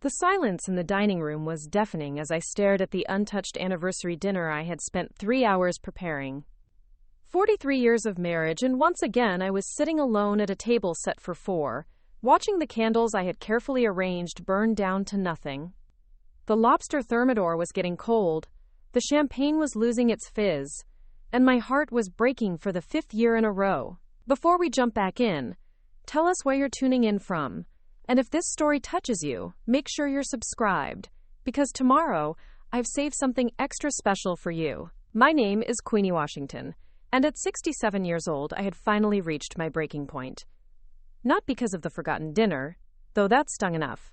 The silence in the dining room was deafening as I stared at the untouched anniversary dinner I had spent 3 hours preparing. 43 years of marriage, and once again I was sitting alone at a table set for 4, watching the candles I had carefully arranged burn down to nothing. The lobster thermidor was getting cold, the champagne was losing its fizz, and my heart was breaking for the 5th year in a row. Before we jump back in, tell us where you're tuning in from, and if this story touches you, make sure you're subscribed, because tomorrow I've saved something extra special for you. My name is Queenie Washington, and at 67 years old I had finally reached my breaking point. Not because of the forgotten dinner, though that stung enough.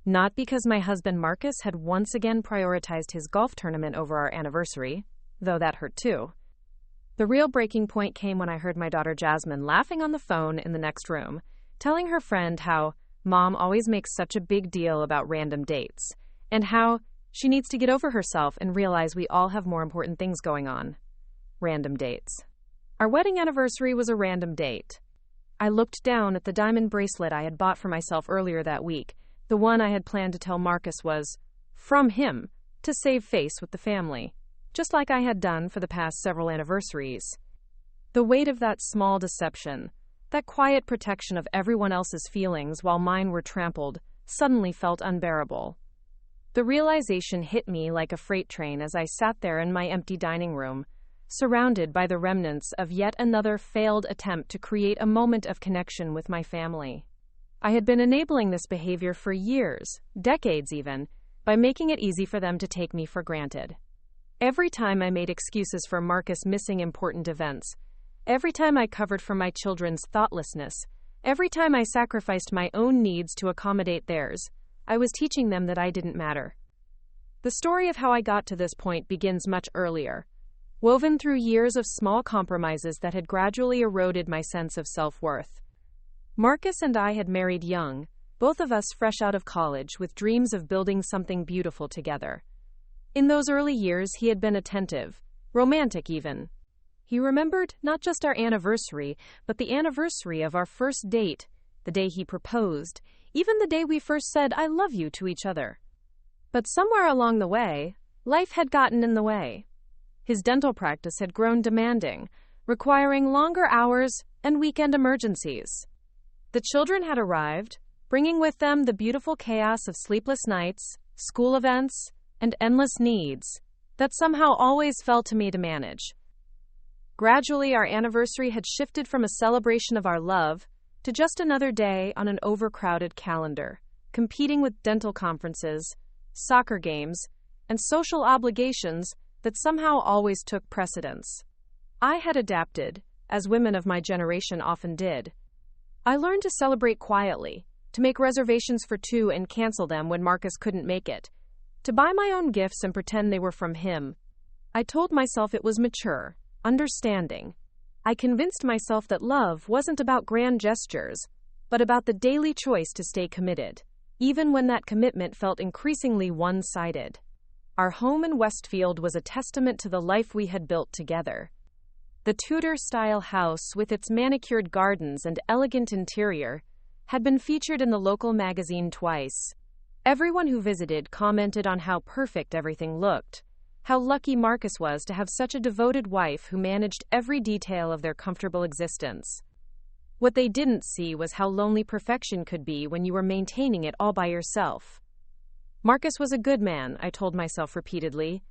Not because my husband Marcus had once again prioritized his golf tournament over our anniversary, though that hurt too. The real breaking point came when I heard my daughter Jasmine laughing on the phone in the next room, telling her friend how Mom always makes such a big deal about random dates, and how she needs to get over herself and realize we all have more important things going on. Random dates. Our wedding anniversary was a random date. I looked down at the diamond bracelet I had bought for myself earlier that week. The one I had planned to tell Marcus was from him to save face with the family, just like I had done for the past several anniversaries. The weight of that small deception, that quiet protection of everyone else's feelings while mine were trampled, suddenly felt unbearable. The realization hit me like a freight train as I sat there in my empty dining room, surrounded by the remnants of yet another failed attempt to create a moment of connection with my family. I had been enabling this behavior for years, decades even, by making it easy for them to take me for granted. Every time I made excuses for Marcus missing important events, every time I covered for my children's thoughtlessness, every time I sacrificed my own needs to accommodate theirs, I was teaching them that I didn't matter. The story of how I got to this point begins much earlier, woven through years of small compromises that had gradually eroded my sense of self-worth. Marcus and I had married young, both of us fresh out of college with dreams of building something beautiful together. In those early years, he had been attentive, romantic even. He remembered not just our anniversary, but the anniversary of our first date, the day he proposed, even the day we first said "I love you" to each other. But somewhere along the way, life had gotten in the way. His dental practice had grown demanding, requiring longer hours and weekend emergencies. The children had arrived, bringing with them the beautiful chaos of sleepless nights, school events, and endless needs that somehow always fell to me to manage. Gradually, our anniversary had shifted from a celebration of our love to just another day on an overcrowded calendar, competing with dental conferences, soccer games, and social obligations that somehow always took precedence. I had adapted, as women of my generation often did. I learned to celebrate quietly, to make reservations for 2 and cancel them when Marcus couldn't make it, to buy my own gifts and pretend they were from him. I told myself it was mature, understanding. I convinced myself that love wasn't about grand gestures, but about the daily choice to stay committed, even when that commitment felt increasingly one-sided. Our home in Westfield was a testament to the life we had built together. The Tudor-style house, with its manicured gardens and elegant interior, had been featured in the local magazine twice. Everyone who visited commented on how perfect everything looked, how lucky Marcus was to have such a devoted wife who managed every detail of their comfortable existence. What they didn't see was how lonely perfection could be when you were maintaining it all by yourself. Marcus was a good man, I told myself repeatedly.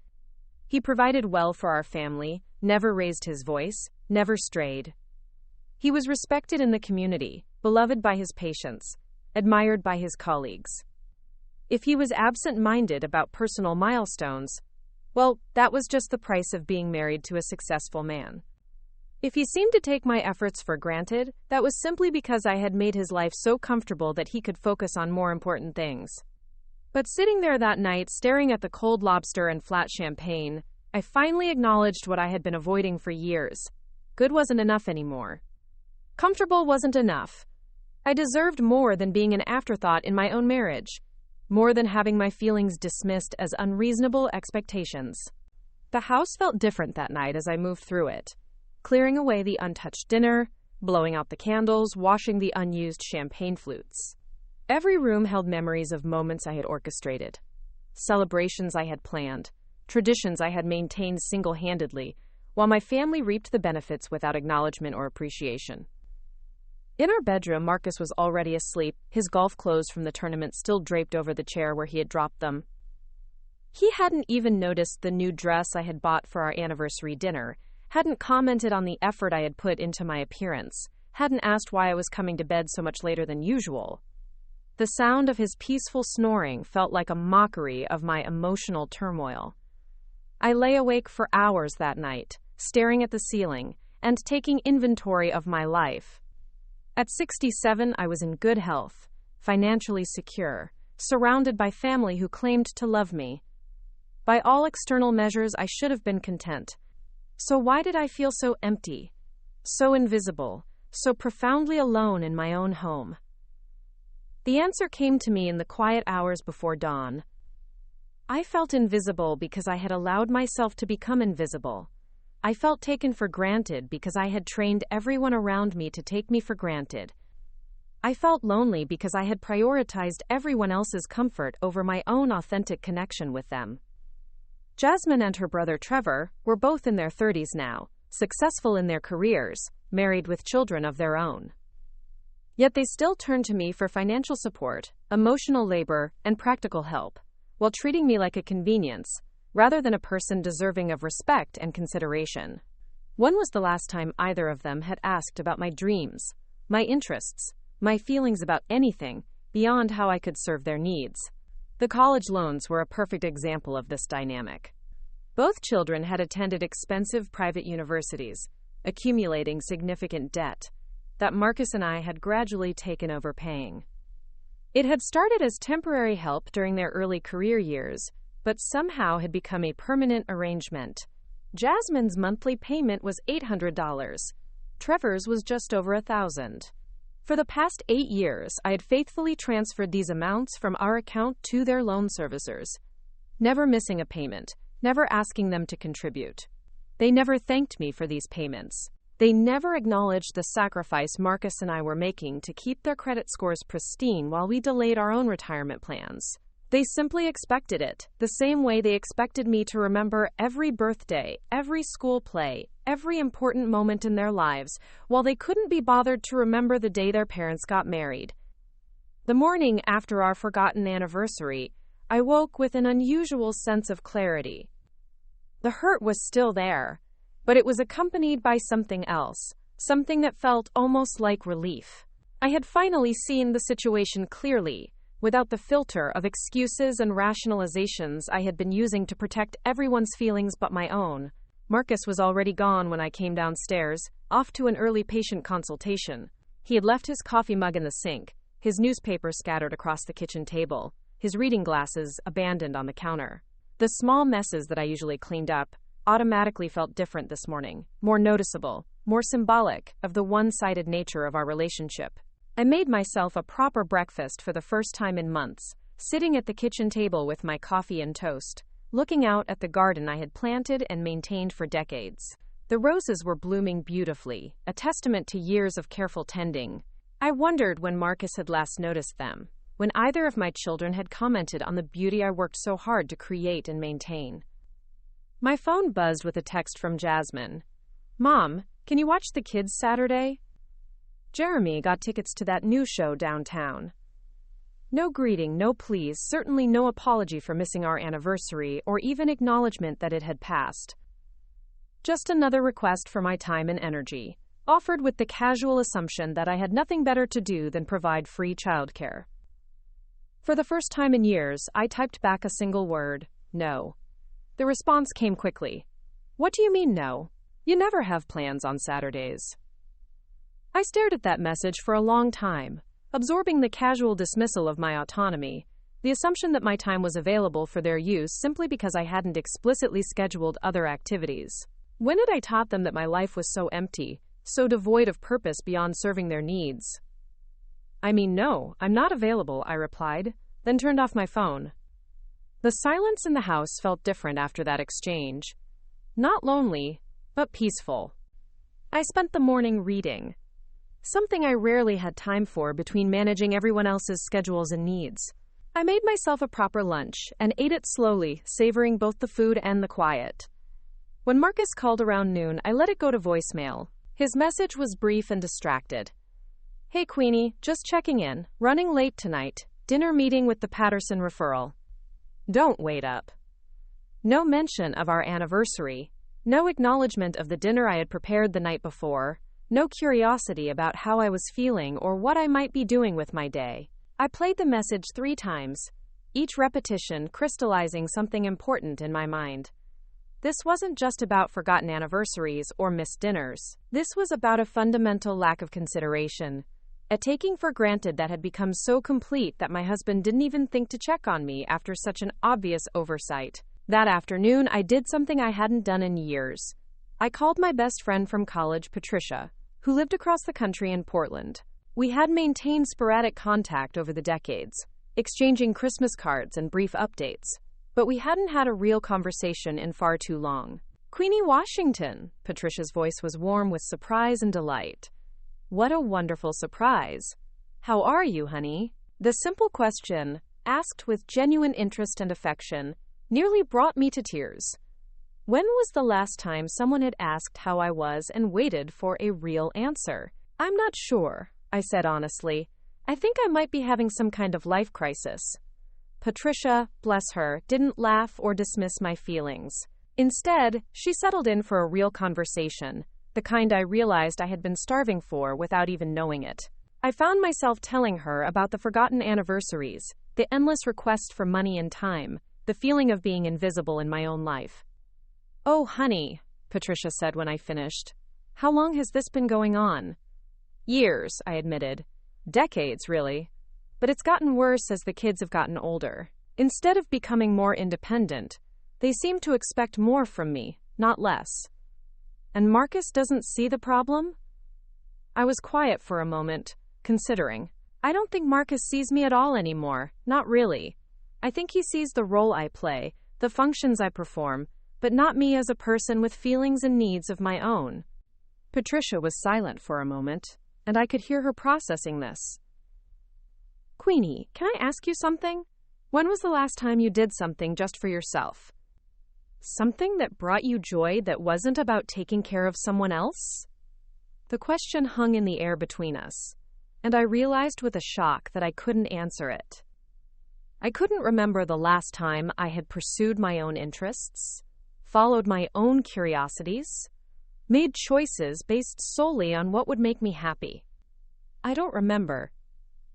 He provided well for our family, never raised his voice, never strayed. He was respected in the community, beloved by his patients, admired by his colleagues. If he was absent-minded about personal milestones, well, that was just the price of being married to a successful man. If he seemed to take my efforts for granted, that was simply because I had made his life so comfortable that he could focus on more important things. But sitting there that night, staring at the cold lobster and flat champagne, I finally acknowledged what I had been avoiding for years. Good wasn't enough anymore. Comfortable wasn't enough. I deserved more than being an afterthought in my own marriage, more than having my feelings dismissed as unreasonable expectations. The house felt different that night as I moved through it, clearing away the untouched dinner, blowing out the candles, washing the unused champagne flutes. Every room held memories of moments I had orchestrated, celebrations I had planned, traditions I had maintained single-handedly, while my family reaped the benefits without acknowledgement or appreciation. In our bedroom, Marcus was already asleep, his golf clothes from the tournament still draped over the chair where he had dropped them. He hadn't even noticed the new dress I had bought for our anniversary dinner, hadn't commented on the effort I had put into my appearance, hadn't asked why I was coming to bed so much later than usual. The sound of his peaceful snoring felt like a mockery of my emotional turmoil. I lay awake for hours that night, staring at the ceiling and taking inventory of my life. At 67, I was in good health, financially secure, surrounded by family who claimed to love me. By all external measures, I should have been content. So why did I feel so empty, so invisible, so profoundly alone in my own home? The answer came to me in the quiet hours before dawn. I felt invisible because I had allowed myself to become invisible. I felt taken for granted because I had trained everyone around me to take me for granted. I felt lonely because I had prioritized everyone else's comfort over my own authentic connection with them. Jasmine and her brother Trevor were both in their 30s now, successful in their careers, married with children of their own. Yet they still turned to me for financial support, emotional labor, and practical help, while treating me like a convenience, rather than a person deserving of respect and consideration. When was the last time either of them had asked about my dreams, my interests, my feelings about anything beyond how I could serve their needs? The college loans were a perfect example of this dynamic. Both children had attended expensive private universities, accumulating significant debt that Marcus and I had gradually taken over paying. It had started as temporary help during their early career years, but somehow had become a permanent arrangement. Jasmine's monthly payment was $800. Trevor's was just over $1,000. For the past 8 years, I had faithfully transferred these amounts from our account to their loan servicers, never missing a payment, never asking them to contribute. They never thanked me for these payments. They never acknowledged the sacrifice Marcus and I were making to keep their credit scores pristine while we delayed our own retirement plans. They simply expected it, the same way they expected me to remember every birthday, every school play, every important moment in their lives, while they couldn't be bothered to remember the day their parents got married. The morning after our forgotten anniversary, I woke with an unusual sense of clarity. The hurt was still there, but it was accompanied by something else, something that felt almost like relief. I had finally seen the situation clearly, without the filter of excuses and rationalizations I had been using to protect everyone's feelings but my own. Marcus was already gone when I came downstairs, off to an early patient consultation. He had left his coffee mug in the sink, his newspaper scattered across the kitchen table, his reading glasses abandoned on the counter. The small messes that I usually cleaned up automatically felt different this morning, more noticeable, more symbolic of the one-sided nature of our relationship. I made myself a proper breakfast for the first time in months, sitting at the kitchen table with my coffee and toast, looking out at the garden I had planted and maintained for decades. The roses were blooming beautifully, a testament to years of careful tending. I wondered when Marcus had last noticed them, when either of my children had commented on the beauty I worked so hard to create and maintain. My phone buzzed with a text from Jasmine. "Mom, can you watch the kids Saturday? Jeremy got tickets to that new show downtown." No greeting, no pleas, certainly no apology for missing our anniversary or even acknowledgement that it had passed. Just another request for my time and energy, offered with the casual assumption that I had nothing better to do than provide free childcare. For the first time in years, I typed back a single word, no. The response came quickly. "What do you mean no? You never have plans on Saturdays." I stared at that message for a long time, absorbing the casual dismissal of my autonomy, the assumption that my time was available for their use simply because I hadn't explicitly scheduled other activities. When had I taught them that my life was so empty, so devoid of purpose beyond serving their needs? "I mean, no, I'm not available," I replied, then turned off my phone. The silence in the house felt different after that exchange. Not lonely, but peaceful. I spent the morning reading. something I rarely had time for between managing everyone else's schedules and needs. I made myself a proper lunch and ate it slowly, savoring both the food and the quiet. When Marcus called around noon, I let it go to voicemail. His message was brief and distracted. "Hey Queenie, just checking in, running late tonight, dinner meeting with the Patterson referral." Don't wait up. No mention of our anniversary, no acknowledgement of the dinner I had prepared the night before, no curiosity about how I was feeling or what I might be doing with my day. I played the message 3 times, each repetition crystallizing something important in my mind. This wasn't just about forgotten anniversaries or missed dinners. This was about a fundamental lack of consideration, a taking for granted that had become so complete that my husband didn't even think to check on me after such an obvious oversight. That afternoon, I did something I hadn't done in years. I called my best friend from college, Patricia, who lived across the country in Portland. We had maintained sporadic contact over the decades, exchanging Christmas cards and brief updates, but we hadn't had a real conversation in far too long. "Queenie Washington," Patricia's voice was warm with surprise and delight. "What a wonderful surprise. How are you, honey?" The simple question, asked with genuine interest and affection, nearly brought me to tears. When was the last time someone had asked how I was and waited for a real answer? "I'm not sure," I said honestly. "I think I might be having some kind of life crisis." Patricia, bless her, didn't laugh or dismiss my feelings. Instead, she settled in for a real conversation, the kind I realized I had been starving for without even knowing it. I found myself telling her about the forgotten anniversaries, the endless request for money and time, the feeling of being invisible in my own life. "Oh, honey," Patricia said when I finished. "How long has this been going on?" "Years," I admitted. "Decades, really. But it's gotten worse as the kids have gotten older. Instead of becoming more independent, they seem to expect more from me, not less. And Marcus doesn't see the problem?" I was quiet for a moment, considering. I don't think Marcus sees me at all anymore, not really. I think he sees the role I play, the functions I perform, but not me as a person with feelings and needs of my own. Patricia was silent for a moment, and I could hear her processing this. "Queenie, can I ask you something? When was the last time you did something just for yourself? Something that brought you joy that wasn't about taking care of someone else?" The question hung in the air between us, and I realized with a shock that I couldn't answer it. I couldn't remember the last time I had pursued my own interests, followed my own curiosities, made choices based solely on what would make me happy. "I don't remember,"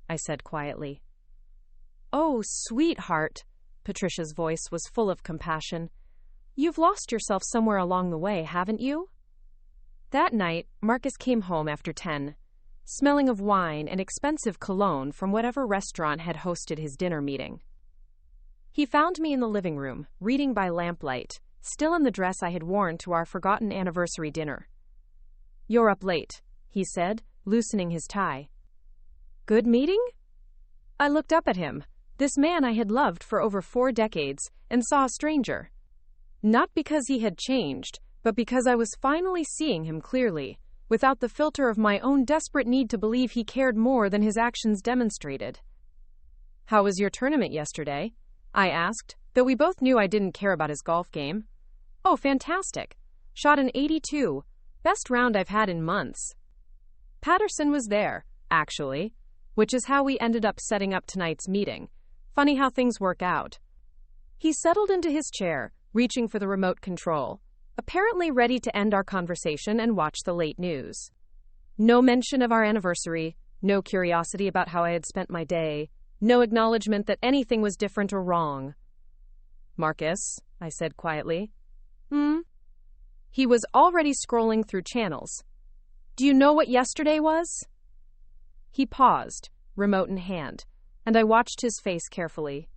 I said quietly. "Oh, sweetheart," Patricia's voice was full of compassion. "You've lost yourself somewhere along the way, haven't you?" That night, Marcus came home after 10, smelling of wine and expensive cologne from whatever restaurant had hosted his dinner meeting. He found me in the living room, reading by lamplight, still in the dress I had worn to our forgotten anniversary dinner. "You're up late," he said, loosening his tie. "Good meeting?" I looked up at him, this man I had loved for over 4 decades, and saw a stranger. Not because he had changed, but because I was finally seeing him clearly, without the filter of my own desperate need to believe he cared more than his actions demonstrated. "How was your tournament yesterday?" I asked, though we both knew I didn't care about his golf game. "Oh, fantastic. Shot an 82. Best round I've had in months." Patterson was there, actually, which is how we ended up setting up tonight's meeting. Funny how things work out. He settled into his chair, reaching for the remote control, apparently ready to end our conversation and watch the late news. No mention of our anniversary, no curiosity about how I had spent my day, no acknowledgement that anything was different or wrong. "Marcus," I said quietly. He was already scrolling through channels. "Do you know what yesterday was?" He paused, remote in hand, and I watched his face carefully.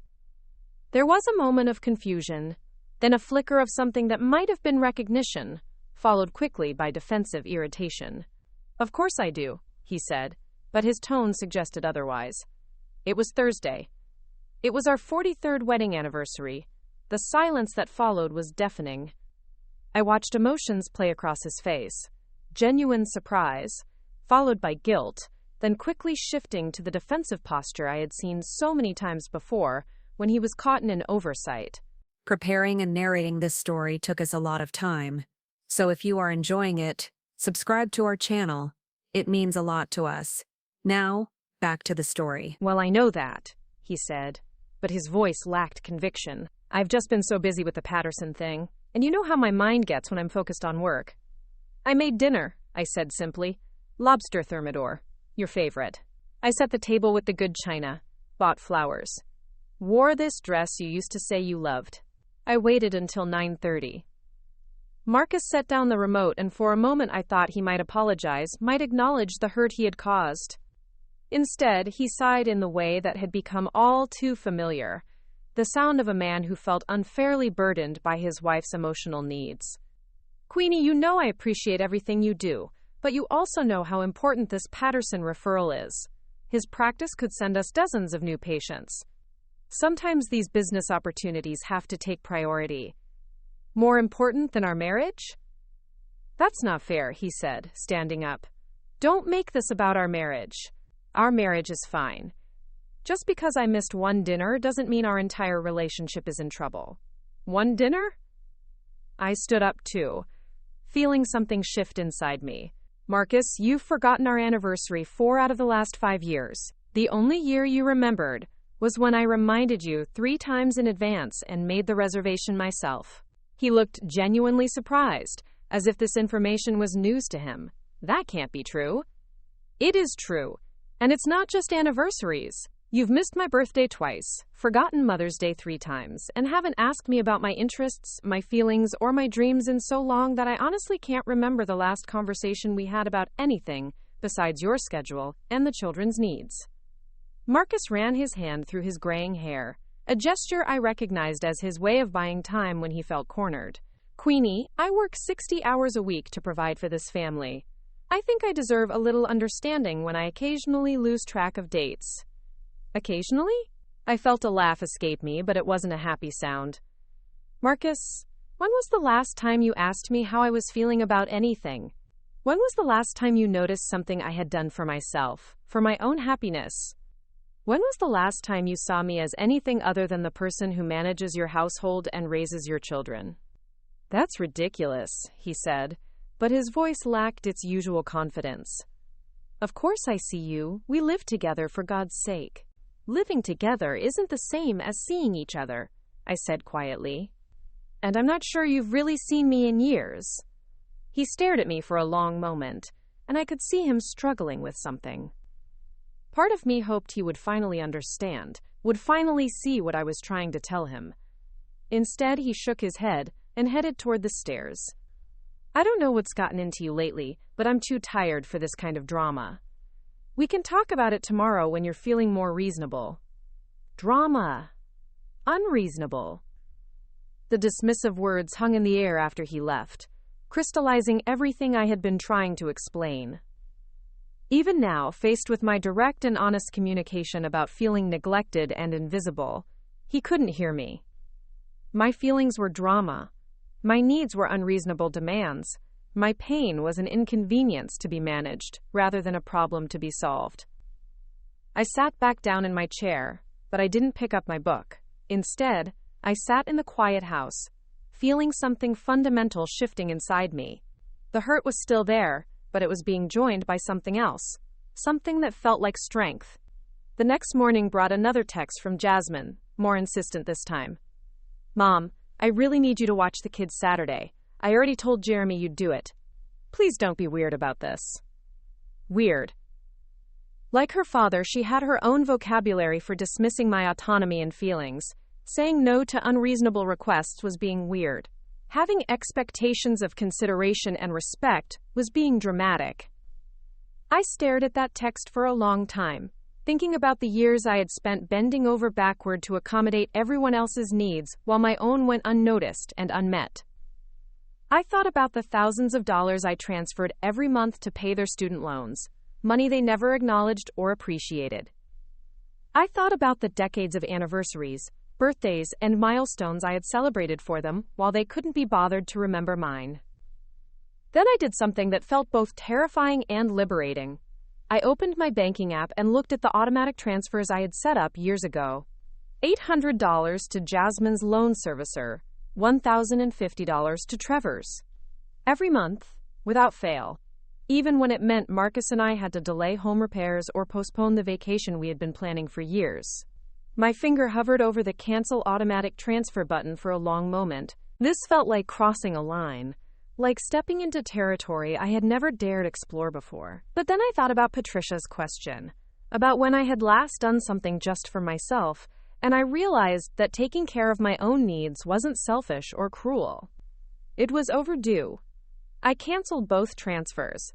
There was a moment of confusion, then a flicker of something that might have been recognition, followed quickly by defensive irritation. "Of course I do," he said, but his tone suggested otherwise. It was Thursday. It was our 43rd wedding anniversary. The silence that followed was deafening. I watched emotions play across his face. Genuine surprise, followed by guilt, then quickly shifting to the defensive posture I had seen so many times before when he was caught in an oversight. Preparing and narrating this story took us a lot of time. So if you are enjoying it, subscribe to our channel. It means a lot to us. Now, back to the story. "Well, I know that," he said, but his voice lacked conviction. "I've just been so busy with the Patterson thing, and you know how my mind gets when I'm focused on work." "I made dinner," I said simply. "Lobster thermidor. Your favorite. I set the table with the good china, bought flowers. Wore this dress you used to say you loved." I waited until 9:30. Marcus set down the remote, and for a moment I thought he might apologize, might acknowledge the hurt he had caused. Instead, he sighed in the way that had become all too familiar, the sound of a man who felt unfairly burdened by his wife's emotional needs. "Queenie, you know I appreciate everything you do, but you also know how important this Patterson referral is. His practice could send us dozens of new patients. Sometimes these business opportunities have to take priority. More important than our marriage?" "That's not fair," he said, standing up. "Don't make this about our marriage. Our marriage is fine. Just because I missed one dinner doesn't mean our entire relationship is in trouble." "One dinner?" I stood up too, feeling something shift inside me. "Marcus, you've forgotten our anniversary 4 out of the last 5 years. The only year you remembered was when I reminded you 3 times in advance and made the reservation myself." He looked genuinely surprised, as if this information was news to him. "That can't be true." "It is true. And it's not just anniversaries. You've missed my birthday twice, forgotten Mother's Day 3 times, and haven't asked me about my interests, my feelings, or my dreams in so long that I honestly can't remember the last conversation we had about anything besides your schedule and the children's needs." Marcus ran his hand through his graying hair, a gesture I recognized as his way of buying time when he felt cornered. "Queenie, I work 60 hours a week to provide for this family. I think I deserve a little understanding when I occasionally lose track of dates." "Occasionally?" I felt a laugh escape me, but it wasn't a happy sound. "Marcus, when was the last time you asked me how I was feeling about anything? When was the last time you noticed something I had done for myself, for my own happiness? When was the last time you saw me as anything other than the person who manages your household and raises your children?" "That's ridiculous," he said, but his voice lacked its usual confidence. "Of course I see you. We live together, for God's sake." "Living together isn't the same as seeing each other," I said quietly. "And I'm not sure you've really seen me in years." He stared at me for a long moment, and I could see him struggling with something. Part of me hoped he would finally understand, would finally see what I was trying to tell him. Instead, he shook his head and headed toward the stairs. "I don't know what's gotten into you lately, but I'm too tired for this kind of drama. We can talk about it tomorrow when you're feeling more reasonable." Drama. Unreasonable. The dismissive words hung in the air after he left, crystallizing everything I had been trying to explain. Even now, faced with my direct and honest communication about feeling neglected and invisible, he couldn't hear me. My feelings were drama. My needs were unreasonable demands. My pain was an inconvenience to be managed, rather than a problem to be solved. I sat back down in my chair, but I didn't pick up my book. Instead, I sat in the quiet house, feeling something fundamental shifting inside me. The hurt was still there, but it was being joined by something else, something that felt like strength. The next morning brought another text from Jasmine, more insistent this time. "Mom, I really need you to watch the kids Saturday. I already told Jeremy you'd do it. Please don't be weird about this." Weird. Like her father, she had her own vocabulary for dismissing my autonomy and feelings. Saying no to unreasonable requests was being weird. Having expectations of consideration and respect was being dramatic. I stared at that text for a long time, thinking about the years I had spent bending over backward to accommodate everyone else's needs while my own went unnoticed and unmet. I thought about the thousands of dollars I transferred every month to pay their student loans, money they never acknowledged or appreciated. I thought about the decades of anniversaries, birthdays, and milestones I had celebrated for them while they couldn't be bothered to remember mine. Then I did something that felt both terrifying and liberating. I opened my banking app and looked at the automatic transfers I had set up years ago. $800 to Jasmine's loan servicer, $1,050 to Trevor's. Every month, without fail. Even when it meant Marcus and I had to delay home repairs or postpone the vacation we had been planning for years. My finger hovered over the cancel automatic transfer button for a long moment. This felt like crossing a line, like stepping into territory I had never dared explore before. But then I thought about Patricia's question, about when I had last done something just for myself, and I realized that taking care of my own needs wasn't selfish or cruel. It was overdue. I canceled both transfers.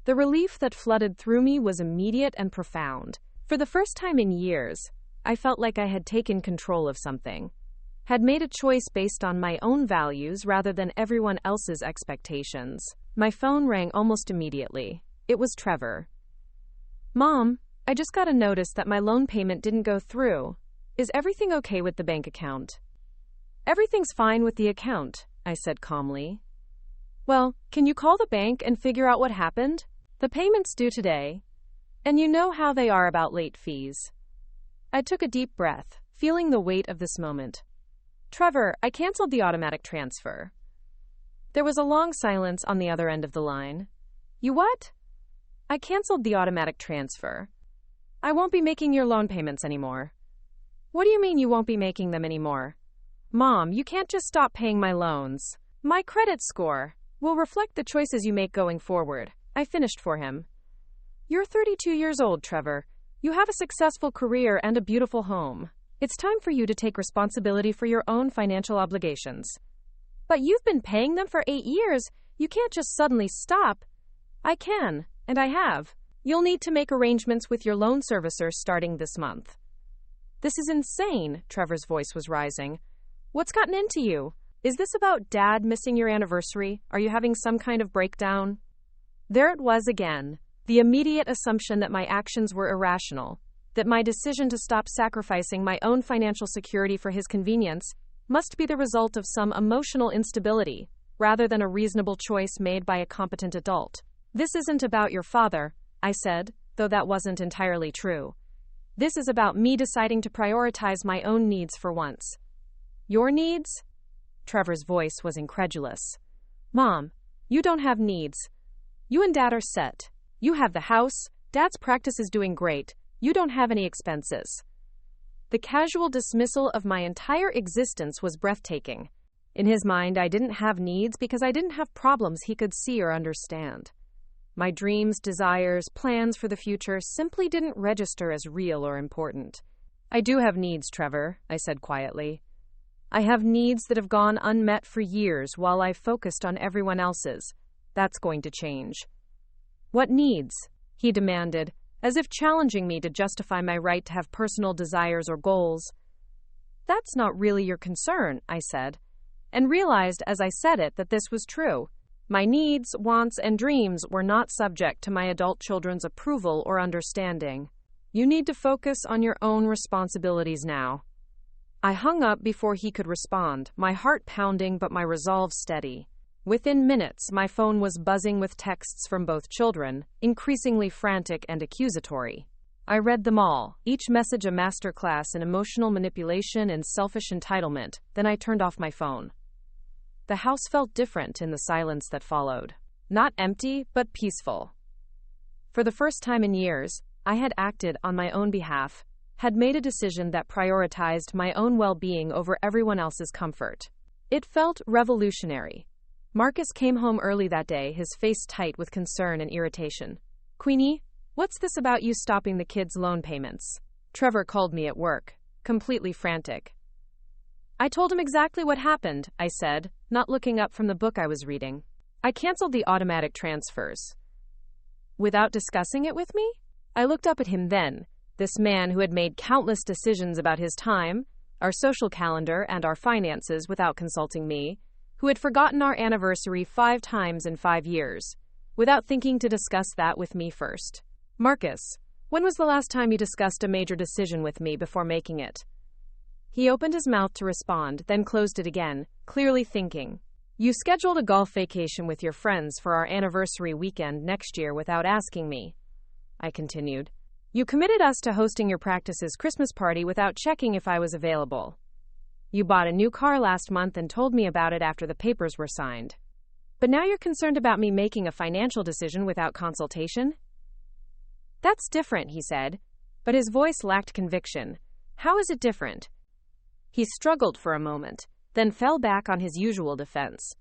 The relief that flooded through me was immediate and profound. For the first time in years, I felt like I had taken control of something, had made a choice based on my own values rather than everyone else's expectations. My phone rang almost immediately. It was Trevor. "Mom, I just got a notice that my loan payment didn't go through. Is everything okay with the bank account?" "Everything's fine with the account," I said calmly. "Well, can you call the bank and figure out what happened? The payment's due today, and you know how they are about late fees." I took a deep breath, feeling the weight of this moment. "Trevor, I canceled the automatic transfer." There was a long silence on the other end of the line. "You what?" "I canceled the automatic transfer. I won't be making your loan payments anymore." "What do you mean you won't be making them anymore?" "Mom, you can't just stop paying my loans. My credit score will reflect the choices you make going forward," I finished for him. "You're 32 years old, Trevor. You have a successful career and a beautiful home. It's time for you to take responsibility for your own financial obligations." "But you've been paying them for 8 years. You can't just suddenly stop." "I can, and I have. You'll need to make arrangements with your loan servicer starting this month." "This is insane," Trevor's voice was rising. "What's gotten into you? Is this about Dad missing your anniversary? Are you having some kind of breakdown?" There it was again. The immediate assumption that my actions were irrational, that my decision to stop sacrificing my own financial security for his convenience must be the result of some emotional instability, rather than a reasonable choice made by a competent adult. "This isn't about your father," I said, though that wasn't entirely true. "This is about me deciding to prioritize my own needs for once." "Your needs?" Trevor's voice was incredulous. "Mom, you don't have needs. You and Dad are set. You have the house, Dad's practice is doing great, you don't have any expenses." The casual dismissal of my entire existence was breathtaking. In his mind, I didn't have needs because I didn't have problems he could see or understand. My dreams, desires, plans for the future simply didn't register as real or important. "I do have needs, Trevor," I said quietly. "I have needs that have gone unmet for years while I've focused on everyone else's. That's going to change." "What needs?" he demanded, as if challenging me to justify my right to have personal desires or goals. "That's not really your concern," I said, and realized as I said it that this was true. My needs, wants, and dreams were not subject to my adult children's approval or understanding. "You need to focus on your own responsibilities now." I hung up before he could respond, my heart pounding but my resolve steady. Within minutes, my phone was buzzing with texts from both children, increasingly frantic and accusatory. I read them all, each message a masterclass in emotional manipulation and selfish entitlement, then I turned off my phone. The house felt different in the silence that followed. Not empty, but peaceful. For the first time in years, I had acted on my own behalf, had made a decision that prioritized my own well-being over everyone else's comfort. It felt revolutionary. Marcus came home early that day, his face tight with concern and irritation. "Queenie, what's this about you stopping the kids' loan payments?" Trevor called me at work, completely frantic. I told him exactly what happened, I said, not looking up from the book I was reading. "I canceled the automatic transfers." "Without discussing it with me?" I looked up at him then, this man who had made countless decisions about his time, our social calendar, and our finances without consulting me, who had forgotten our anniversary 5 times in 5 years, without thinking to discuss that with me first. "Marcus, when was the last time you discussed a major decision with me before making it?" He opened his mouth to respond, then closed it again, clearly thinking. You scheduled a golf vacation with your friends for our anniversary weekend next year without asking me, I continued. You committed us to hosting your practice's Christmas party without checking if I was available. You bought a new car last month and told me about it after the papers were signed. But now you're concerned about me making a financial decision without consultation? That's different, he said, but his voice lacked conviction. How is it different? He struggled for a moment, then fell back on his usual defense.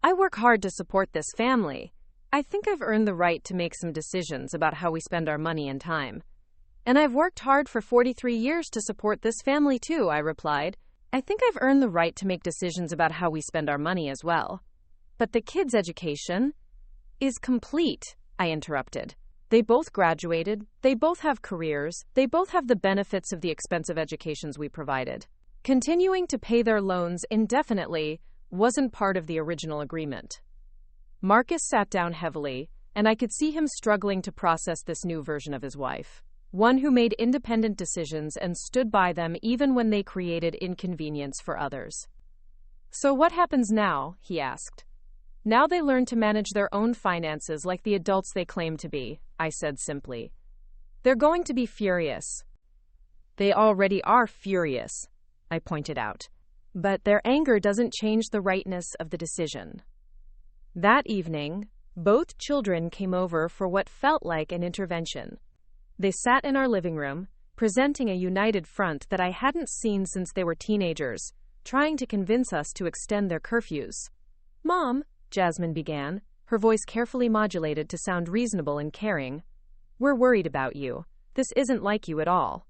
I work hard to support this family. I think I've earned the right to make some decisions about how we spend our money and time. And I've worked hard for 43 years to support this family too, I replied. I think I've earned the right to make decisions about how we spend our money as well. But the kids' education is complete, I interrupted. They both graduated, they both have careers, they both have the benefits of the expensive educations we provided. Continuing to pay their loans indefinitely wasn't part of the original agreement. Marcus sat down heavily, and I could see him struggling to process this new version of his wife. One who made independent decisions and stood by them even when they created inconvenience for others. So what happens now? He asked. Now they learn to manage their own finances like the adults they claim to be, I said simply. They're going to be furious. They already are furious, I pointed out. But their anger doesn't change the rightness of the decision. That evening, both children came over for what felt like an intervention. They sat in our living room, presenting a united front that I hadn't seen since they were teenagers, trying to convince us to extend their curfews. Mom, Jasmine began, her voice carefully modulated to sound reasonable and caring. We're worried about you. This isn't like you at all.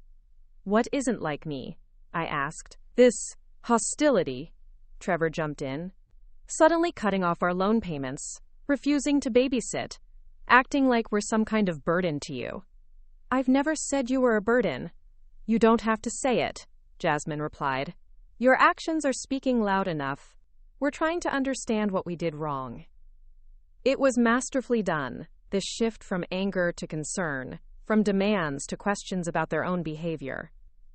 What isn't like me? I asked. This hostility, Trevor jumped in. Suddenly cutting off our loan payments, refusing to babysit, acting like we're some kind of burden to you. I've never said you were a burden. You don't have to say it, Jasmine replied. Your actions are speaking loud enough. We're trying to understand what we did wrong. It was masterfully done, this shift from anger to concern, from demands to questions about their own behavior.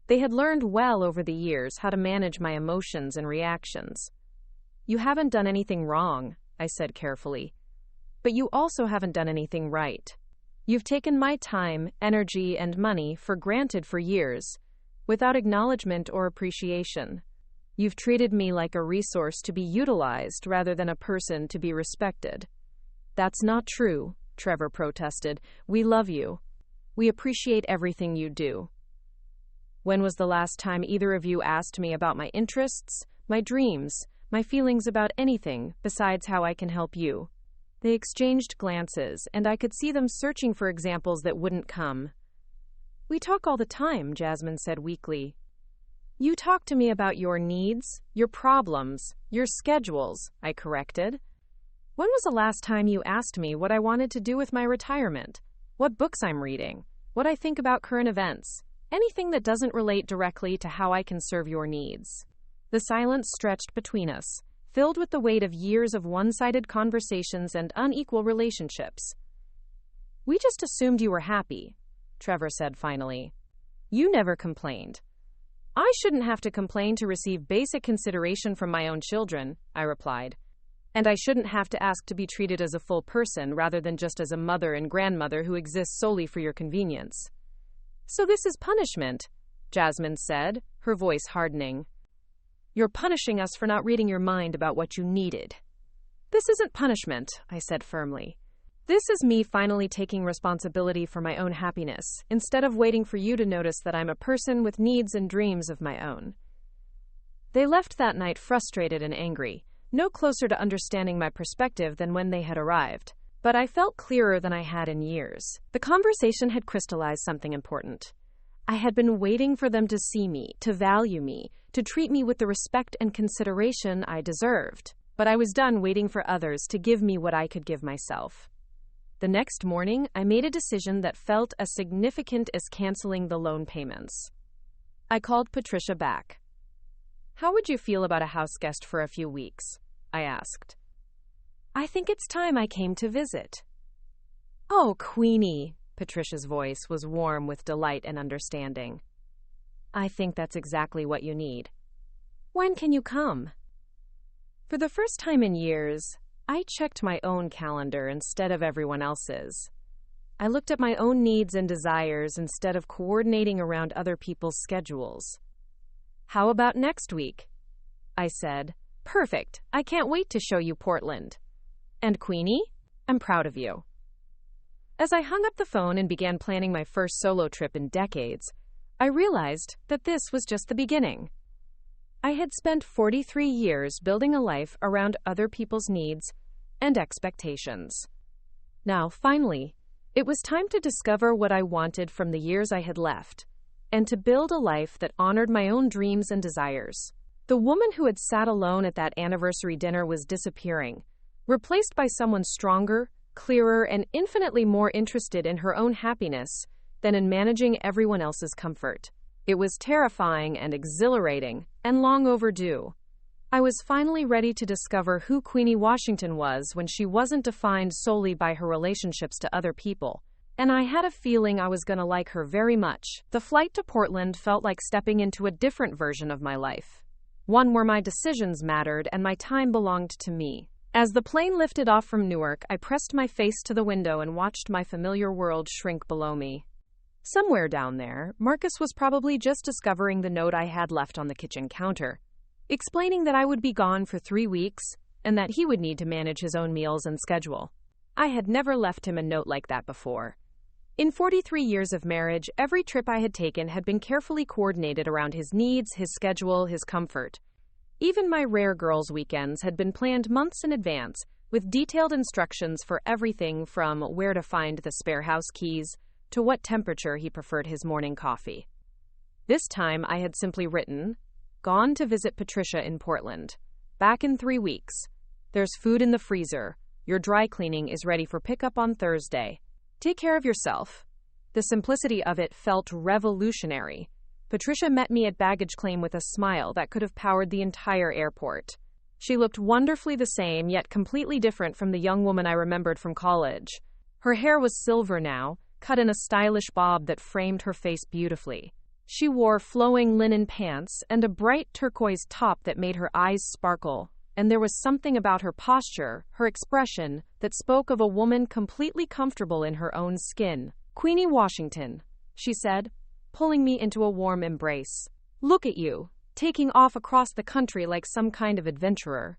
They had learned well over the years how to manage my emotions and reactions. You haven't done anything wrong, I said carefully. But you also haven't done anything right. You've taken my time, energy, and money for granted for years, without acknowledgement or appreciation. You've treated me like a resource to be utilized rather than a person to be respected. That's not true, Trevor protested. We love you. We appreciate everything you do. When was the last time either of you asked me about my interests, my dreams, my feelings about anything besides how I can help you? They exchanged glances, and I could see them searching for examples that wouldn't come. We talk all the time, Jasmine said weakly. You talk to me about your needs, your problems, your schedules, I corrected. When was the last time you asked me what I wanted to do with my retirement, what books I'm reading, what I think about current events, anything that doesn't relate directly to how I can serve your needs? The silence stretched between us, filled with the weight of years of one-sided conversations and unequal relationships. We just assumed you were happy, Trevor said finally. You never complained. I shouldn't have to complain to receive basic consideration from my own children, I replied. And I shouldn't have to ask to be treated as a full person rather than just as a mother and grandmother who exists solely for your convenience. So this is punishment, Jasmine said, her voice hardening. You're punishing us for not reading your mind about what you needed. This isn't punishment, I said firmly. This is me finally taking responsibility for my own happiness, instead of waiting for you to notice that I'm a person with needs and dreams of my own. They left that night frustrated and angry, no closer to understanding my perspective than when they had arrived. But I felt clearer than I had in years. The conversation had crystallized something important. I had been waiting for them to see me, to value me, to treat me with the respect and consideration I deserved. But I was done waiting for others to give me what I could give myself. The next morning, I made a decision that felt as significant as canceling the loan payments. I called Patricia back. How would you feel about a house guest for a few weeks? I asked. I think it's time I came to visit. Oh, Queenie, Patricia's voice was warm with delight and understanding. I think that's exactly what you need. When can you come? For the first time in years, I checked my own calendar instead of everyone else's. I looked at my own needs and desires instead of coordinating around other people's schedules. "How about next week?" I said. "Perfect. I can't wait to show you Portland." "And Queenie, I'm proud of you." As I hung up the phone and began planning my first solo trip in decades, I realized that this was just the beginning. I had spent 43 years building a life around other people's needs and expectations. Now, finally, it was time to discover what I wanted from the years I had left, and to build a life that honored my own dreams and desires. The woman who had sat alone at that anniversary dinner was disappearing, replaced by someone stronger, clearer, and infinitely more interested in her own happiness than in managing everyone else's comfort. It was terrifying and exhilarating, and long overdue. I was finally ready to discover who Queenie Washington was when she wasn't defined solely by her relationships to other people, and I had a feeling I was going to like her very much. The flight to Portland felt like stepping into a different version of my life, one where my decisions mattered and my time belonged to me. As the plane lifted off from Newark, I pressed my face to the window and watched my familiar world shrink below me. Somewhere down there, Marcus was probably just discovering the note I had left on the kitchen counter, explaining that I would be gone for 3 weeks and that he would need to manage his own meals and schedule. I had never left him a note like that before. In 43 years of marriage, every trip I had taken had been carefully coordinated around his needs, his schedule, his comfort. Even my rare girls' weekends had been planned months in advance, with detailed instructions for everything from where to find the spare house keys to what temperature he preferred his morning coffee. This time I had simply written, "Gone to visit Patricia in Portland. Back in 3 weeks. There's food in the freezer. Your dry cleaning is ready for pickup on Thursday. Take care of yourself." The simplicity of it felt revolutionary. Patricia met me at baggage claim with a smile that could have powered the entire airport. She looked wonderfully the same, yet completely different from the young woman I remembered from college. Her hair was silver now, cut in a stylish bob that framed her face beautifully. She wore flowing linen pants and a bright turquoise top that made her eyes sparkle, and there was something about her posture, her expression, that spoke of a woman completely comfortable in her own skin. "Queenie Washington," she said, pulling me into a warm embrace. "Look at you, taking off across the country like some kind of adventurer."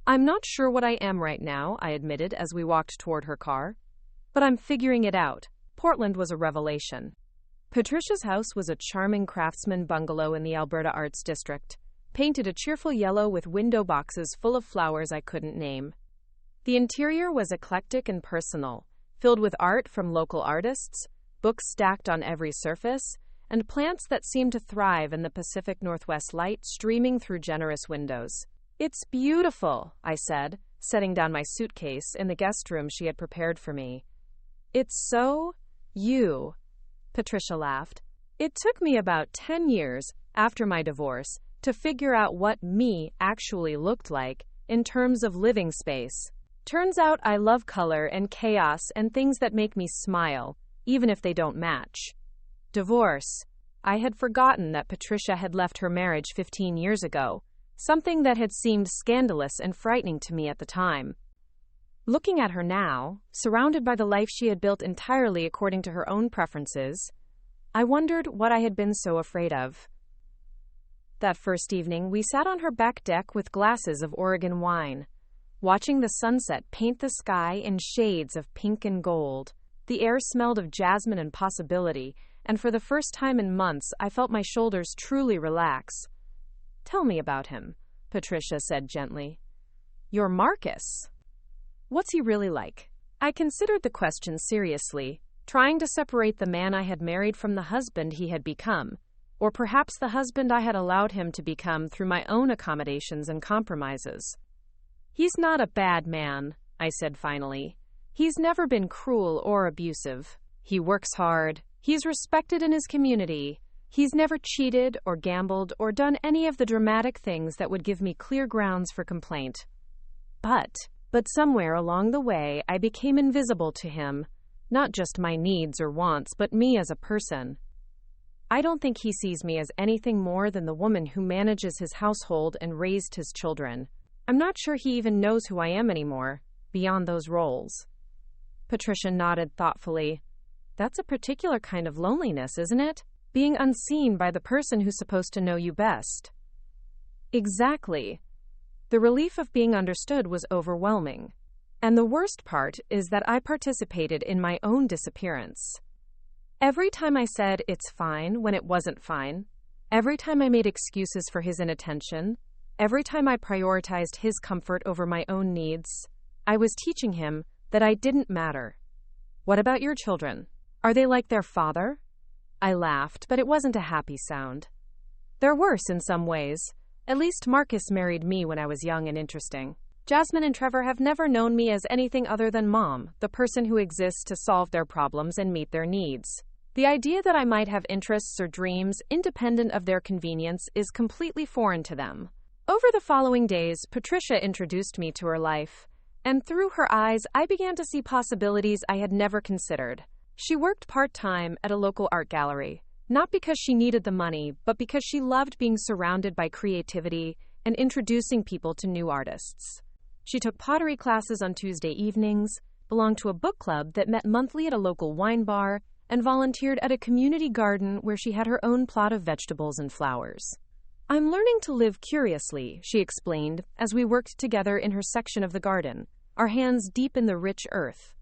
"I'm not sure what I am right now," I admitted as we walked toward her car. "But I'm figuring it out." Portland was a revelation. Patricia's house was a charming craftsman bungalow in the Alberta Arts District, painted a cheerful yellow with window boxes full of flowers I couldn't name. The interior was eclectic and personal, filled with art from local artists, books stacked on every surface, and plants that seemed to thrive in the Pacific Northwest light streaming through generous windows. "It's beautiful," I said, setting down my suitcase in the guest room she had prepared for me. "It's so you," Patricia laughed. "It took me about 10 years after my divorce to figure out what me actually looked like in terms of living space. Turns out I love color and chaos and things that make me smile, even if they don't match." Divorce. I had forgotten that Patricia had left her marriage 15 years ago, something that had seemed scandalous and frightening to me at the time. Looking at her now, surrounded by the life she had built entirely according to her own preferences, I wondered what I had been so afraid of. That first evening, we sat on her back deck with glasses of Oregon wine, watching the sunset paint the sky in shades of pink and gold. The air smelled of jasmine and possibility, and for the first time in months, I felt my shoulders truly relax. "Tell me about him," Patricia said gently. "You're Marcus. What's he really like?" I considered the question seriously, trying to separate the man I had married from the husband he had become, or perhaps the husband I had allowed him to become through my own accommodations and compromises. "He's not a bad man," I said finally. "He's never been cruel or abusive. He works hard. He's respected in his community. He's never cheated or gambled or done any of the dramatic things that would give me clear grounds for complaint. But somewhere along the way, I became invisible to him, not just my needs or wants, but me as a person. I don't think he sees me as anything more than the woman who manages his household and raised his children. I'm not sure he even knows who I am anymore, beyond those roles. Patricia nodded thoughtfully. That's a particular kind of loneliness, isn't it? Being unseen by the person who's supposed to know you best. Exactly. The relief of being understood was overwhelming. And the worst part is that I participated in my own disappearance. Every time I said it's fine when it wasn't fine, every time I made excuses for his inattention, every time I prioritized his comfort over my own needs, I was teaching him that I didn't matter. What about your children? Are they like their father? I laughed, but it wasn't a happy sound. They're worse in some ways. At least Marcus married me when I was young and interesting. Jasmine and Trevor have never known me as anything other than mom, the person who exists to solve their problems and meet their needs. The idea that I might have interests or dreams independent of their convenience is completely foreign to them. Over the following days, Patricia introduced me to her life, and through her eyes, I began to see possibilities I had never considered. She worked part-time at a local art gallery, not because she needed the money, but because she loved being surrounded by creativity and introducing people to new artists. She took pottery classes on Tuesday evenings, belonged to a book club that met monthly at a local wine bar, and volunteered at a community garden where she had her own plot of vegetables and flowers. I'm learning to live curiously, she explained, as we worked together in her section of the garden, our hands deep in the rich earth.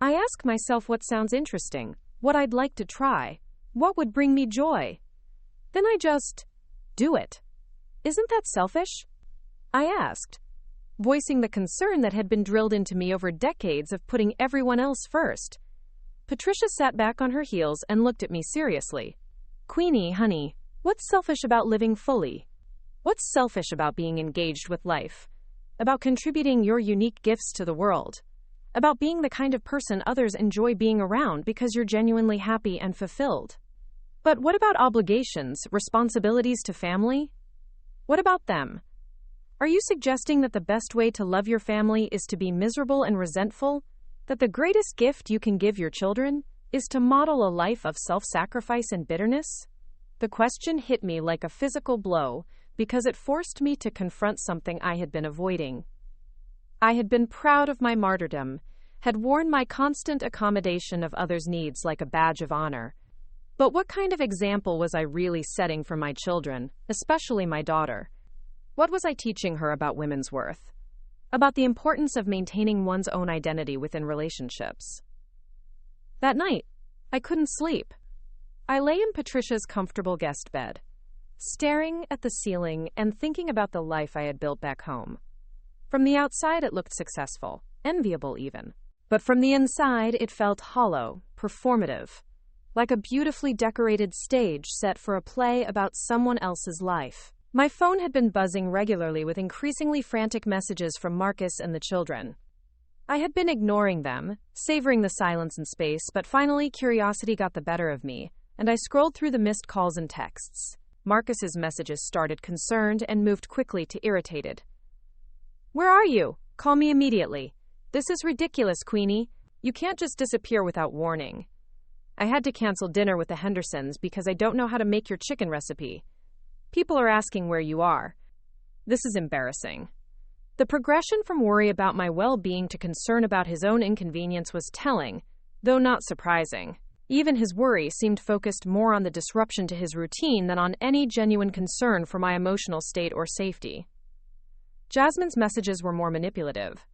I ask myself what sounds interesting, what I'd like to try, what would bring me joy. Then I just do it. Isn't that selfish? I asked, voicing the concern that had been drilled into me over decades of putting everyone else first. Patricia sat back on her heels and looked at me seriously. Queenie, honey, what's selfish about living fully? What's selfish about being engaged with life? About contributing your unique gifts to the world? About being the kind of person others enjoy being around because you're genuinely happy and fulfilled? But what about obligations, responsibilities to family? What about them? Are you suggesting that the best way to love your family is to be miserable and resentful? That the greatest gift you can give your children is to model a life of self-sacrifice and bitterness? The question hit me like a physical blow because it forced me to confront something I had been avoiding. I had been proud of my martyrdom, had worn my constant accommodation of others' needs like a badge of honor. But what kind of example was I really setting for my children, especially my daughter? What was I teaching her about women's worth? About the importance of maintaining one's own identity within relationships? That night, I couldn't sleep. I lay in Patricia's comfortable guest bed, staring at the ceiling and thinking about the life I had built back home. From the outside, it looked successful, enviable even. But from the inside, it felt hollow, performative, like a beautifully decorated stage set for a play about someone else's life. My phone had been buzzing regularly with increasingly frantic messages from Marcus and the children. I had been ignoring them, savoring the silence and space, but finally curiosity got the better of me, and I scrolled through the missed calls and texts. Marcus's messages started concerned and moved quickly to irritated. Where are you? Call me immediately. This is ridiculous, Queenie. You can't just disappear without warning. I had to cancel dinner with the Hendersons because I don't know how to make your chicken recipe. People are asking where you are. This is embarrassing. The progression from worry about my well-being to concern about his own inconvenience was telling, though not surprising. Even his worry seemed focused more on the disruption to his routine than on any genuine concern for my emotional state or safety. Jasmine's messages were more manipulative.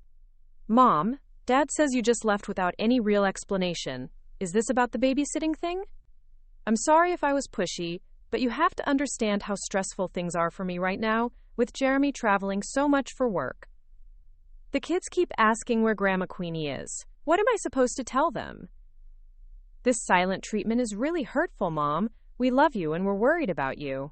Mom, Dad says you just left without any real explanation. Is this about the babysitting thing? I'm sorry if I was pushy, but you have to understand how stressful things are for me right now, with Jeremy traveling so much for work. The kids keep asking where Grandma Queenie is. What am I supposed to tell them? This silent treatment is really hurtful, Mom. We love you and we're worried about you.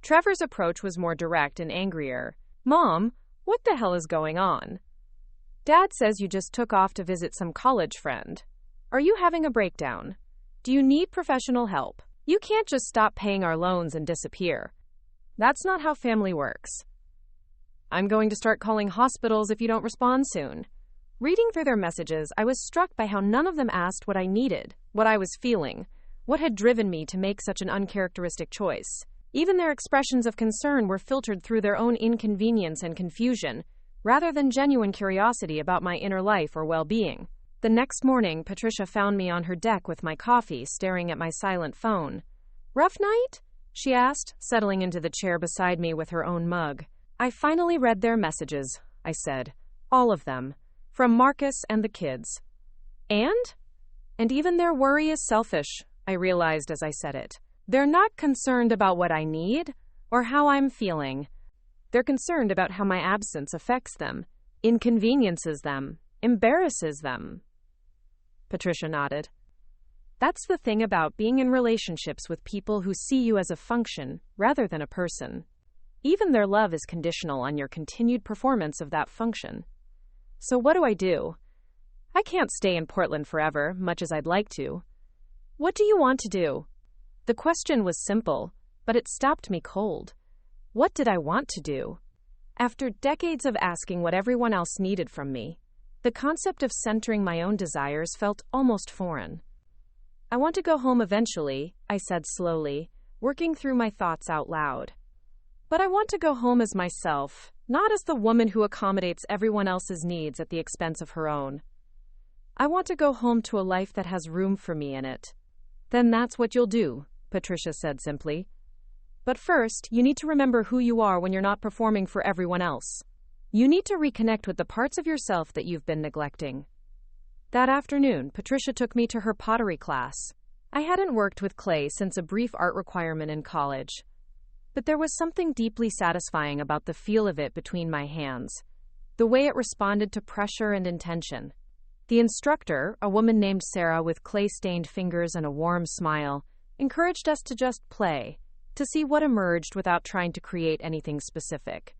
Trevor's approach was more direct and angrier. Mom, what the hell is going on? Dad says you just took off to visit some college friend. Are you having a breakdown? Do you need professional help? You can't just stop paying our loans and disappear. That's not how family works. I'm going to start calling hospitals if you don't respond soon. Reading through their messages, I was struck by how none of them asked what I needed, what I was feeling, what had driven me to make such an uncharacteristic choice. Even their expressions of concern were filtered through their own inconvenience and confusion, rather than genuine curiosity about my inner life or well-being. The next morning, Patricia found me on her deck with my coffee, staring at my silent phone. "Rough night?" she asked, settling into the chair beside me with her own mug. "I finally read their messages," I said. "All of them. From Marcus and the kids." And even their worry is selfish, I realized as I said it. They're not concerned about what I need or how I'm feeling. They're concerned about how my absence affects them, inconveniences them, embarrasses them. Patricia nodded. That's the thing about being in relationships with people who see you as a function rather than a person. Even their love is conditional on your continued performance of that function. So what do? I can't stay in Portland forever, much as I'd like to. What do you want to do? The question was simple, but it stopped me cold. What did I want to do? After decades of asking what everyone else needed from me, the concept of centering my own desires felt almost foreign. I want to go home eventually, I said slowly, working through my thoughts out loud. But I want to go home as myself, not as the woman who accommodates everyone else's needs at the expense of her own. I want to go home to a life that has room for me in it. Then that's what you'll do, Patricia said simply. But first, you need to remember who you are when you're not performing for everyone else. You need to reconnect with the parts of yourself that you've been neglecting. That afternoon, Patricia took me to her pottery class. I hadn't worked with clay since a brief art requirement in college. But there was something deeply satisfying about the feel of it between my hands, the way it responded to pressure and intention. The instructor, a woman named Sarah with clay-stained fingers and a warm smile, encouraged us to just play, to see what emerged without trying to create anything specific.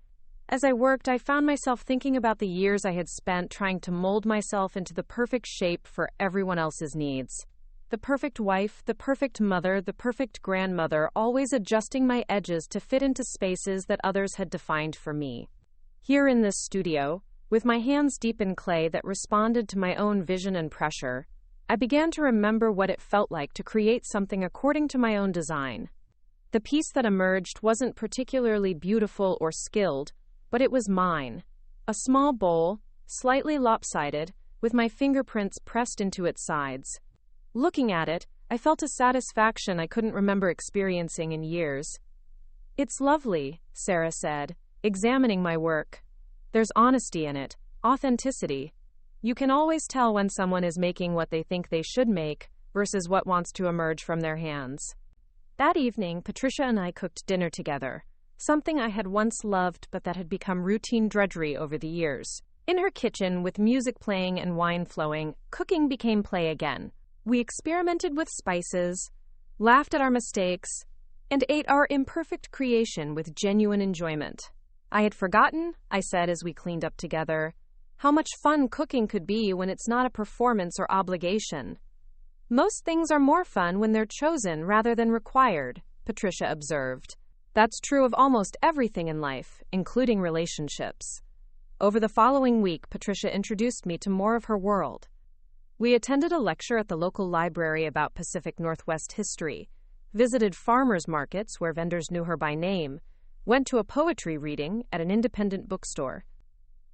As I worked, I found myself thinking about the years I had spent trying to mold myself into the perfect shape for everyone else's needs. The perfect wife, the perfect mother, the perfect grandmother, always adjusting my edges to fit into spaces that others had defined for me. Here in this studio, with my hands deep in clay that responded to my own vision and pressure, I began to remember what it felt like to create something according to my own design. The piece that emerged wasn't particularly beautiful or skilled, but it was mine. A small bowl, slightly lopsided, with my fingerprints pressed into its sides. Looking at it, I felt a satisfaction I couldn't remember experiencing in years. "It's lovely," Sarah said, examining my work. "There's honesty in it, authenticity. You can always tell when someone is making what they think they should make versus what wants to emerge from their hands." That evening, Patricia and I cooked dinner together, something I had once loved but that had become routine drudgery over the years. In her kitchen, with music playing and wine flowing, cooking became play again. We experimented with spices, laughed at our mistakes, and ate our imperfect creation with genuine enjoyment. "I had forgotten," I said as we cleaned up together, "how much fun cooking could be when it's not a performance or obligation." "Most things are more fun when they're chosen rather than required," Patricia observed. That's true of almost everything in life, including relationships. Over the following week, Patricia introduced me to more of her world. We attended a lecture at the local library about Pacific Northwest history, visited farmers markets where vendors knew her by name, went to a poetry reading at an independent bookstore.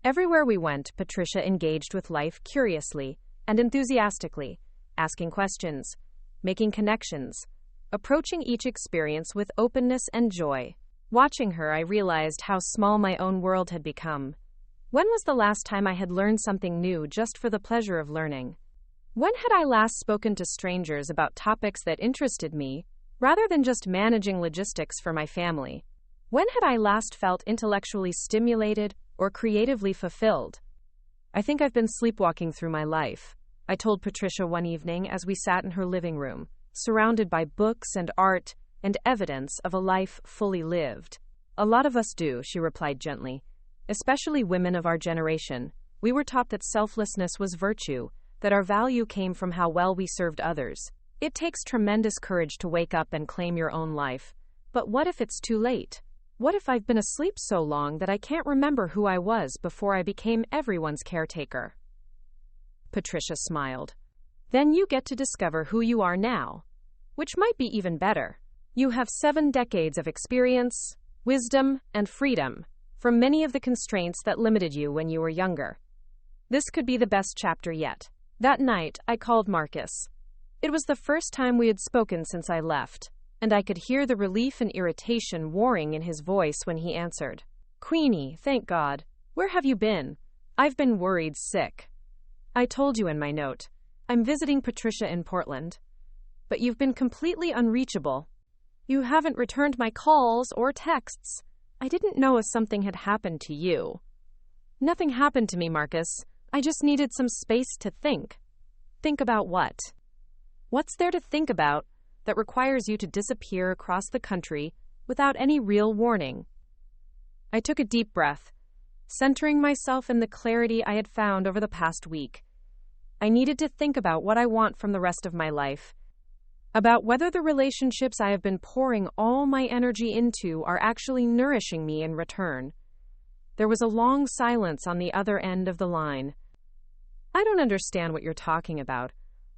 Everywhere we went, Patricia engaged with life curiously and enthusiastically, asking questions, making connections, approaching each experience with openness and joy. Watching her, I realized how small my own world had become. When was the last time I had learned something new just for the pleasure of learning? When had I last spoken to strangers about topics that interested me, rather than just managing logistics for my family? When had I last felt intellectually stimulated or creatively fulfilled? "I think I've been sleepwalking through my life," I told Patricia one evening as we sat in her living room, surrounded by books and art and evidence of a life fully lived. "A lot of us do," she replied gently, "especially women of our generation. We were taught that selflessness was virtue, that our value came from how well we served others. It takes tremendous courage to wake up and claim your own life. But what if it's too late? What if I've been asleep so long that I can't remember who I was before I became everyone's caretaker?" Patricia smiled. "Then you get to discover who you are now, which might be even better." You have 7 decades of experience, wisdom, and freedom from many of the constraints that limited you when you were younger. This could be the best chapter yet. That night, I called Marcus. It was the first time we had spoken since I left, and I could hear the relief and irritation warring in his voice when he answered. Queenie, thank God. Where have you been? I've been worried sick. I told you in my note. I'm visiting Patricia in Portland. But you've been completely unreachable. You haven't returned my calls or texts. I didn't know if something had happened to you. Nothing happened to me, Marcus. I just needed some space to think. Think about what? What's there to think about that requires you to disappear across the country without any real warning? I took a deep breath, centering myself in the clarity I had found over the past week. I needed to think about what I want from the rest of my life, about whether the relationships I have been pouring all my energy into are actually nourishing me in return. There was a long silence on the other end of the line. I don't understand what you're talking about.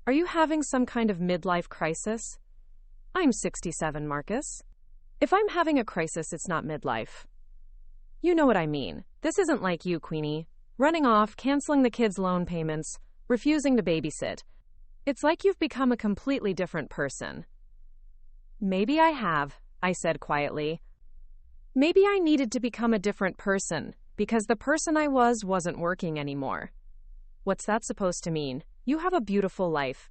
Are you having some kind of midlife crisis? I'm 67, Marcus. If I'm having a crisis, it's not midlife. You know what I mean. This isn't like you, Queenie. Running off, canceling the kids' loan payments, refusing to babysit. It's like you've become a completely different person. Maybe I have, I said quietly. Maybe I needed to become a different person, because the person I was wasn't working anymore. What's that supposed to mean? You have a beautiful life.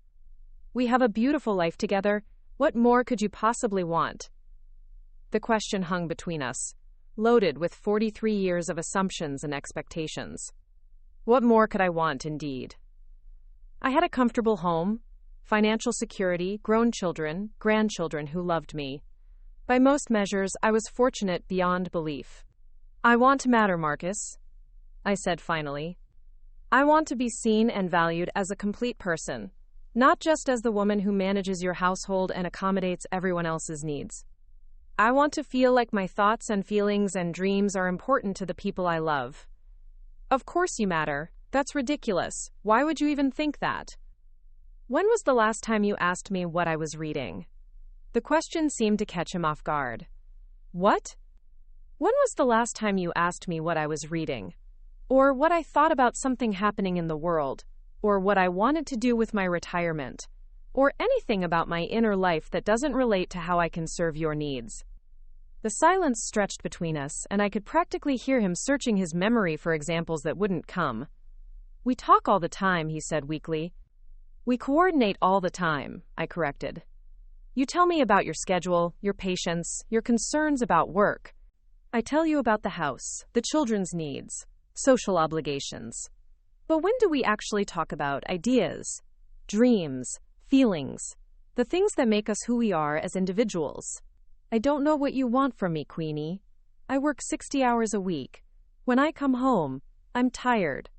We have a beautiful life together. What more could you possibly want? The question hung between us, loaded with 43 years of assumptions and expectations. What more could I want, indeed? I had a comfortable home, financial security, grown children, grandchildren who loved me. By most measures, I was fortunate beyond belief. I want to matter, Marcus, I said finally. I want to be seen and valued as a complete person, not just as the woman who manages your household and accommodates everyone else's needs. I want to feel like my thoughts and feelings and dreams are important to the people I love. Of course you matter. That's ridiculous. Why would you even think that? When was the last time you asked me what I was reading? The question seemed to catch him off guard. What? When was the last time you asked me what I was reading? Or what I thought about something happening in the world? Or what I wanted to do with my retirement? Or anything about my inner life that doesn't relate to how I can serve your needs? The silence stretched between us, and I could practically hear him searching his memory for examples that wouldn't come. We talk all the time, he said weakly. We coordinate all the time, I corrected. You tell me about your schedule, your patience, your concerns about work. I tell you about the house, the children's needs, social obligations. But when do we actually talk about ideas, dreams, feelings, the things that make us who we are as individuals? I don't know what you want from me, Queenie. I work 60 hours a week. When I come home, I'm tired.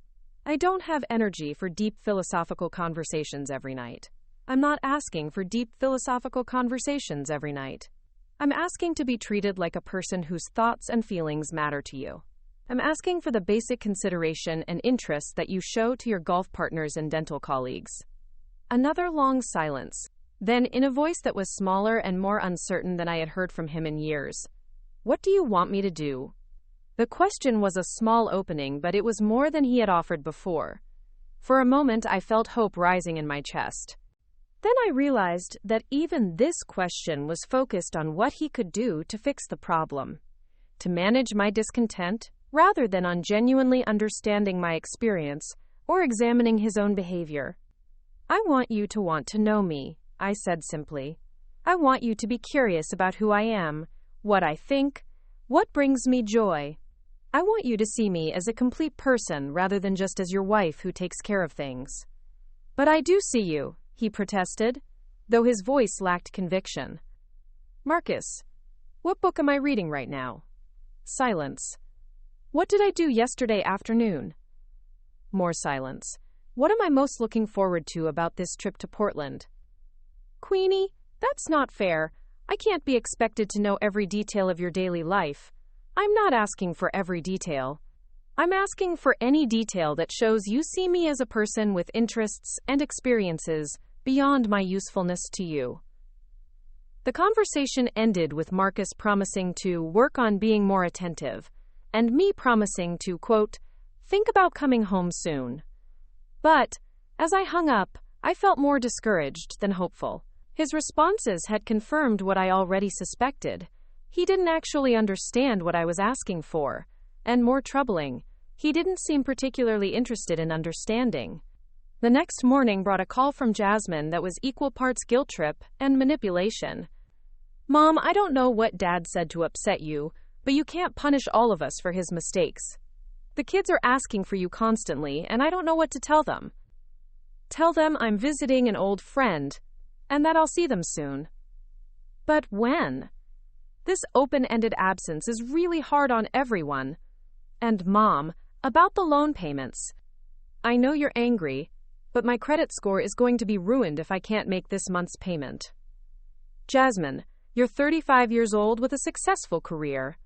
I don't have energy for deep philosophical conversations every night. I'm not asking for deep philosophical conversations every night. I'm asking to be treated like a person whose thoughts and feelings matter to you. I'm asking for the basic consideration and interest that you show to your golf partners and dental colleagues. Another long silence. Then, in a voice that was smaller and more uncertain than I had heard from him in years, what do you want me to do? The question was a small opening, but it was more than he had offered before. For a moment, I felt hope rising in my chest. Then I realized that even this question was focused on what he could do to fix the problem, to manage my discontent, rather than on genuinely understanding my experience or examining his own behavior. I want you to want to know me, I said simply. I want you to be curious about who I am, what I think, what brings me joy. I want you to see me as a complete person rather than just as your wife who takes care of things. But I do see you, he protested, though his voice lacked conviction. Marcus, what book am I reading right now? Silence. What did I do yesterday afternoon? More silence. What am I most looking forward to about this trip to Portland? Queenie, that's not fair. I can't be expected to know every detail of your daily life. I'm not asking for every detail. I'm asking for any detail that shows you see me as a person with interests and experiences beyond my usefulness to you. The conversation ended with Marcus promising to work on being more attentive, and me promising to, quote, think about coming home soon. But, as I hung up, I felt more discouraged than hopeful. His responses had confirmed what I already suspected. He didn't actually understand what I was asking for, and more troubling, he didn't seem particularly interested in understanding. The next morning brought a call from Jasmine that was equal parts guilt trip and manipulation. Mom, I don't know what Dad said to upset you, but you can't punish all of us for his mistakes. The kids are asking for you constantly, and I don't know what to tell them. Tell them I'm visiting an old friend, and that I'll see them soon. But when? This open-ended absence is really hard on everyone. And Mom, about the loan payments. I know you're angry, but my credit score is going to be ruined if I can't make this month's payment. Jasmine, you're 35 years old with a successful career.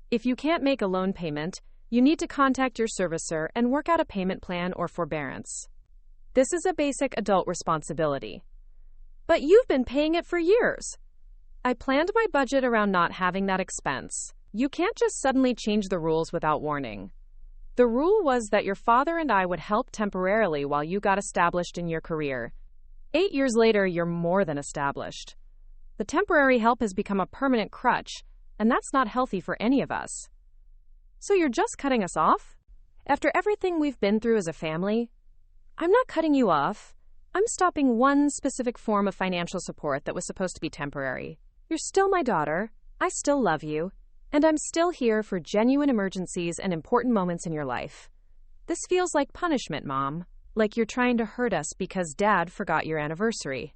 If you can't make a loan payment, you need to contact your servicer and work out a payment plan or forbearance. This is a basic adult responsibility. But you've been paying it for years. I planned my budget around not having that expense. You can't just suddenly change the rules without warning. The rule was that your father and I would help temporarily while you got established in your career. 8 years later, you're more than established. The temporary help has become a permanent crutch, and that's not healthy for any of us. So you're just cutting us off? After everything we've been through as a family? I'm not cutting you off. I'm stopping one specific form of financial support that was supposed to be temporary. You're still my daughter. I still love you. And I'm still here for genuine emergencies and important moments in your life. This feels like punishment, Mom. Like you're trying to hurt us because Dad forgot your anniversary.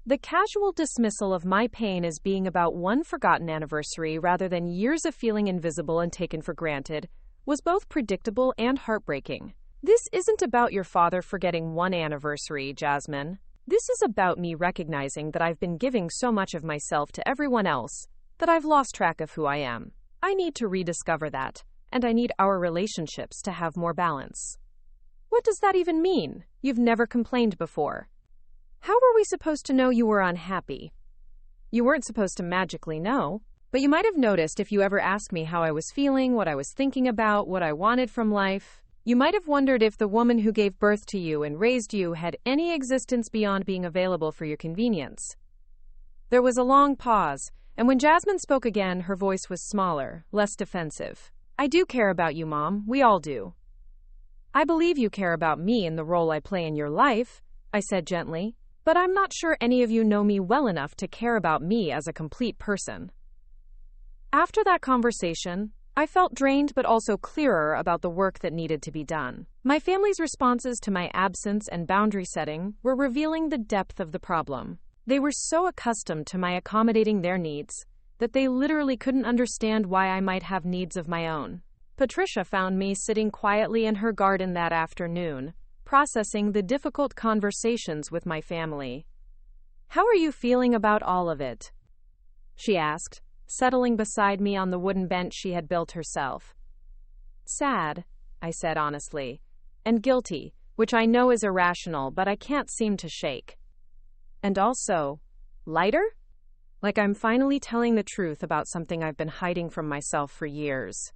The casual dismissal of my pain as being about one forgotten anniversary rather than years of feeling invisible and taken for granted was both predictable and heartbreaking. This isn't about your father forgetting one anniversary, Jasmine. This is about me recognizing that I've been giving so much of myself to everyone else that I've lost track of who I am. I need to rediscover that, and I need our relationships to have more balance. What does that even mean? You've never complained before. How were we supposed to know you were unhappy? You weren't supposed to magically know, but you might have noticed if you ever asked me how I was feeling, what I was thinking about, what I wanted from life. You might have wondered if the woman who gave birth to you and raised you had any existence beyond being available for your convenience. There was a long pause, and when Jasmine spoke again, her voice was smaller, less defensive. I do care about you, Mom. We all do. I believe you care about me and the role I play in your life, I said gently, but I'm not sure any of you know me well enough to care about me as a complete person. After that conversation, I felt drained but also clearer about the work that needed to be done. My family's responses to my absence and boundary setting were revealing the depth of the problem. They were so accustomed to my accommodating their needs that they literally couldn't understand why I might have needs of my own. Patricia found me sitting quietly in her garden that afternoon, processing the difficult conversations with my family. How are you feeling about all of it? She asked, settling beside me on the wooden bench she had built herself. Sad, I said honestly, and guilty, which I know is irrational, but I can't seem to shake. And also, lighter? Like I'm finally telling the truth about something I've been hiding from myself for years.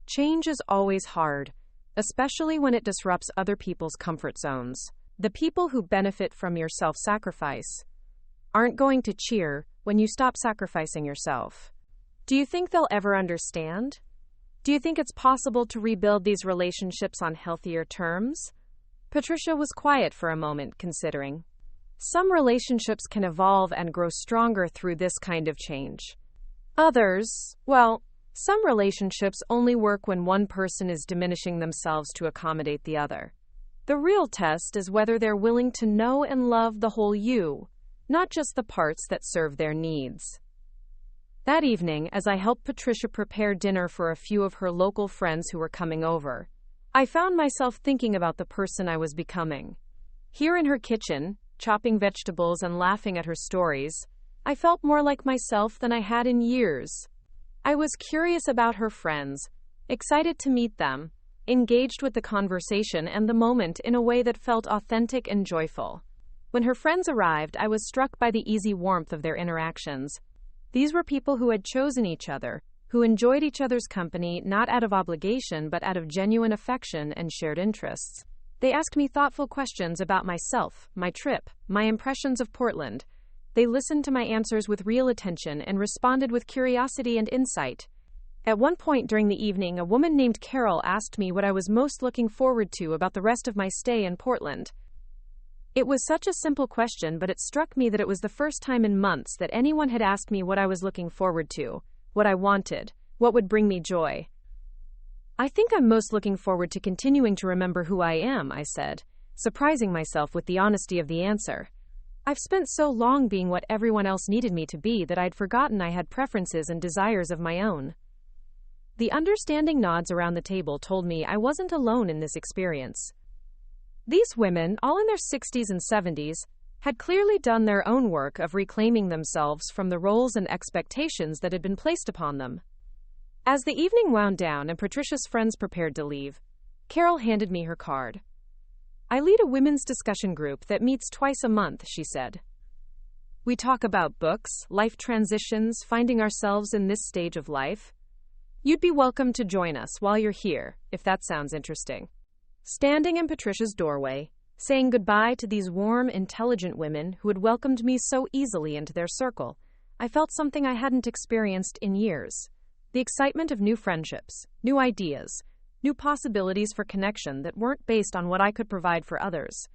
Change is always hard, especially when it disrupts other people's comfort zones. The people who benefit from your self-sacrifice aren't going to cheer when you stop sacrificing yourself. Do you think they'll ever understand? Do you think it's possible to rebuild these relationships on healthier terms? Patricia was quiet for a moment, considering. Some relationships can evolve and grow stronger through this kind of change. Others, well, some relationships only work when one person is diminishing themselves to accommodate the other. The real test is whether they're willing to know and love the whole you, not just the parts that serve their needs. That evening, as I helped Patricia prepare dinner for a few of her local friends who were coming over, I found myself thinking about the person I was becoming. Here in her kitchen, chopping vegetables and laughing at her stories, I felt more like myself than I had in years. I was curious about her friends, excited to meet them, engaged with the conversation and the moment in a way that felt authentic and joyful. When her friends arrived, I was struck by the easy warmth of their interactions. These were people who had chosen each other, who enjoyed each other's company not out of obligation but out of genuine affection and shared interests. They asked me thoughtful questions about myself, my trip, my impressions of Portland. They listened to my answers with real attention and responded with curiosity and insight. At one point during the evening, a woman named Carol asked me what I was most looking forward to about the rest of my stay in Portland. It was such a simple question, but it struck me that it was the first time in months that anyone had asked me what I was looking forward to, what I wanted, what would bring me joy. I think I'm most looking forward to continuing to remember who I am, I said, surprising myself with the honesty of the answer. I've spent so long being what everyone else needed me to be that I'd forgotten I had preferences and desires of my own. The understanding nods around the table told me I wasn't alone in this experience. These women, all in their 60s and 70s, had clearly done their own work of reclaiming themselves from the roles and expectations that had been placed upon them. As the evening wound down and Patricia's friends prepared to leave, Carol handed me her card. I lead a women's discussion group that meets twice a month, she said. We talk about books, life transitions, finding ourselves in this stage of life. You'd be welcome to join us while you're here, if that sounds interesting. Standing in Patricia's doorway, saying goodbye to these warm, intelligent women who had welcomed me so easily into their circle, I felt something I hadn't experienced in years. The excitement of new friendships, new ideas, new possibilities for connection that weren't based on what I could provide for others.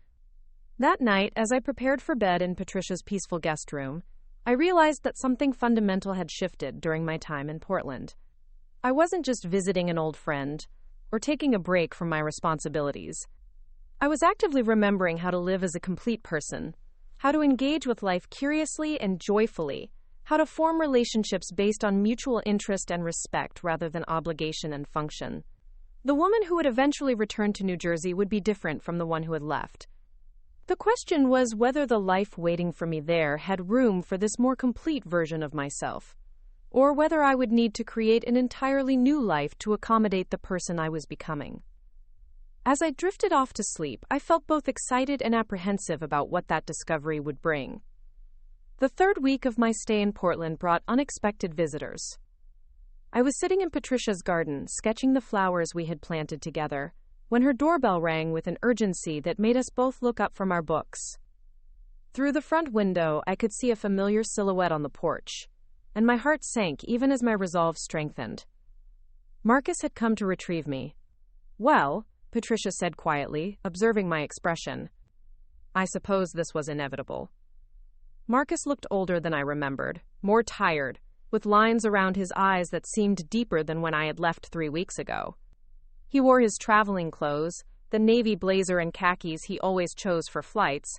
That night, as I prepared for bed in Patricia's peaceful guest room, I realized that something fundamental had shifted during my time in Portland. I wasn't just visiting an old friend or taking a break from my responsibilities. I was actively remembering how to live as a complete person, how to engage with life curiously and joyfully, how to form relationships based on mutual interest and respect rather than obligation and function. The woman who would eventually return to New Jersey would be different from the one who had left. The question was whether the life waiting for me there had room for this more complete version of myself, or whether I would need to create an entirely new life to accommodate the person I was becoming. As I drifted off to sleep, I felt both excited and apprehensive about what that discovery would bring. The third week of my stay in Portland brought unexpected visitors. I was sitting in Patricia's garden, sketching the flowers we had planted together, when her doorbell rang with an urgency that made us both look up from our books. Through the front window, I could see a familiar silhouette on the porch, and my heart sank even as my resolve strengthened. Marcus had come to retrieve me. Well, Patricia said quietly, observing my expression. I suppose this was inevitable. Marcus looked older than I remembered, more tired, with lines around his eyes that seemed deeper than when I had left 3 weeks ago. He wore his traveling clothes, the navy blazer and khakis he always chose for flights,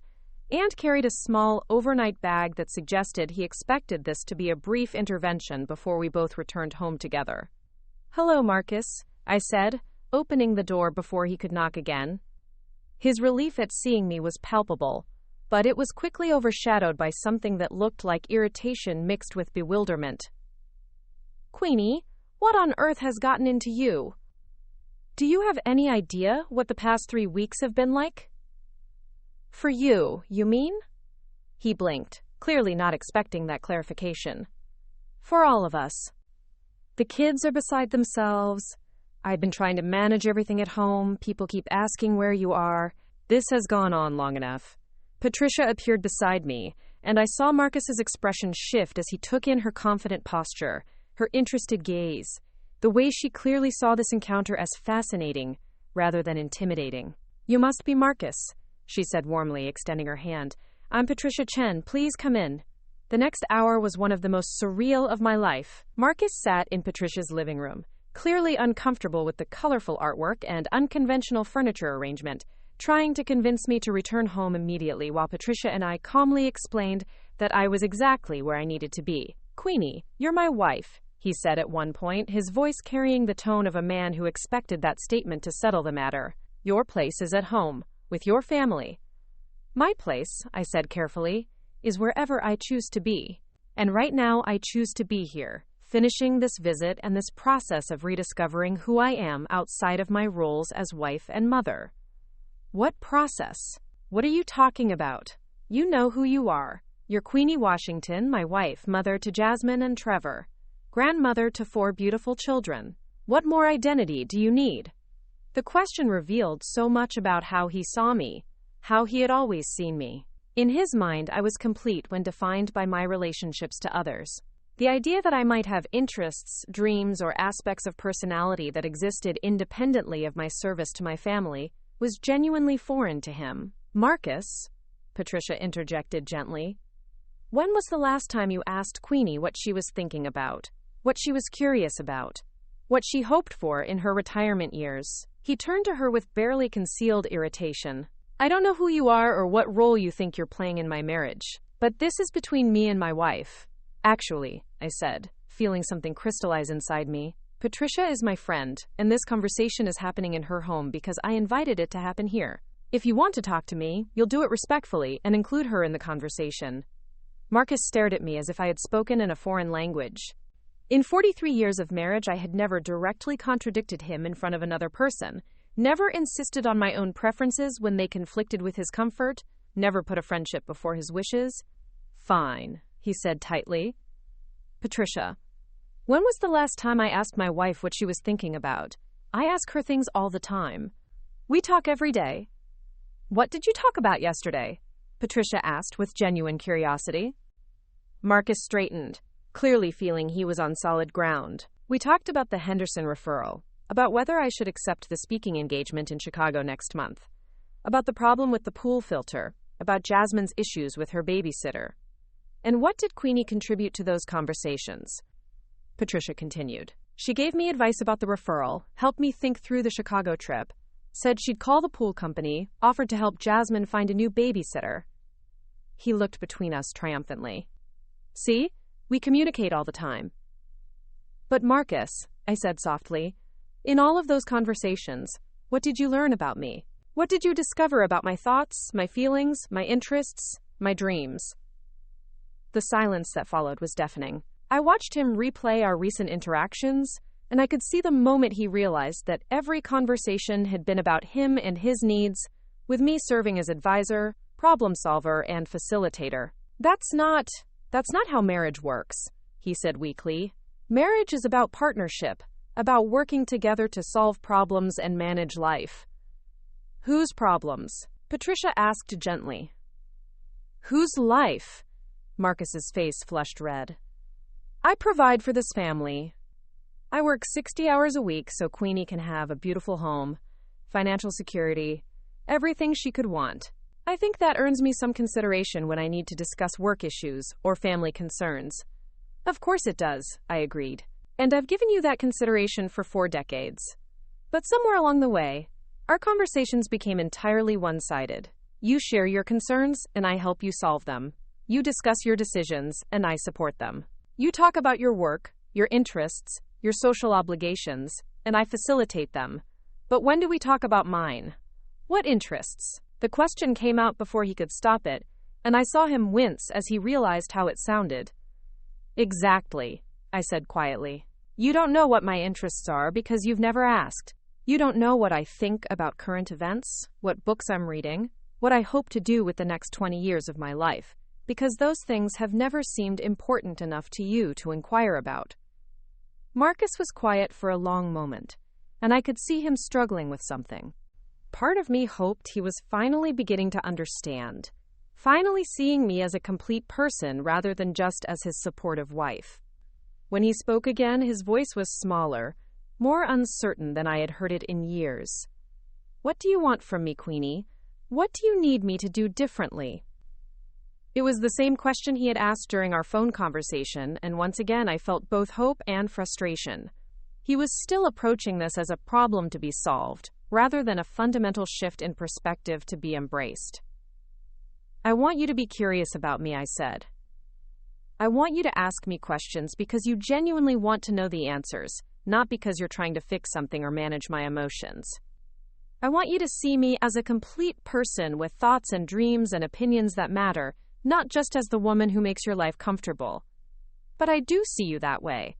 and carried a small, overnight bag that suggested he expected this to be a brief intervention before we both returned home together. Hello, Marcus, I said, opening the door before he could knock again. His relief at seeing me was palpable, but it was quickly overshadowed by something that looked like irritation mixed with bewilderment. Queenie, what on earth has gotten into you? Do you have any idea what the past 3 weeks have been like? For you, you mean? He blinked, clearly not expecting that clarification. For all of us. The kids are beside themselves. I've been trying to manage everything at home. People keep asking where you are. This has gone on long enough. Patricia appeared beside me, and I saw Marcus's expression shift as he took in her confident posture, her interested gaze, the way she clearly saw this encounter as fascinating rather than intimidating. You must be Marcus, she said warmly, extending her hand. I'm Patricia Chen. Please come in. The next hour was one of the most surreal of my life. Marcus sat in Patricia's living room, clearly uncomfortable with the colorful artwork and unconventional furniture arrangement, trying to convince me to return home immediately while Patricia and I calmly explained that I was exactly where I needed to be. Queenie, you're my wife, he said at one point, his voice carrying the tone of a man who expected that statement to settle the matter. Your place is at home, with your family. My place, I said carefully, is wherever I choose to be. And right now I choose to be here, finishing this visit and this process of rediscovering who I am outside of my roles as wife and mother. What process? What are you talking about? You know who you are. You're Queenie Washington, my wife, mother to Jasmine and Trevor, grandmother to 4 beautiful children. What more identity do you need? The question revealed so much about how he saw me, how he had always seen me. In his mind, I was complete when defined by my relationships to others. The idea that I might have interests, dreams, or aspects of personality that existed independently of my service to my family was genuinely foreign to him. Marcus, Patricia interjected gently, when was the last time you asked Queenie what she was thinking about, what she was curious about, what she hoped for in her retirement years? He turned to her with barely concealed irritation. I don't know who you are or what role you think you're playing in my marriage, but this is between me and my wife. Actually, I said, feeling something crystallize inside me. Patricia is my friend, and this conversation is happening in her home because I invited it to happen here. If you want to talk to me, you'll do it respectfully and include her in the conversation. Marcus stared at me as if I had spoken in a foreign language. In 43 years of marriage, I had never directly contradicted him in front of another person, never insisted on my own preferences when they conflicted with his comfort, never put a friendship before his wishes. Fine, he said tightly. Patricia, when was the last time I asked my wife what she was thinking about? I ask her things all the time. We talk every day. What did you talk about yesterday? Patricia asked with genuine curiosity. Marcus straightened, clearly feeling he was on solid ground. We talked about the Henderson referral, about whether I should accept the speaking engagement in Chicago next month, about the problem with the pool filter, about Jasmine's issues with her babysitter. And what did Queenie contribute to those conversations? Patricia continued. She gave me advice about the referral, helped me think through the Chicago trip, said she'd call the pool company, offered to help Jasmine find a new babysitter. He looked between us triumphantly. See? We communicate all the time. But Marcus, I said softly, in all of those conversations, what did you learn about me? What did you discover about my thoughts, my feelings, my interests, my dreams? The silence that followed was deafening. I watched him replay our recent interactions, and I could see the moment he realized that every conversation had been about him and his needs, with me serving as advisor, problem solver, and facilitator. That's not how marriage works, he said weakly. Marriage is about partnership, about working together to solve problems and manage life. Whose problems? Patricia asked gently. Whose life? Marcus's face flushed red. I provide for this family. I work 60 hours a week so Queenie can have a beautiful home, financial security, everything she could want. I think that earns me some consideration when I need to discuss work issues or family concerns. Of course it does, I agreed. And I've given you that consideration for 4 decades. But somewhere along the way, our conversations became entirely one-sided. You share your concerns, and I help you solve them. You discuss your decisions, and I support them. You talk about your work, your interests, your social obligations, and I facilitate them. But when do we talk about mine? What interests? The question came out before he could stop it, and I saw him wince as he realized how it sounded. Exactly, I said quietly. You don't know what my interests are because you've never asked. You don't know what I think about current events, what books I'm reading, what I hope to do with the next 20 years of my life, because those things have never seemed important enough to you to inquire about. Marcus was quiet for a long moment, and I could see him struggling with something. Part of me hoped he was finally beginning to understand, finally seeing me as a complete person rather than just as his supportive wife. When he spoke again, his voice was smaller, more uncertain than I had heard it in years. What do you want from me, Queenie? What do you need me to do differently? It was the same question he had asked during our phone conversation, and once again I felt both hope and frustration. He was still approaching this as a problem to be solved, rather than a fundamental shift in perspective to be embraced. I want you to be curious about me, I said. I want you to ask me questions because you genuinely want to know the answers, not because you're trying to fix something or manage my emotions. I want you to see me as a complete person with thoughts and dreams and opinions that matter, not just as the woman who makes your life comfortable. But I do see you that way.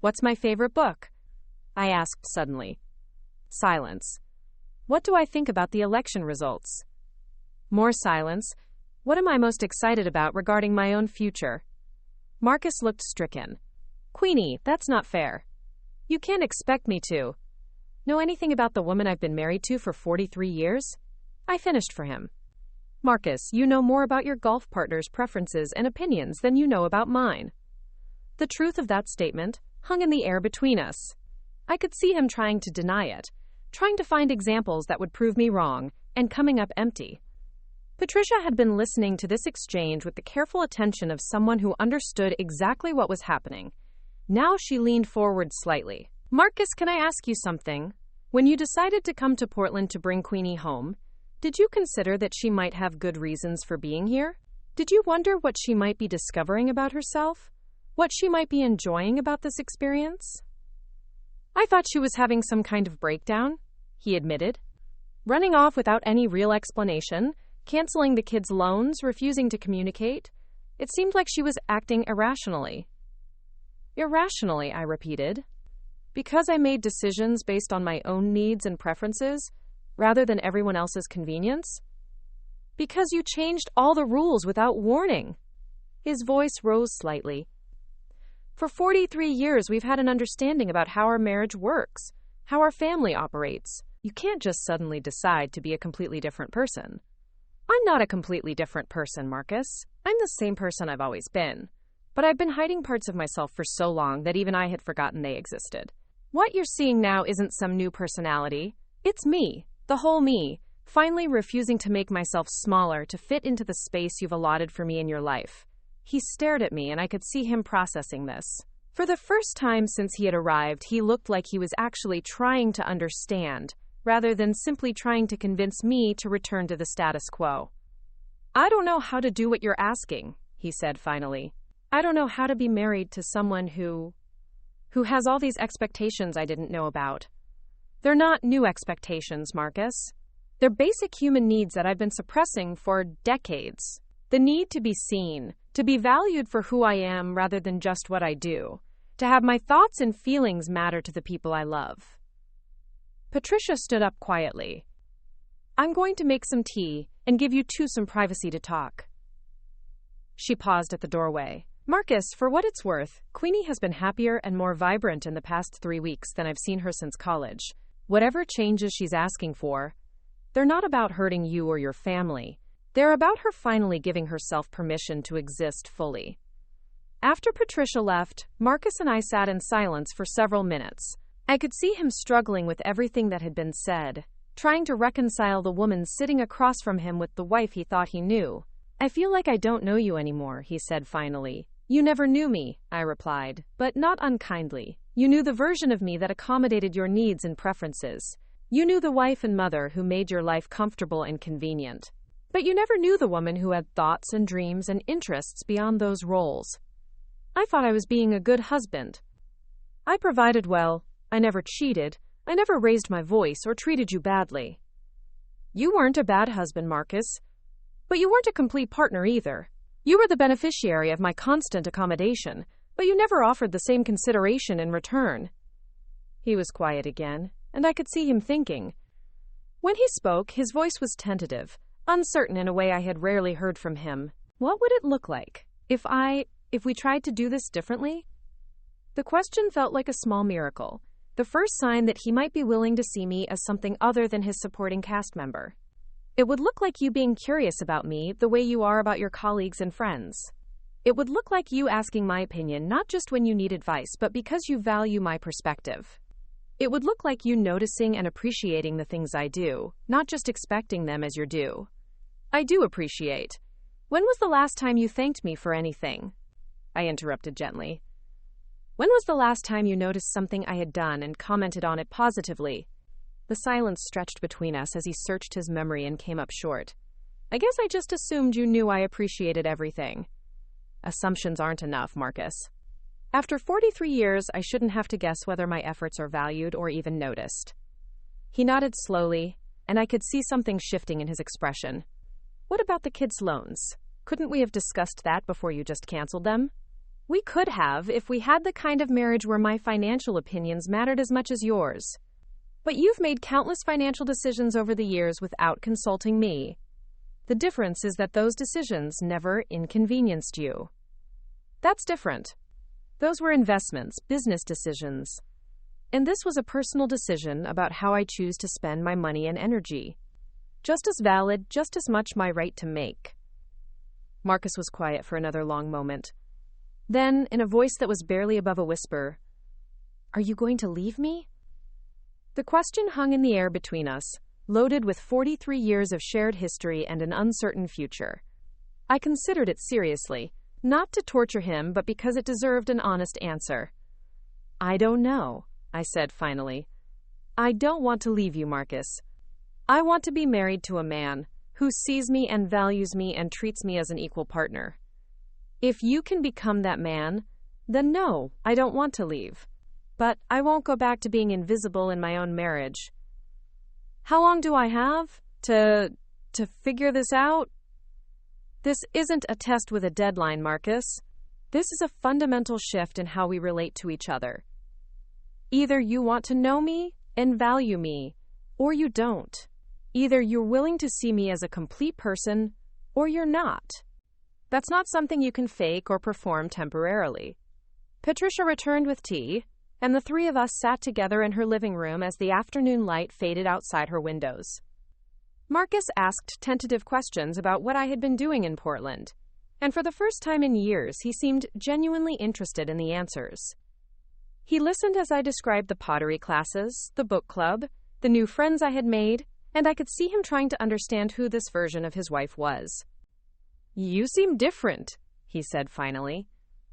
What's my favorite book? I asked suddenly. Silence. What do I think about the election results? More silence. What am I most excited about regarding my own future? Marcus looked stricken. Queenie, that's not fair. You can't expect me to know anything about the woman I've been married to for 43 years? I finished for him. Marcus, you know more about your golf partner's preferences and opinions than you know about mine. The truth of that statement hung in the air between us. I could see him trying to deny it, trying to find examples that would prove me wrong, and coming up empty. Patricia had been listening to this exchange with the careful attention of someone who understood exactly what was happening. Now she leaned forward slightly. Marcus, can I ask you something? When you decided to come to Portland to bring Queenie home, did you consider that she might have good reasons for being here? Did you wonder what she might be discovering about herself? What she might be enjoying about this experience? I thought she was having some kind of breakdown, he admitted. Running off without any real explanation, canceling the kids' loans, refusing to communicate. It seemed like she was acting irrationally. Irrationally, I repeated. Because I made decisions based on my own needs and preferences, rather than everyone else's convenience? Because you changed all the rules without warning. His voice rose slightly. For 43 years, we've had an understanding about how our marriage works, how our family operates. You can't just suddenly decide to be a completely different person. I'm not a completely different person, Marcus. I'm the same person I've always been. But I've been hiding parts of myself for so long that even I had forgotten they existed. What you're seeing now isn't some new personality. It's me, the whole me, finally refusing to make myself smaller to fit into the space you've allotted for me in your life. He stared at me, and I could see him processing this. For the first time since he had arrived, he looked like he was actually trying to understand, rather than simply trying to convince me to return to the status quo. I don't know how to do what you're asking, he said finally. I don't know how to be married to someone who has all these expectations I didn't know about. They're not new expectations, Marcus. They're basic human needs that I've been suppressing for decades. The need to be seen, to be valued for who I am rather than just what I do, to have my thoughts and feelings matter to the people I love. Patricia stood up quietly. I'm going to make some tea and give you two some privacy to talk. She paused at the doorway. Marcus, for what it's worth, Queenie has been happier and more vibrant in the past 3 weeks than I've seen her since college. Whatever changes she's asking for, they're not about hurting you or your family. They're about her finally giving herself permission to exist fully. After Patricia left, Marcus and I sat in silence for several minutes. I could see him struggling with everything that had been said, trying to reconcile the woman sitting across from him with the wife he thought he knew. I feel like I don't know you anymore, he said finally. You never knew me, I replied, but not unkindly. You knew the version of me that accommodated your needs and preferences. You knew the wife and mother who made your life comfortable and convenient. But you never knew the woman who had thoughts and dreams and interests beyond those roles. I thought I was being a good husband. I provided well. I never cheated. I never raised my voice or treated you badly. You weren't a bad husband, Marcus. But you weren't a complete partner either. You were the beneficiary of my constant accommodation, but you never offered the same consideration in return. He was quiet again, and I could see him thinking. When he spoke, his voice was tentative, uncertain in a way I had rarely heard from him. What would it look like if we tried to do this differently? The question felt like a small miracle, the first sign that he might be willing to see me as something other than his supporting cast member. It would look like you being curious about me the way you are about your colleagues and friends. It would look like you asking my opinion not just when you need advice, but because you value my perspective. It would look like you noticing and appreciating the things I do, not just expecting them as your due. I do appreciate. When was the last time you thanked me for anything? I interrupted gently. When was the last time you noticed something I had done and commented on it positively? The silence stretched between us as he searched his memory and came up short. I guess I just assumed you knew I appreciated everything. Assumptions aren't enough, Marcus. After 43 years, I shouldn't have to guess whether my efforts are valued or even noticed. He nodded slowly, and I could see something shifting in his expression. What about the kids' loans? Couldn't we have discussed that before you just canceled them? We could have if we had the kind of marriage where my financial opinions mattered as much as yours. But you've made countless financial decisions over the years without consulting me. The difference is that those decisions never inconvenienced you. That's different. Those were investments, business decisions. And this was a personal decision about how I choose to spend my money and energy. Just as valid, just as much my right to make. Marcus was quiet for another long moment. Then, in a voice that was barely above a whisper, "Are you going to leave me?" The question hung in the air between us, loaded with 43 years of shared history and an uncertain future. I considered it seriously, not to torture him, but because it deserved an honest answer. "I don't know," I said finally. "I don't want to leave you, Marcus. I want to be married to a man who sees me and values me and treats me as an equal partner. If you can become that man, then no, I don't want to leave. But I won't go back to being invisible in my own marriage." "How long do I have to figure this out?" "This isn't a test with a deadline, Marcus. This is a fundamental shift in how we relate to each other. Either you want to know me and value me, or you don't. Either you're willing to see me as a complete person, or you're not. That's not something you can fake or perform temporarily." Patricia returned with tea, and the three of us sat together in her living room as the afternoon light faded outside her windows. Marcus asked tentative questions about what I had been doing in Portland, and for the first time in years, he seemed genuinely interested in the answers. He listened as I described the pottery classes, the book club, the new friends I had made, and I could see him trying to understand who this version of his wife was. "You seem different," he said finally.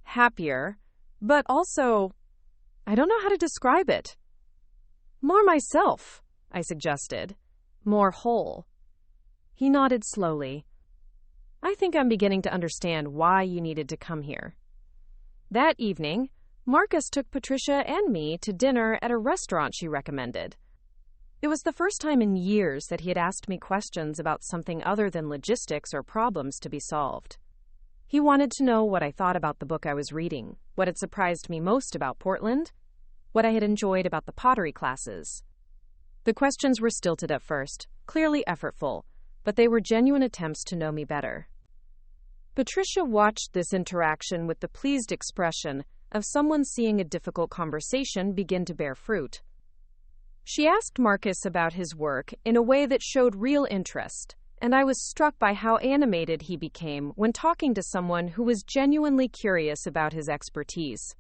"Happier, but also, I don't know how to describe it." "More myself," I suggested. "More whole." He nodded slowly. "I think I'm beginning to understand why you needed to come here." That evening, Marcus took Patricia and me to dinner at a restaurant she recommended. It was the first time in years that he had asked me questions about something other than logistics or problems to be solved. He wanted to know what I thought about the book I was reading, what had surprised me most about Portland, what I had enjoyed about the pottery classes. The questions were stilted at first, clearly effortful, but they were genuine attempts to know me better. Patricia watched this interaction with the pleased expression of someone seeing a difficult conversation begin to bear fruit. She asked Marcus about his work in a way that showed real interest, and I was struck by how animated he became when talking to someone who was genuinely curious about his expertise.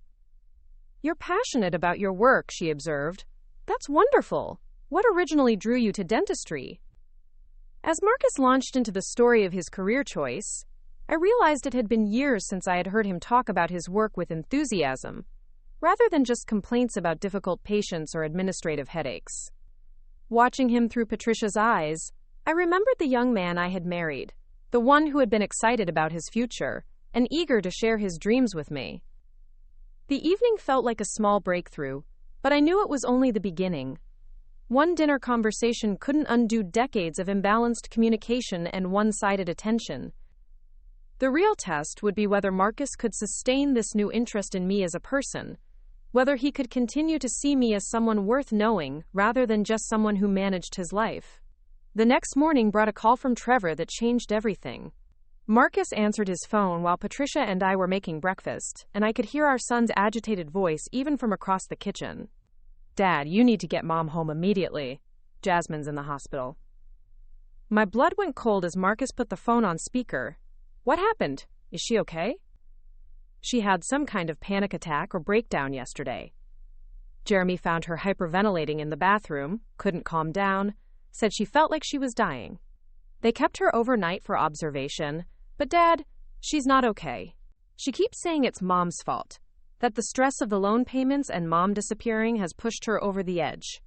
"You're passionate about your work," she observed. "That's wonderful. What originally drew you to dentistry?" As Marcus launched into the story of his career choice, I realized it had been years since I had heard him talk about his work with enthusiasm, rather than just complaints about difficult patients or administrative headaches. Watching him through Patricia's eyes, I remembered the young man I had married, the one who had been excited about his future and eager to share his dreams with me. The evening felt like a small breakthrough, but I knew it was only the beginning. One dinner conversation couldn't undo decades of imbalanced communication and one-sided attention. The real test would be whether Marcus could sustain this new interest in me as a person, whether he could continue to see me as someone worth knowing rather than just someone who managed his life. The next morning brought a call from Trevor that changed everything. Marcus answered his phone while Patricia and I were making breakfast, and I could hear our son's agitated voice even from across the kitchen. "Dad, you need to get Mom home immediately. Jasmine's in the hospital." My blood went cold as Marcus put the phone on speaker. "What happened? Is she okay?" "She had some kind of panic attack or breakdown yesterday. Jeremy found her hyperventilating in the bathroom, couldn't calm down, said she felt like she was dying. They kept her overnight for observation, but Dad, she's not okay. She keeps saying it's Mom's fault, that the stress of the loan payments and Mom disappearing has pushed her over the edge."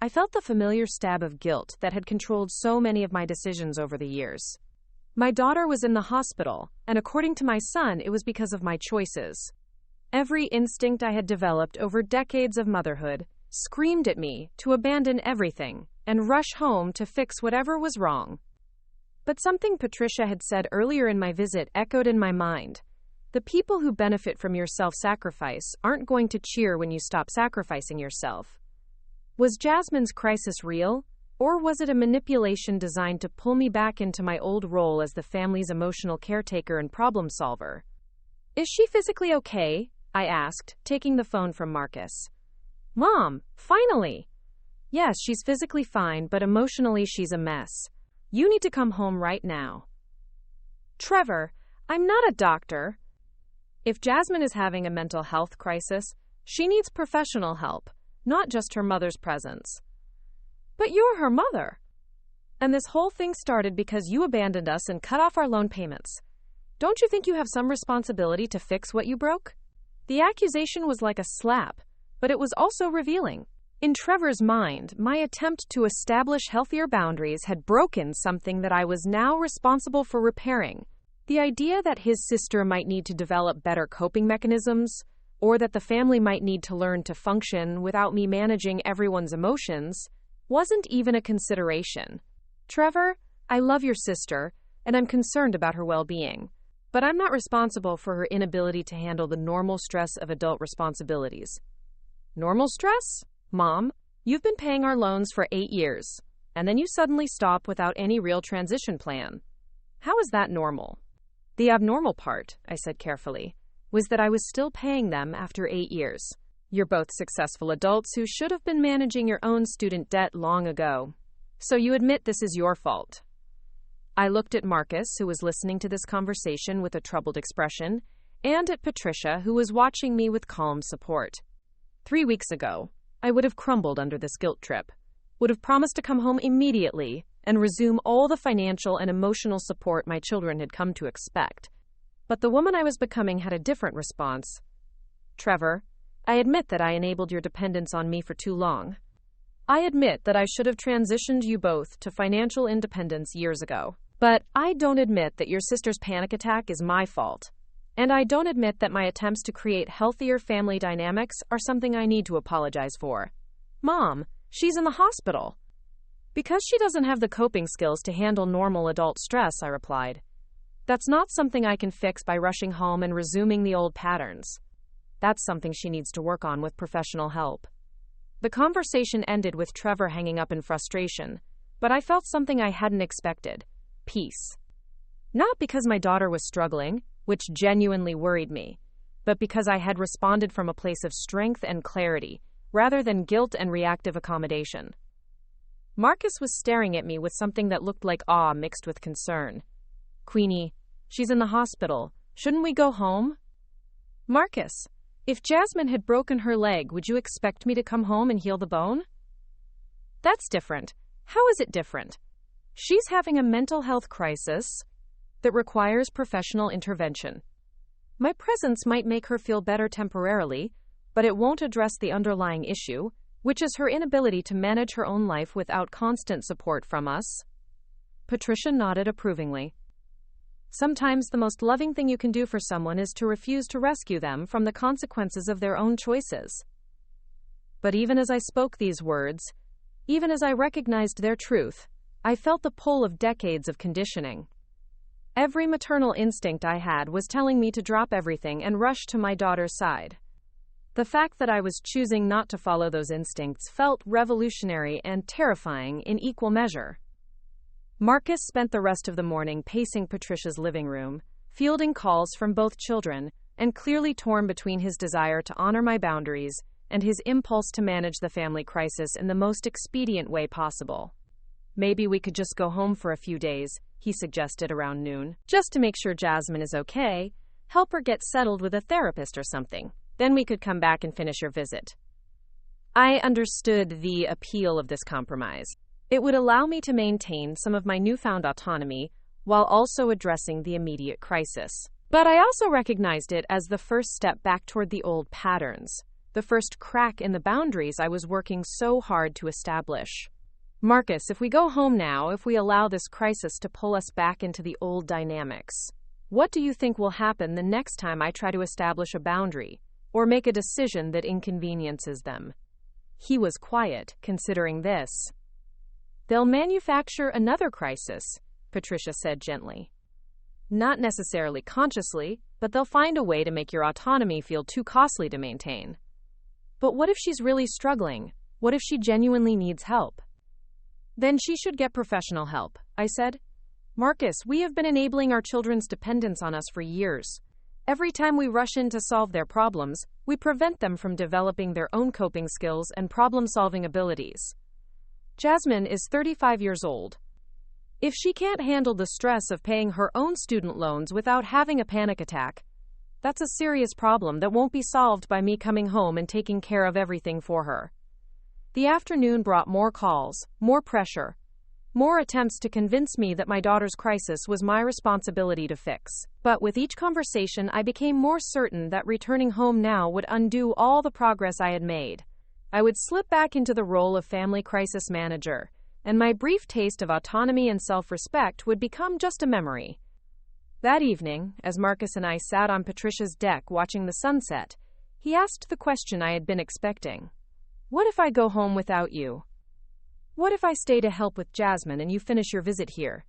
I felt the familiar stab of guilt that had controlled so many of my decisions over the years. My daughter was in the hospital, and according to my son, it was because of my choices. Every instinct I had developed over decades of motherhood screamed at me to abandon everything and rush home to fix whatever was wrong. But something Patricia had said earlier in my visit echoed in my mind. The people who benefit from your self-sacrifice aren't going to cheer when you stop sacrificing yourself. Was Jasmine's crisis real, Or was it a manipulation designed to pull me back into my old role as the family's emotional caretaker and problem solver? Is she physically okay? I asked, taking the phone from Marcus. Mom, finally! Yes, she's physically fine, but emotionally she's a mess. You need to come home right now. Trevor, I'm not a doctor. If Jasmine is having a mental health crisis, she needs professional help, not just her mother's presence. But you're her mother. And this whole thing started because you abandoned us and cut off our loan payments. Don't you think you have some responsibility to fix what you broke? The accusation was like a slap, but it was also revealing. In Trevor's mind, my attempt to establish healthier boundaries had broken something that I was now responsible for repairing. The idea that his sister might need to develop better coping mechanisms, or that the family might need to learn to function without me managing everyone's emotions, wasn't even a consideration. Trevor, I love your sister, and I'm concerned about her well-being, but I'm not responsible for her inability to handle the normal stress of adult responsibilities. Normal stress? Mom, you've been paying our loans for 8 years, and then you suddenly stop without any real transition plan. How is that normal? The abnormal part, I said carefully, was that I was still paying them after 8 years. You're both successful adults who should have been managing your own student debt long ago. So you admit this is your fault. I looked at Marcus, who was listening to this conversation with a troubled expression, and at Patricia, who was watching me with calm support. 3 weeks ago, I would have crumbled under this guilt trip, would have promised to come home immediately and resume all the financial and emotional support my children had come to expect. But the woman I was becoming had a different response. Trevor, I admit that I enabled your dependence on me for too long. I admit that I should have transitioned you both to financial independence years ago. But I don't admit that your sister's panic attack is my fault. And I don't admit that my attempts to create healthier family dynamics are something I need to apologize for. Mom, she's in the hospital. Because she doesn't have the coping skills to handle normal adult stress, I replied. That's not something I can fix by rushing home and resuming the old patterns. That's something she needs to work on with professional help. The conversation ended with Trevor hanging up in frustration, but I felt something I hadn't expected. Peace. Not because my daughter was struggling, which genuinely worried me, but because I had responded from a place of strength and clarity, rather than guilt and reactive accommodation. Marcus was staring at me with something that looked like awe mixed with concern. Queenie, she's in the hospital. Shouldn't we go home? Marcus, if Jasmine had broken her leg, would you expect me to come home and heal the bone? That's different. How is it different? She's having a mental health crisis that requires professional intervention. My presence might make her feel better temporarily, but it won't address the underlying issue, which is her inability to manage her own life without constant support from us. Patricia nodded approvingly. Sometimes the most loving thing you can do for someone is to refuse to rescue them from the consequences of their own choices. But even as I spoke these words, even as I recognized their truth, I felt the pull of decades of conditioning. Every maternal instinct I had was telling me to drop everything and rush to my daughter's side. The fact that I was choosing not to follow those instincts felt revolutionary and terrifying in equal measure. Marcus spent the rest of the morning pacing Patricia's living room, fielding calls from both children, and clearly torn between his desire to honor my boundaries and his impulse to manage the family crisis in the most expedient way possible. Maybe we could just go home for a few days, he suggested around noon, just to make sure Jasmine is okay, help her get settled with a therapist or something. Then we could come back and finish your visit. I understood the appeal of this compromise. It would allow me to maintain some of my newfound autonomy while also addressing the immediate crisis. But I also recognized it as the first step back toward the old patterns, the first crack in the boundaries I was working so hard to establish. Marcus, if we go home now, if we allow this crisis to pull us back into the old dynamics, what do you think will happen the next time I try to establish a boundary or make a decision that inconveniences them? He was quiet, considering this. They'll manufacture another crisis, Patricia said gently. Not necessarily consciously, but they'll find a way to make your autonomy feel too costly to maintain. But what if she's really struggling? What if she genuinely needs help? Then she should get professional help, I said. Marcus, we have been enabling our children's dependence on us for years. Every time we rush in to solve their problems, we prevent them from developing their own coping skills and problem-solving abilities. Jasmine is 35 years old. If she can't handle the stress of paying her own student loans without having a panic attack, that's a serious problem that won't be solved by me coming home and taking care of everything for her. The afternoon brought more calls, more pressure, more attempts to convince me that my daughter's crisis was my responsibility to fix. But with each conversation, I became more certain that returning home now would undo all the progress I had made. I would slip back into the role of family crisis manager, and my brief taste of autonomy and self-respect would become just a memory. That evening, as Marcus and I sat on Patricia's deck watching the sunset, he asked the question I had been expecting. What if I go home without you? What if I stay to help with Jasmine and you finish your visit here?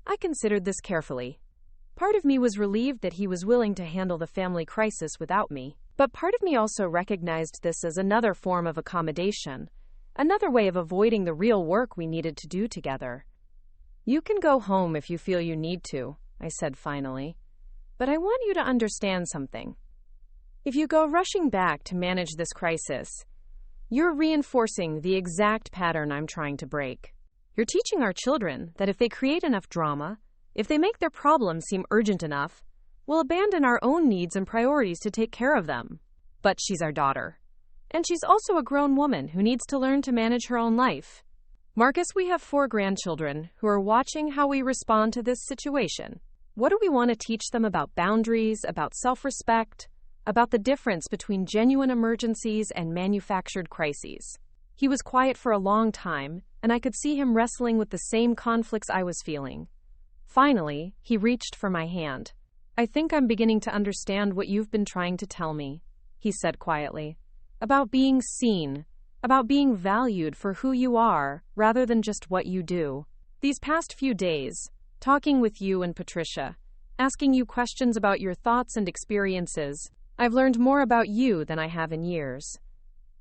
I considered this carefully. Part of me was relieved that he was willing to handle the family crisis without me, but part of me also recognized this as another form of accommodation, another way of avoiding the real work we needed to do together. You can go home if you feel you need to, I said finally, but I want you to understand something. If you go rushing back to manage this crisis, you're reinforcing the exact pattern I'm trying to break. You're teaching our children that if they create enough drama, if they make their problems seem urgent enough, we'll abandon our own needs and priorities to take care of them. But she's our daughter. And she's also a grown woman who needs to learn to manage her own life. Marcus, we have 4 grandchildren who are watching how we respond to this situation. What do we want to teach them about boundaries, about self-respect, about the difference between genuine emergencies and manufactured crises? He was quiet for a long time, and I could see him wrestling with the same conflicts I was feeling. Finally, he reached for my hand. I think I'm beginning to understand what you've been trying to tell me, he said quietly. About being seen, about being valued for who you are, rather than just what you do. These past few days, talking with you and Patricia, asking you questions about your thoughts and experiences, I've learned more about you than I have in years.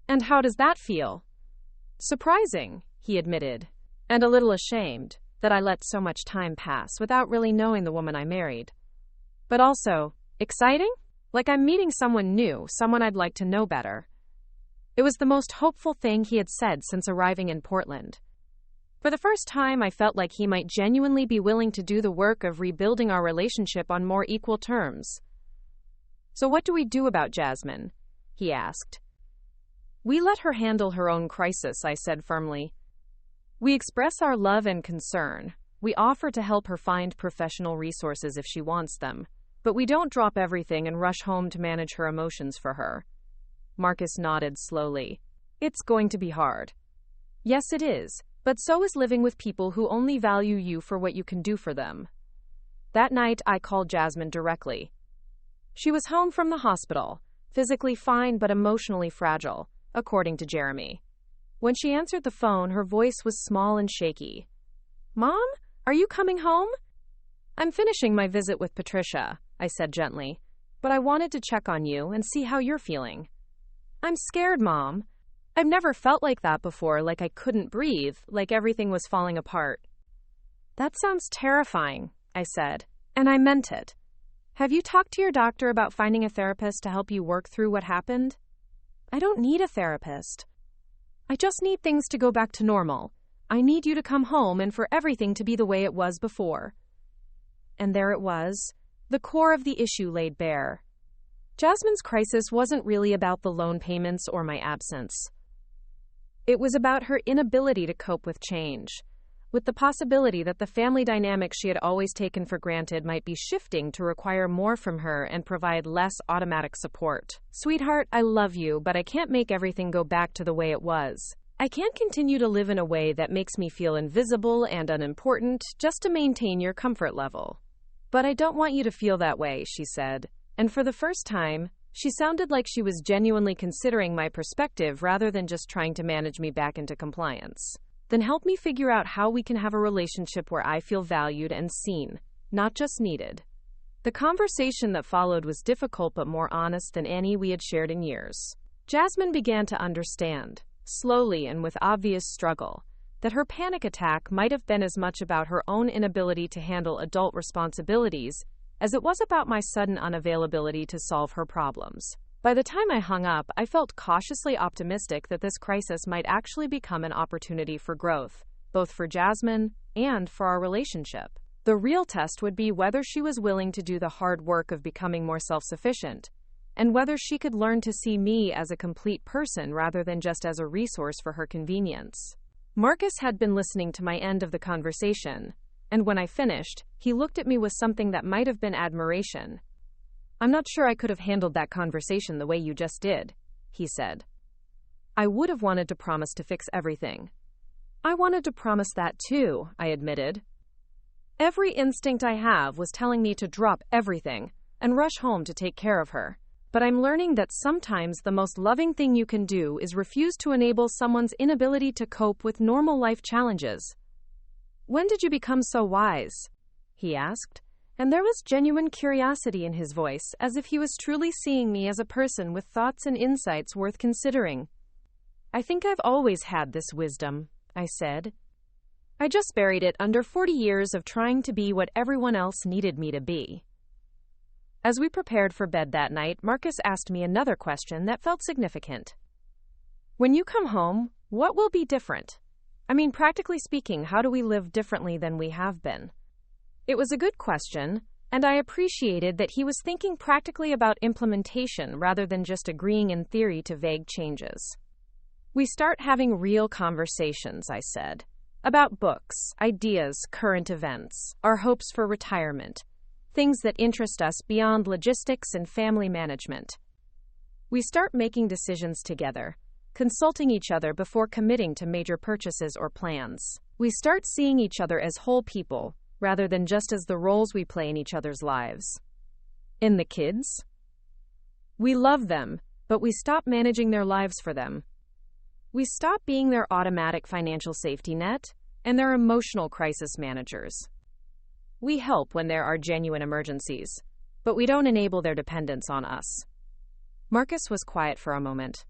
And how does that feel? Surprising, he admitted, and a little ashamed that I let so much time pass without really knowing the woman I married. But also, exciting? Like I'm meeting someone new, someone I'd like to know better. It was the most hopeful thing he had said since arriving in Portland. For the first time, I felt like he might genuinely be willing to do the work of rebuilding our relationship on more equal terms. So what do we do about Jasmine? He asked. We let her handle her own crisis, I said firmly. We express our love and concern. We offer to help her find professional resources if she wants them, but we don't drop everything and rush home to manage her emotions for her. Marcus nodded slowly. It's going to be hard. Yes, it is, but so is living with people who only value you for what you can do for them. That night, I called Jasmine directly. She was home from the hospital, physically fine but emotionally fragile, according to Jeremy. When she answered the phone, her voice was small and shaky. Mom, are you coming home? I'm finishing my visit with Patricia, I said gently, but I wanted to check on you and see how you're feeling. I'm scared, Mom. I've never felt like that before, like I couldn't breathe, like everything was falling apart. That sounds terrifying, I said, and I meant it. Have you talked to your doctor about finding a therapist to help you work through what happened? I don't need a therapist. I just need things to go back to normal. I need you to come home and for everything to be the way it was before. And there it was. The core of the issue laid bare. Jasmine's crisis wasn't really about the loan payments or my absence. It was about her inability to cope with change, with the possibility that the family dynamic she had always taken for granted might be shifting to require more from her and provide less automatic support. Sweetheart, I love you, but I can't make everything go back to the way it was. I can't continue to live in a way that makes me feel invisible and unimportant just to maintain your comfort level. But I don't want you to feel that way, she said. And for the first time, she sounded like she was genuinely considering my perspective rather than just trying to manage me back into compliance. Then help me figure out how we can have a relationship where I feel valued and seen, not just needed. The conversation that followed was difficult but more honest than any we had shared in years. Jasmine began to understand, slowly and with obvious struggle, that her panic attack might have been as much about her own inability to handle adult responsibilities as it was about my sudden unavailability to solve her problems. By the time I hung up, I felt cautiously optimistic that this crisis might actually become an opportunity for growth, both for Jasmine and for our relationship. The real test would be whether she was willing to do the hard work of becoming more self-sufficient, and whether she could learn to see me as a complete person rather than just as a resource for her convenience. Marcus had been listening to my end of the conversation, and when I finished, he looked at me with something that might have been admiration. "I'm not sure I could have handled that conversation the way you just did," he said. "I would have wanted to promise to fix everything." "I wanted to promise that too," I admitted. Every instinct I have was telling me to drop everything and rush home to take care of her. But I'm learning that sometimes the most loving thing you can do is refuse to enable someone's inability to cope with normal life challenges. "When did you become so wise?" he asked, and there was genuine curiosity in his voice, as if he was truly seeing me as a person with thoughts and insights worth considering. "I think I've always had this wisdom," I said. "I just buried it under 40 years of trying to be what everyone else needed me to be." As we prepared for bed that night, Marcus asked me another question that felt significant. "When you come home, what will be different? I mean, practically speaking, how do we live differently than we have been?" It was a good question, and I appreciated that he was thinking practically about implementation rather than just agreeing in theory to vague changes. "We start having real conversations," I said, "about books, ideas, current events, our hopes for retirement, things that interest us beyond logistics and family management. We start making decisions together, consulting each other before committing to major purchases or plans. We start seeing each other as whole people, rather than just as the roles we play in each other's lives." "In the kids?" "We love them, but we stop managing their lives for them. We stop being their automatic financial safety net and their emotional crisis managers. We help when there are genuine emergencies, but we don't enable their dependence on us." Marcus was quiet for a moment.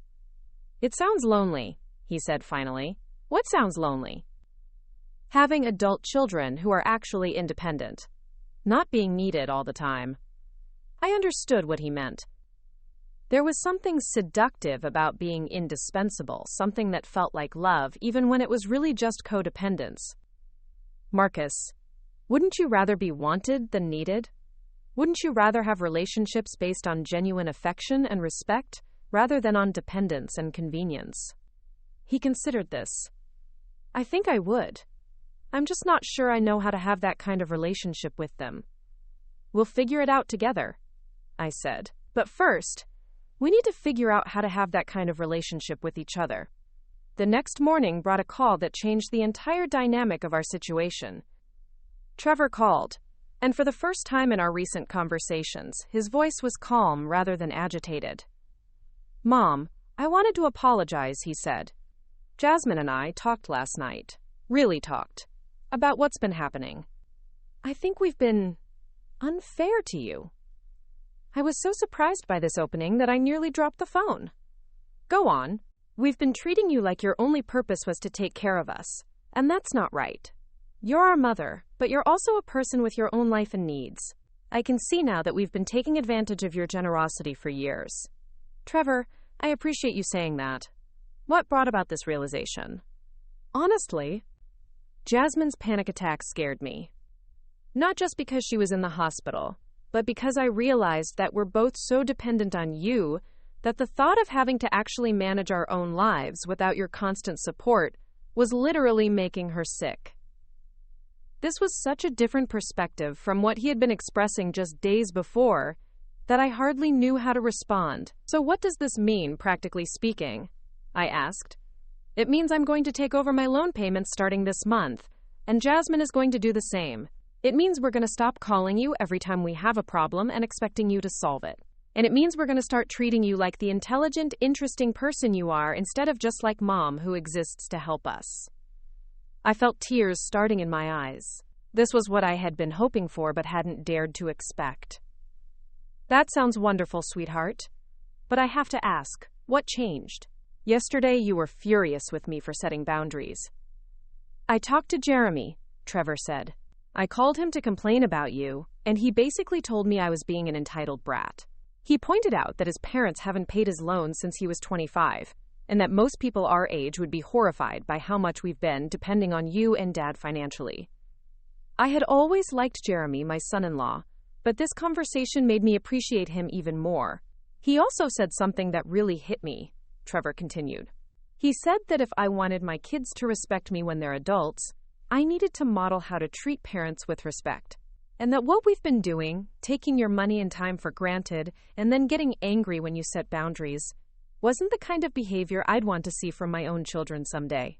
"It sounds lonely," he said finally. "What sounds lonely?" "Having adult children who are actually independent, not being needed all the time." I understood what he meant. There was something seductive about being indispensable, something that felt like love, even when it was really just codependence. "Marcus, wouldn't you rather be wanted than needed? Wouldn't you rather have relationships based on genuine affection and respect, rather than on dependence and convenience?" He considered this. "I think I would. I'm just not sure I know how to have that kind of relationship with them." "We'll figure it out together," I said. "But first, we need to figure out how to have that kind of relationship with each other." The next morning brought a call that changed the entire dynamic of our situation. Trevor called, and for the first time in our recent conversations, his voice was calm rather than agitated. "Mom, I wanted to apologize," he said. "Jasmine and I talked last night. Really talked. About what's been happening. I think we've been unfair to you." I was so surprised by this opening that I nearly dropped the phone. "Go on. We've been treating you like your only purpose was to take care of us, and that's not right. You're our mother, but you're also a person with your own life and needs. I can see now that we've been taking advantage of your generosity for years." "Trevor, I appreciate you saying that. What brought about this realization?" "Honestly, Jasmine's panic attack scared me. Not just because she was in the hospital, but because I realized that we're both so dependent on you that the thought of having to actually manage our own lives without your constant support was literally making her sick." This was such a different perspective from what he had been expressing just days before that I hardly knew how to respond. "So what does this mean, practically speaking?" I asked. "It means I'm going to take over my loan payments starting this month, and Jasmine is going to do the same. It means we're going to stop calling you every time we have a problem and expecting you to solve it. And it means we're going to start treating you like the intelligent, interesting person you are instead of just like Mom who exists to help us." I felt tears starting in my eyes. This was what I had been hoping for but hadn't dared to expect. "That sounds wonderful, sweetheart. But I have to ask, what changed? Yesterday you were furious with me for setting boundaries." I talked to Jeremy, Trevor said. I called him to complain about you, and he basically told me I was being an entitled brat. He pointed out that his parents haven't paid his loans since he was 25, and that most people our age would be horrified by how much we've been depending on you and Dad financially. I had always liked Jeremy, my son-in-law, but this conversation made me appreciate him even more. He also said something that really hit me, Trevor continued. He said that if I wanted my kids to respect me when they're adults, I needed to model how to treat parents with respect. And that what we've been doing, taking your money and time for granted, and then getting angry when you set boundaries, wasn't the kind of behavior I'd want to see from my own children someday.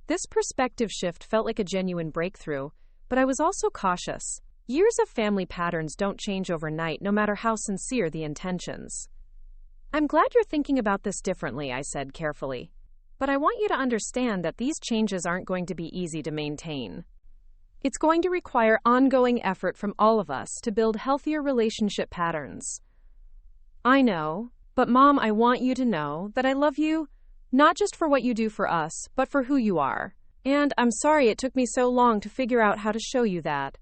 This perspective shift felt like a genuine breakthrough, but I was also cautious. Years of family patterns don't change overnight, no matter how sincere the intentions. I'm glad you're thinking about this differently, I said carefully. But I want you to understand that these changes aren't going to be easy to maintain. It's going to require ongoing effort from all of us to build healthier relationship patterns. I know, but Mom, I want you to know that I love you, not just for what you do for us, but for who you are. And I'm sorry it took me so long to figure out how to show you that.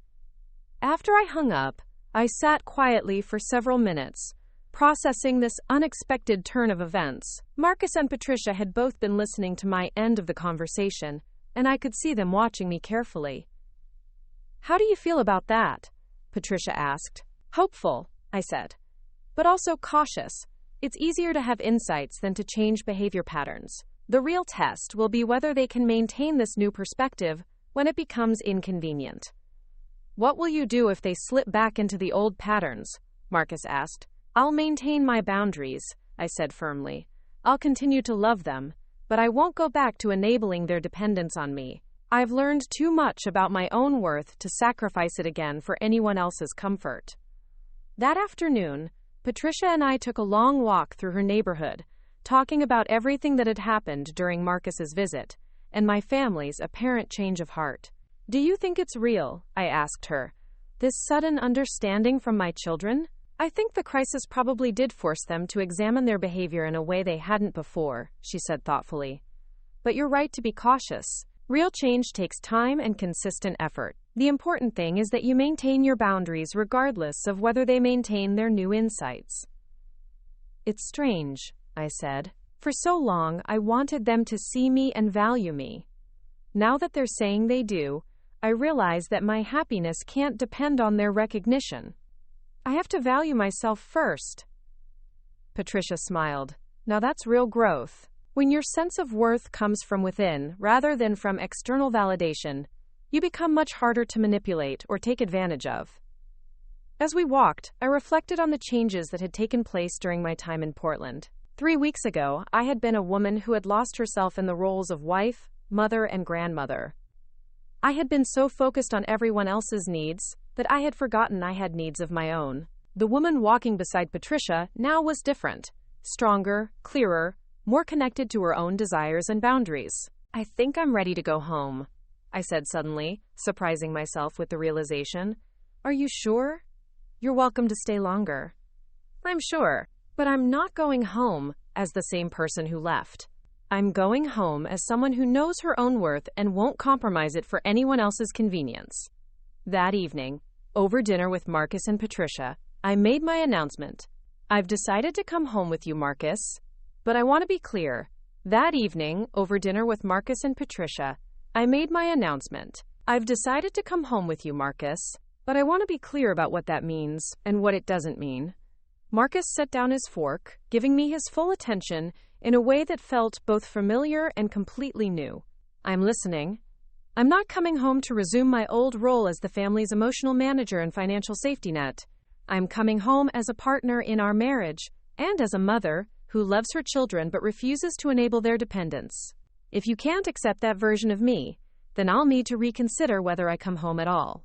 After I hung up, I sat quietly for several minutes, processing this unexpected turn of events. Marcus and Patricia had both been listening to my end of the conversation, and I could see them watching me carefully. How do you feel about that? Patricia asked. Hopeful, I said, but also cautious. It's easier to have insights than to change behavior patterns. The real test will be whether they can maintain this new perspective when it becomes inconvenient. What will you do if they slip back into the old patterns? Marcus asked. I'll maintain my boundaries, I said firmly. I'll continue to love them, but I won't go back to enabling their dependence on me. I've learned too much about my own worth to sacrifice it again for anyone else's comfort. That afternoon, Patricia and I took a long walk through her neighborhood, talking about everything that had happened during Marcus's visit, and my family's apparent change of heart. Do you think it's real? I asked her. This sudden understanding from my children? I think the crisis probably did force them to examine their behavior in a way they hadn't before, she said thoughtfully. But you're right to be cautious. Real change takes time and consistent effort. The important thing is that you maintain your boundaries regardless of whether they maintain their new insights. It's strange, I said. For so long, I wanted them to see me and value me. Now that they're saying they do, I realize that my happiness can't depend on their recognition. I have to value myself first. Patricia smiled. Now that's real growth. When your sense of worth comes from within, rather than from external validation, you become much harder to manipulate or take advantage of. As we walked, I reflected on the changes that had taken place during my time in Portland. 3 weeks ago, I had been a woman who had lost herself in the roles of wife, mother, and grandmother. I had been so focused on everyone else's needs that I had forgotten I had needs of my own. The woman walking beside Patricia now was different, stronger, clearer, more connected to her own desires and boundaries. I think I'm ready to go home, I said suddenly, surprising myself with the realization. Are you sure? You're welcome to stay longer. I'm sure, but I'm not going home as the same person who left. I'm going home as someone who knows her own worth and won't compromise it for anyone else's convenience. That evening, over dinner with Marcus and Patricia, I made my announcement. I've decided to come home with you, Marcus. But I want to be clear. That evening, over dinner with Marcus and Patricia, I made my announcement. I've decided to come home with you, Marcus. But I want to be clear about what that means and what it doesn't mean. Marcus set down his fork, giving me his full attention in a way that felt both familiar and completely new. I'm listening. I'm not coming home to resume my old role as the family's emotional manager and financial safety net. I'm coming home as a partner in our marriage and as a mother who loves her children but refuses to enable their dependence. If you can't accept that version of me, then I'll need to reconsider whether I come home at all.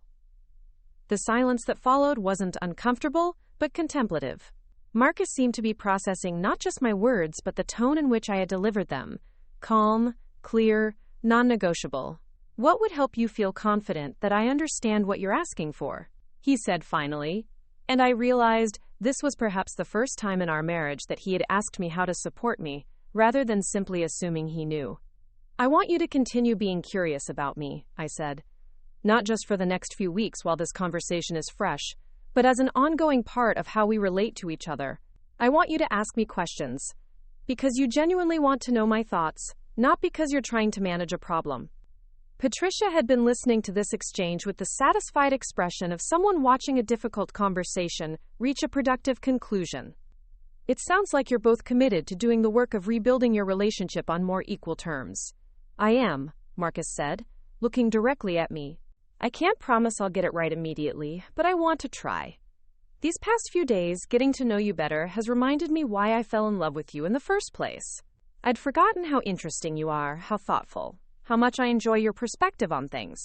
The silence that followed wasn't uncomfortable, but contemplative. Marcus seemed to be processing not just my words, but the tone in which I had delivered them. Calm, clear, non-negotiable. What would help you feel confident that I understand what you're asking for? He said finally, and I realized this was perhaps the first time in our marriage that he had asked me how to support me, rather than simply assuming he knew. I want you to continue being curious about me, I said. Not just for the next few weeks while this conversation is fresh, but as an ongoing part of how we relate to each other. I want you to ask me questions, because you genuinely want to know my thoughts, not because you're trying to manage a problem. Patricia had been listening to this exchange with the satisfied expression of someone watching a difficult conversation reach a productive conclusion. It sounds like you're both committed to doing the work of rebuilding your relationship on more equal terms. I am, Marcus said, looking directly at me. I can't promise I'll get it right immediately, but I want to try. These past few days, getting to know you better has reminded me why I fell in love with you in the first place. I'd forgotten how interesting you are, how thoughtful, how much I enjoy your perspective on things.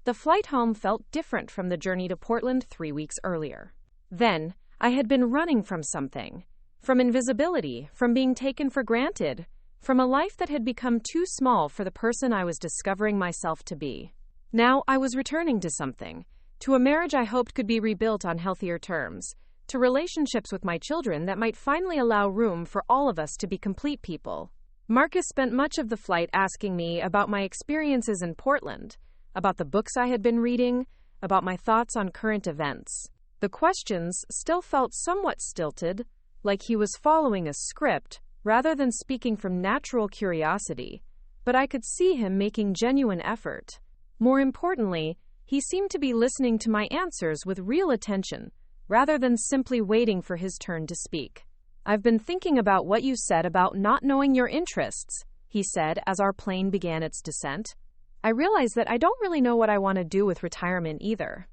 The flight home felt different from the journey to Portland 3 weeks earlier. Then, I had been running from something. From invisibility, from being taken for granted, from a life that had become too small for the person I was discovering myself to be. Now I was returning to something, to a marriage I hoped could be rebuilt on healthier terms, to relationships with my children that might finally allow room for all of us to be complete people. Marcus spent much of the flight asking me about my experiences in Portland, about the books I had been reading, about my thoughts on current events. The questions still felt somewhat stilted, like he was following a script rather than speaking from natural curiosity, but I could see him making genuine effort. More importantly, he seemed to be listening to my answers with real attention, rather than simply waiting for his turn to speak. I've been thinking about what you said about not knowing your interests, he said as our plane began its descent. I realize that I don't really know what I want to do with retirement either.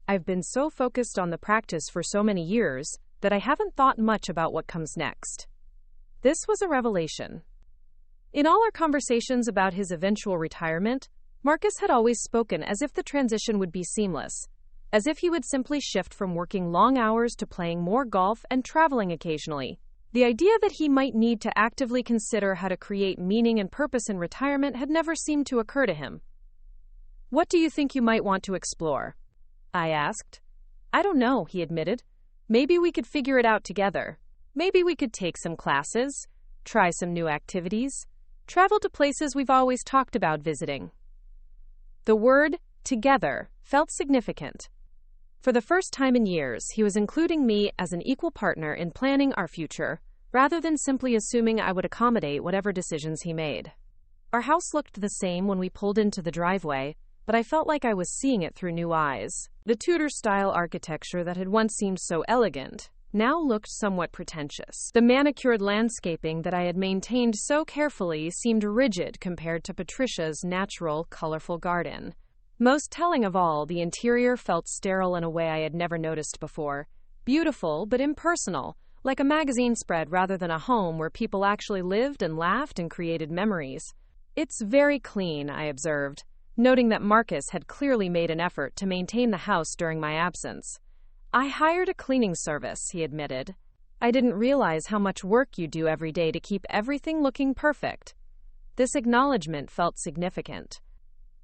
I've been so focused on the practice for so many years that I haven't thought much about what comes next. This was a revelation. In all our conversations about his eventual retirement, Marcus had always spoken as if the transition would be seamless, as if he would simply shift from working long hours to playing more golf and traveling occasionally. The idea that he might need to actively consider how to create meaning and purpose in retirement had never seemed to occur to him. What do you think you might want to explore? I asked. I don't know, he admitted. Maybe we could figure it out together. Maybe we could take some classes, try some new activities, travel to places we've always talked about visiting. The word together felt significant. For the first time in years, he was including me as an equal partner in planning our future, rather than simply assuming I would accommodate whatever decisions he made. Our house looked the same when we pulled into the driveway, but I felt like I was seeing it through new eyes. The Tudor-style architecture that had once seemed so elegant now looked somewhat pretentious. The manicured landscaping that I had maintained so carefully seemed rigid compared to Patricia's natural, colorful garden. Most telling of all, the interior felt sterile in a way I had never noticed before. Beautiful, but impersonal, like a magazine spread rather than a home where people actually lived and laughed and created memories. It's very clean, I observed, noting that Marcus had clearly made an effort to maintain the house during my absence. I hired a cleaning service, he admitted. I didn't realize how much work you do every day to keep everything looking perfect. This acknowledgement felt significant.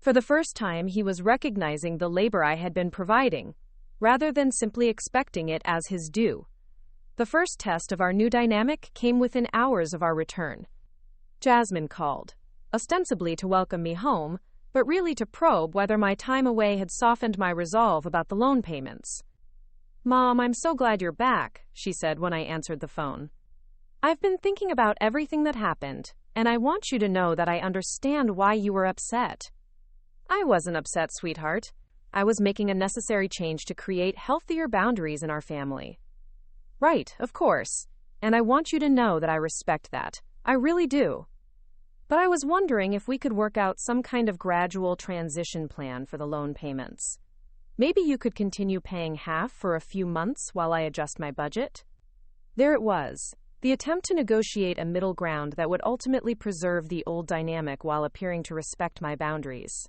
For the first time, he was recognizing the labor I had been providing, rather than simply expecting it as his due. The first test of our new dynamic came within hours of our return. Jasmine called, ostensibly to welcome me home, but really to probe whether my time away had softened my resolve about the loan payments. Mom, I'm so glad you're back, she said when I answered the phone. I've been thinking about everything that happened, and I want you to know that I understand why you were upset. I wasn't upset, sweetheart. I was making a necessary change to create healthier boundaries in our family. Right, of course. And I want you to know that I respect that. I really do. But I was wondering if we could work out some kind of gradual transition plan for the loan payments. Maybe you could continue paying half for a few months while I adjust my budget? There it was, the attempt to negotiate a middle ground that would ultimately preserve the old dynamic while appearing to respect my boundaries.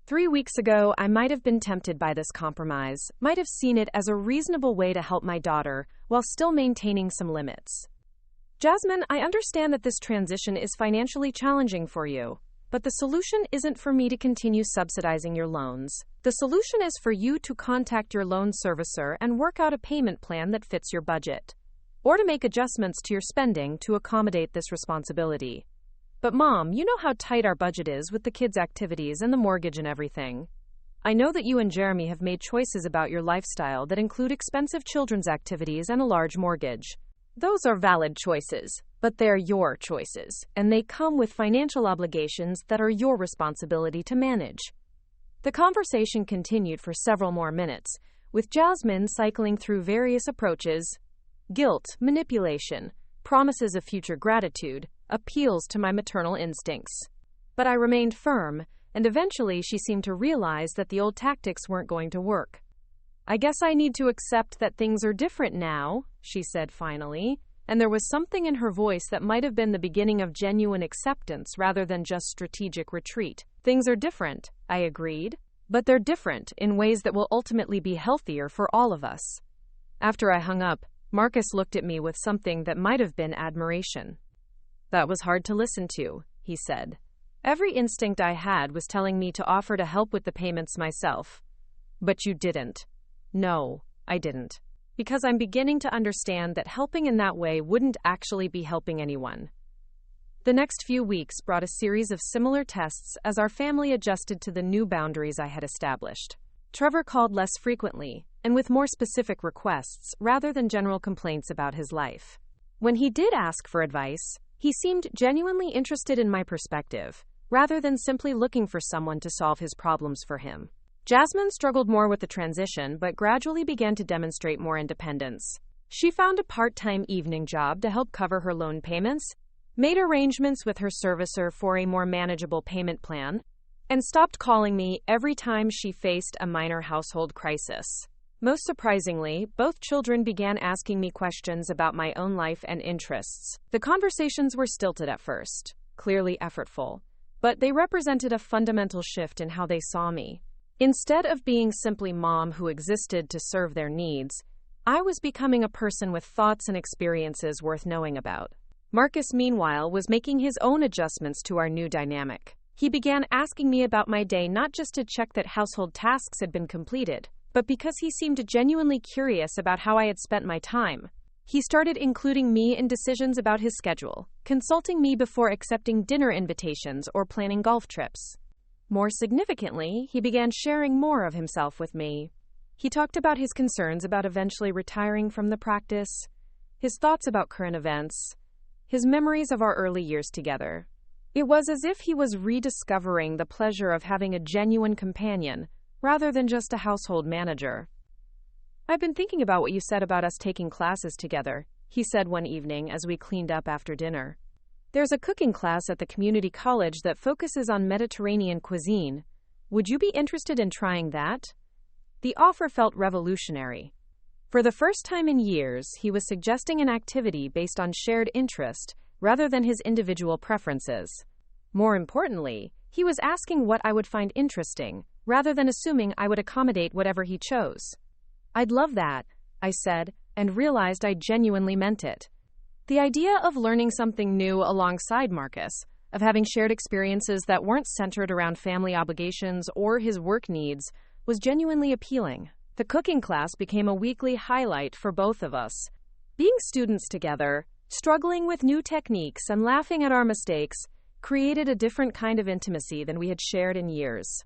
3 weeks ago, I might have been tempted by this compromise, might have seen it as a reasonable way to help my daughter while still maintaining some limits. Jasmine, I understand that this transition is financially challenging for you, but the solution isn't for me to continue subsidizing your loans. The solution is for you to contact your loan servicer and work out a payment plan that fits your budget, or to make adjustments to your spending to accommodate this responsibility. But Mom, you know how tight our budget is with the kids' activities and the mortgage and everything. I know that you and Jeremy have made choices about your lifestyle that include expensive children's activities and a large mortgage. Those are valid choices, but they're your choices, and they come with financial obligations that are your responsibility to manage. The conversation continued for several more minutes, with Jasmine cycling through various approaches: guilt, manipulation, promises of future gratitude, appeals to my maternal instincts. But I remained firm, and eventually she seemed to realize that the old tactics weren't going to work. I guess I need to accept that things are different now, she said finally, and there was something in her voice that might have been the beginning of genuine acceptance rather than just strategic retreat. Things are different, I agreed, but they're different in ways that will ultimately be healthier for all of us. After I hung up, Marcus looked at me with something that might have been admiration. That was hard to listen to, he said. Every instinct I had was telling me to offer to help with the payments myself. But you didn't. No, I didn't. Because I'm beginning to understand that helping in that way wouldn't actually be helping anyone. The next few weeks brought a series of similar tests as our family adjusted to the new boundaries I had established. Trevor called less frequently, and with more specific requests rather than general complaints about his life. When he did ask for advice, he seemed genuinely interested in my perspective, rather than simply looking for someone to solve his problems for him. Jasmine struggled more with the transition, but gradually began to demonstrate more independence. She found a part-time evening job to help cover her loan payments, made arrangements with her servicer for a more manageable payment plan, and stopped calling me every time she faced a minor household crisis. Most surprisingly, both children began asking me questions about my own life and interests. The conversations were stilted at first, clearly effortful, but they represented a fundamental shift in how they saw me. Instead of being simply mom who existed to serve their needs, I was becoming a person with thoughts and experiences worth knowing about. Marcus, meanwhile, was making his own adjustments to our new dynamic. He began asking me about my day not just to check that household tasks had been completed, but because he seemed genuinely curious about how I had spent my time. He started including me in decisions about his schedule, consulting me before accepting dinner invitations or planning golf trips. More significantly, he began sharing more of himself with me. He talked about his concerns about eventually retiring from the practice, his thoughts about current events, his memories of our early years together. It was as if he was rediscovering the pleasure of having a genuine companion, rather than just a household manager. I've been thinking about what you said about us taking classes together, he said one evening as we cleaned up after dinner. There's a cooking class at the community college that focuses on Mediterranean cuisine. Would you be interested in trying that? The offer felt revolutionary. For the first time in years, he was suggesting an activity based on shared interest rather than his individual preferences. More importantly, he was asking what I would find interesting, rather than assuming I would accommodate whatever he chose. I'd love that, I said, and realized I genuinely meant it. The idea of learning something new alongside Marcus, of having shared experiences that weren't centered around family obligations or his work needs, was genuinely appealing. The cooking class became a weekly highlight for both of us. Being students together, struggling with new techniques and laughing at our mistakes, created a different kind of intimacy than we had shared in years.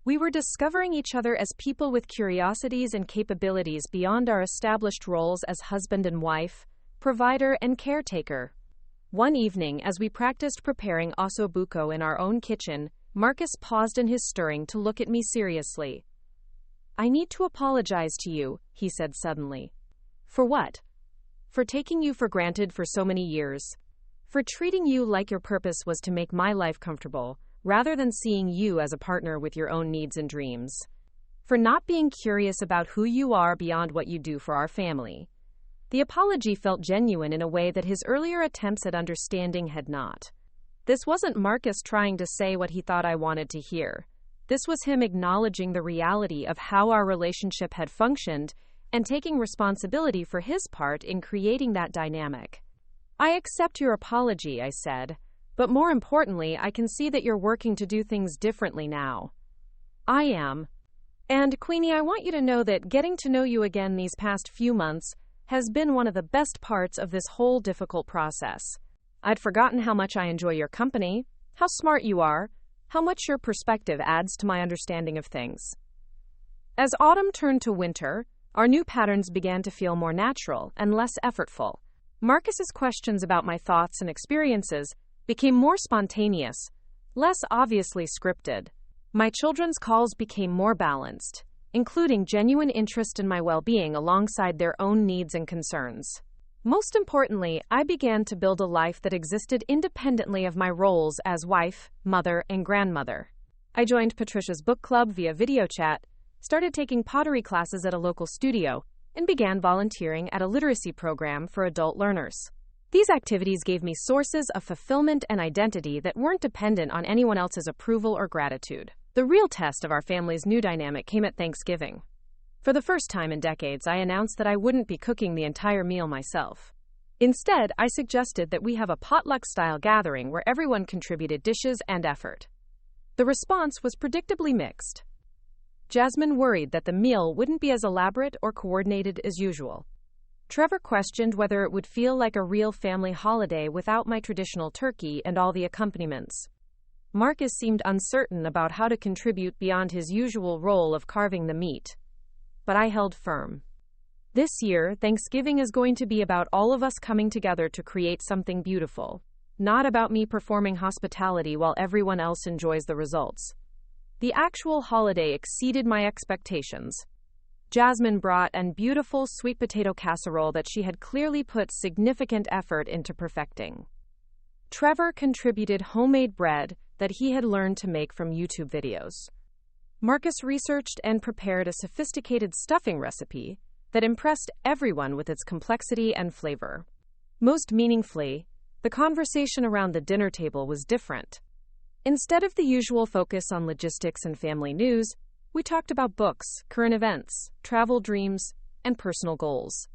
We were discovering each other as people with curiosities and capabilities beyond our established roles as husband and wife, provider and caretaker. One evening, as we practiced preparing osso buco in our own kitchen, Marcus paused in his stirring to look at me seriously. I need to apologize to you, he said suddenly. For what? For taking you for granted for so many years. For treating you like your purpose was to make my life comfortable, rather than seeing you as a partner with your own needs and dreams. For not being curious about who you are beyond what you do for our family. The apology felt genuine in a way that his earlier attempts at understanding had not. This wasn't Marcus trying to say what he thought I wanted to hear. This was him acknowledging the reality of how our relationship had functioned and taking responsibility for his part in creating that dynamic. I accept your apology, I said, but more importantly, I can see that you're working to do things differently now. I am. And Queenie, I want you to know that getting to know you again these past few months has been one of the best parts of this whole difficult process. I'd forgotten how much I enjoy your company, how smart you are, how much your perspective adds to my understanding of things. As autumn turned to winter, our new patterns began to feel more natural and less effortful. Marcus's questions about my thoughts and experiences became more spontaneous, less obviously scripted. My children's calls became more balanced, including genuine interest in my well-being alongside their own needs and concerns. Most importantly, I began to build a life that existed independently of my roles as wife, mother, and grandmother. I joined Patricia's book club via video chat, started taking pottery classes at a local studio, and began volunteering at a literacy program for adult learners. These activities gave me sources of fulfillment and identity that weren't dependent on anyone else's approval or gratitude. The real test of our family's new dynamic came at Thanksgiving. For the first time in decades, I announced that I wouldn't be cooking the entire meal myself. Instead, I suggested that we have a potluck-style gathering where everyone contributed dishes and effort. The response was predictably mixed. Jasmine worried that the meal wouldn't be as elaborate or coordinated as usual. Trevor questioned whether it would feel like a real family holiday without my traditional turkey and all the accompaniments. Marcus seemed uncertain about how to contribute beyond his usual role of carving the meat. But I held firm. This year, Thanksgiving is going to be about all of us coming together to create something beautiful, not about me performing hospitality while everyone else enjoys the results. The actual holiday exceeded my expectations. Jasmine brought an beautiful sweet potato casserole that she had clearly put significant effort into perfecting. Trevor contributed homemade bread that he had learned to make from YouTube videos. Marcus researched and prepared a sophisticated stuffing recipe that impressed everyone with its complexity and flavor. Most meaningfully, the conversation around the dinner table was different. Instead of the usual focus on logistics and family news, we talked about books, current events, travel dreams, and personal goals.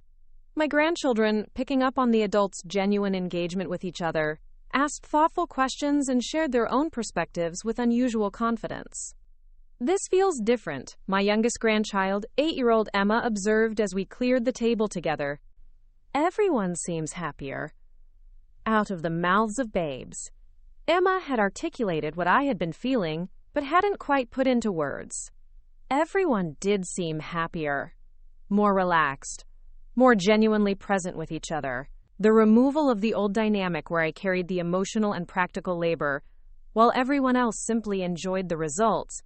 My grandchildren, picking up on the adults' genuine engagement with each other, asked thoughtful questions and shared their own perspectives with unusual confidence. This feels different, my youngest grandchild, 8-year-old Emma, observed as we cleared the table together. Everyone seems happier. Out of the mouths of babes. Emma had articulated what I had been feeling, but hadn't quite put into words. Everyone did seem happier, more relaxed, more genuinely present with each other. The removal of the old dynamic where I carried the emotional and practical labor, while everyone else simply enjoyed the results,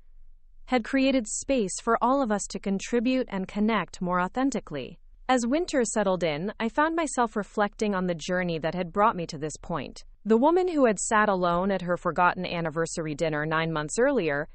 had created space for all of us to contribute and connect more authentically. As winter settled in, I found myself reflecting on the journey that had brought me to this point. The woman who had sat alone at her forgotten anniversary dinner 9 months earlier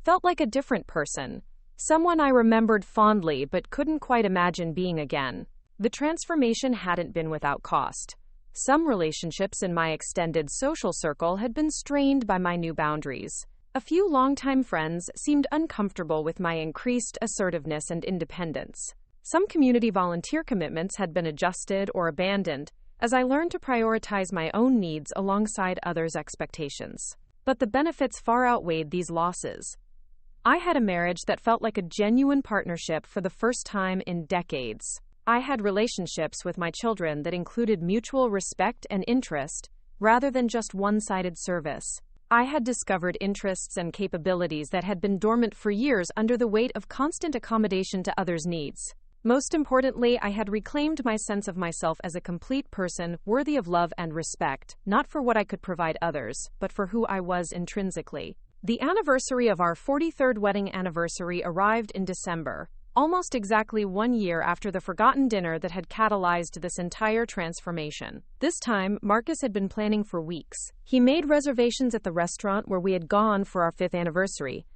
felt like a different person, someone I remembered fondly but couldn't quite imagine being again. The transformation hadn't been without cost. Some relationships in my extended social circle had been strained by my new boundaries. A few longtime friends seemed uncomfortable with my increased assertiveness and independence. Some community volunteer commitments had been adjusted or abandoned as I learned to prioritize my own needs alongside others' expectations. But the benefits far outweighed these losses. I had a marriage that felt like a genuine partnership for the first time in decades. I had relationships with my children that included mutual respect and interest, rather than just one-sided service. I had discovered interests and capabilities that had been dormant for years under the weight of constant accommodation to others' needs. Most importantly, I had reclaimed my sense of myself as a complete person, worthy of love and respect, not for what I could provide others, but for who I was intrinsically. The anniversary of our 43rd wedding anniversary arrived in December, almost exactly 1 year after the forgotten dinner that had catalyzed this entire transformation. This time, Marcus had been planning for weeks. He made reservations at the restaurant where we had gone for our 5th anniversary,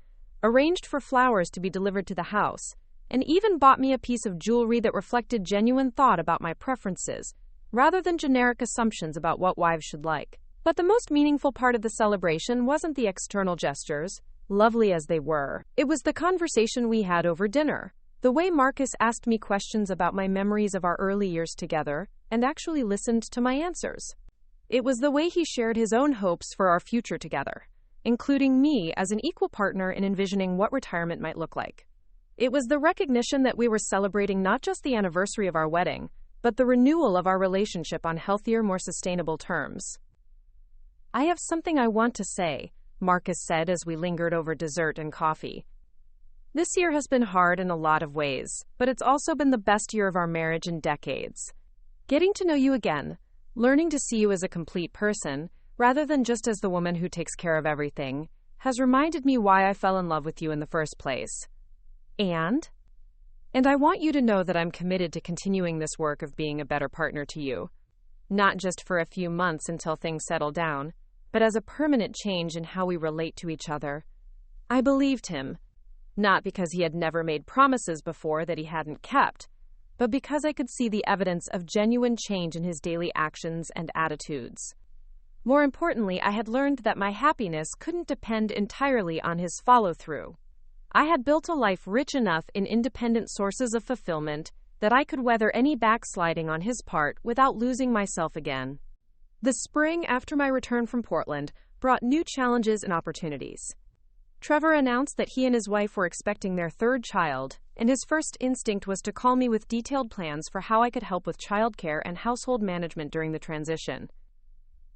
arranged for flowers to be delivered to the house, and even bought me a piece of jewelry that reflected genuine thought about my preferences, rather than generic assumptions about what wives should like. But the most meaningful part of the celebration wasn't the external gestures, lovely as they were. It was the conversation we had over dinner. The way Marcus asked me questions about my memories of our early years together, and actually listened to my answers. It was the way he shared his own hopes for our future together, including me as an equal partner in envisioning what retirement might look like. It was the recognition that we were celebrating not just the anniversary of our wedding, but the renewal of our relationship on healthier, more sustainable terms. I have something I want to say, Marcus said as we lingered over dessert and coffee. This year has been hard in a lot of ways, but it's also been the best year of our marriage in decades. Getting to know you again, learning to see you as a complete person, rather than just as the woman who takes care of everything, has reminded me why I fell in love with you in the first place. And I want you to know that I'm committed to continuing this work of being a better partner to you. Not just for a few months until things settle down, but as a permanent change in how we relate to each other. I believed him, not because he had never made promises before that he hadn't kept, but because I could see the evidence of genuine change in his daily actions and attitudes. More importantly, I had learned that my happiness couldn't depend entirely on his follow-through. I had built a life rich enough in independent sources of fulfillment that I could weather any backsliding on his part without losing myself again. The spring after my return from Portland brought new challenges and opportunities. Trevor announced that he and his wife were expecting their third child, and his first instinct was to call me with detailed plans for how I could help with childcare and household management during the transition.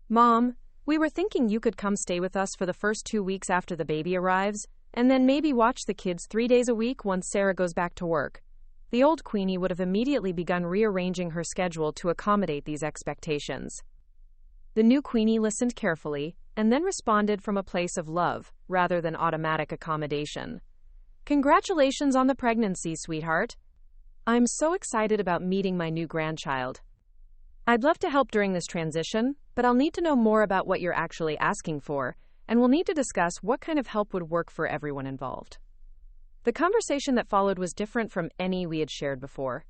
Mom, we were thinking you could come stay with us for the first 2 weeks after the baby arrives, and then maybe watch the kids 3 days a week once Sarah goes back to work. The old Queenie would have immediately begun rearranging her schedule to accommodate these expectations. The new Queenie listened carefully, and then responded from a place of love, rather than automatic accommodation. Congratulations on the pregnancy, sweetheart. I'm so excited about meeting my new grandchild. I'd love to help during this transition, but I'll need to know more about what you're actually asking for, and we'll need to discuss what kind of help would work for everyone involved. The conversation that followed was different from any we had shared before.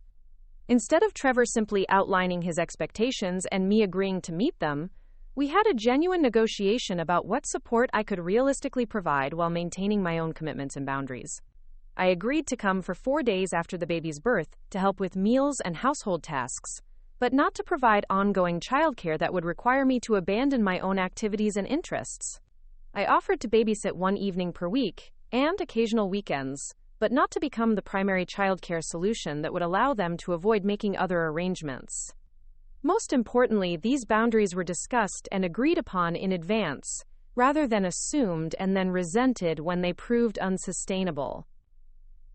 Instead of Trevor simply outlining his expectations and me agreeing to meet them, we had a genuine negotiation about what support I could realistically provide while maintaining my own commitments and boundaries. I agreed to come for 4 days after the baby's birth to help with meals and household tasks, but not to provide ongoing childcare that would require me to abandon my own activities and interests. I offered to babysit 1 evening per week and occasional weekends, but not to become the primary childcare solution that would allow them to avoid making other arrangements. Most importantly, these boundaries were discussed and agreed upon in advance, rather than assumed and then resented when they proved unsustainable.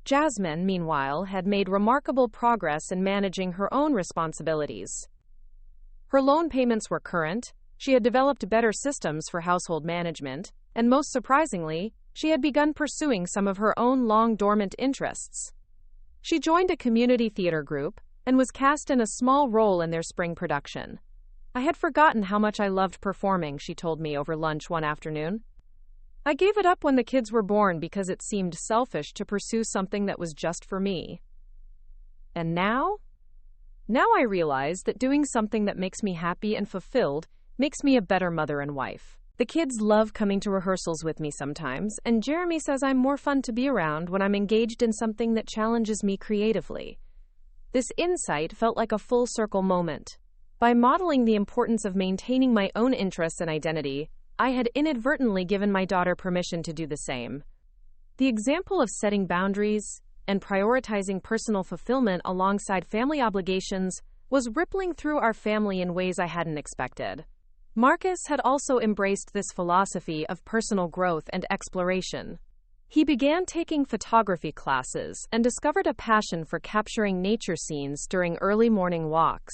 Jasmine, meanwhile, had made remarkable progress in managing her own responsibilities. Her loan payments were current, she had developed better systems for household management, and most surprisingly, she had begun pursuing some of her own long-dormant interests. She joined a community theater group and was cast in a small role in their spring production. I had forgotten how much I loved performing, she told me over lunch one afternoon. I gave it up when the kids were born because it seemed selfish to pursue something that was just for me. And now? Now I realize that doing something that makes me happy and fulfilled makes me a better mother and wife. The kids love coming to rehearsals with me sometimes, and Jeremy says I'm more fun to be around when I'm engaged in something that challenges me creatively. This insight felt like a full-circle moment. By modeling the importance of maintaining my own interests and identity, I had inadvertently given my daughter permission to do the same. The example of setting boundaries and prioritizing personal fulfillment alongside family obligations was rippling through our family in ways I hadn't expected. Marcus had also embraced this philosophy of personal growth and exploration. He began taking photography classes and discovered a passion for capturing nature scenes during early morning walks.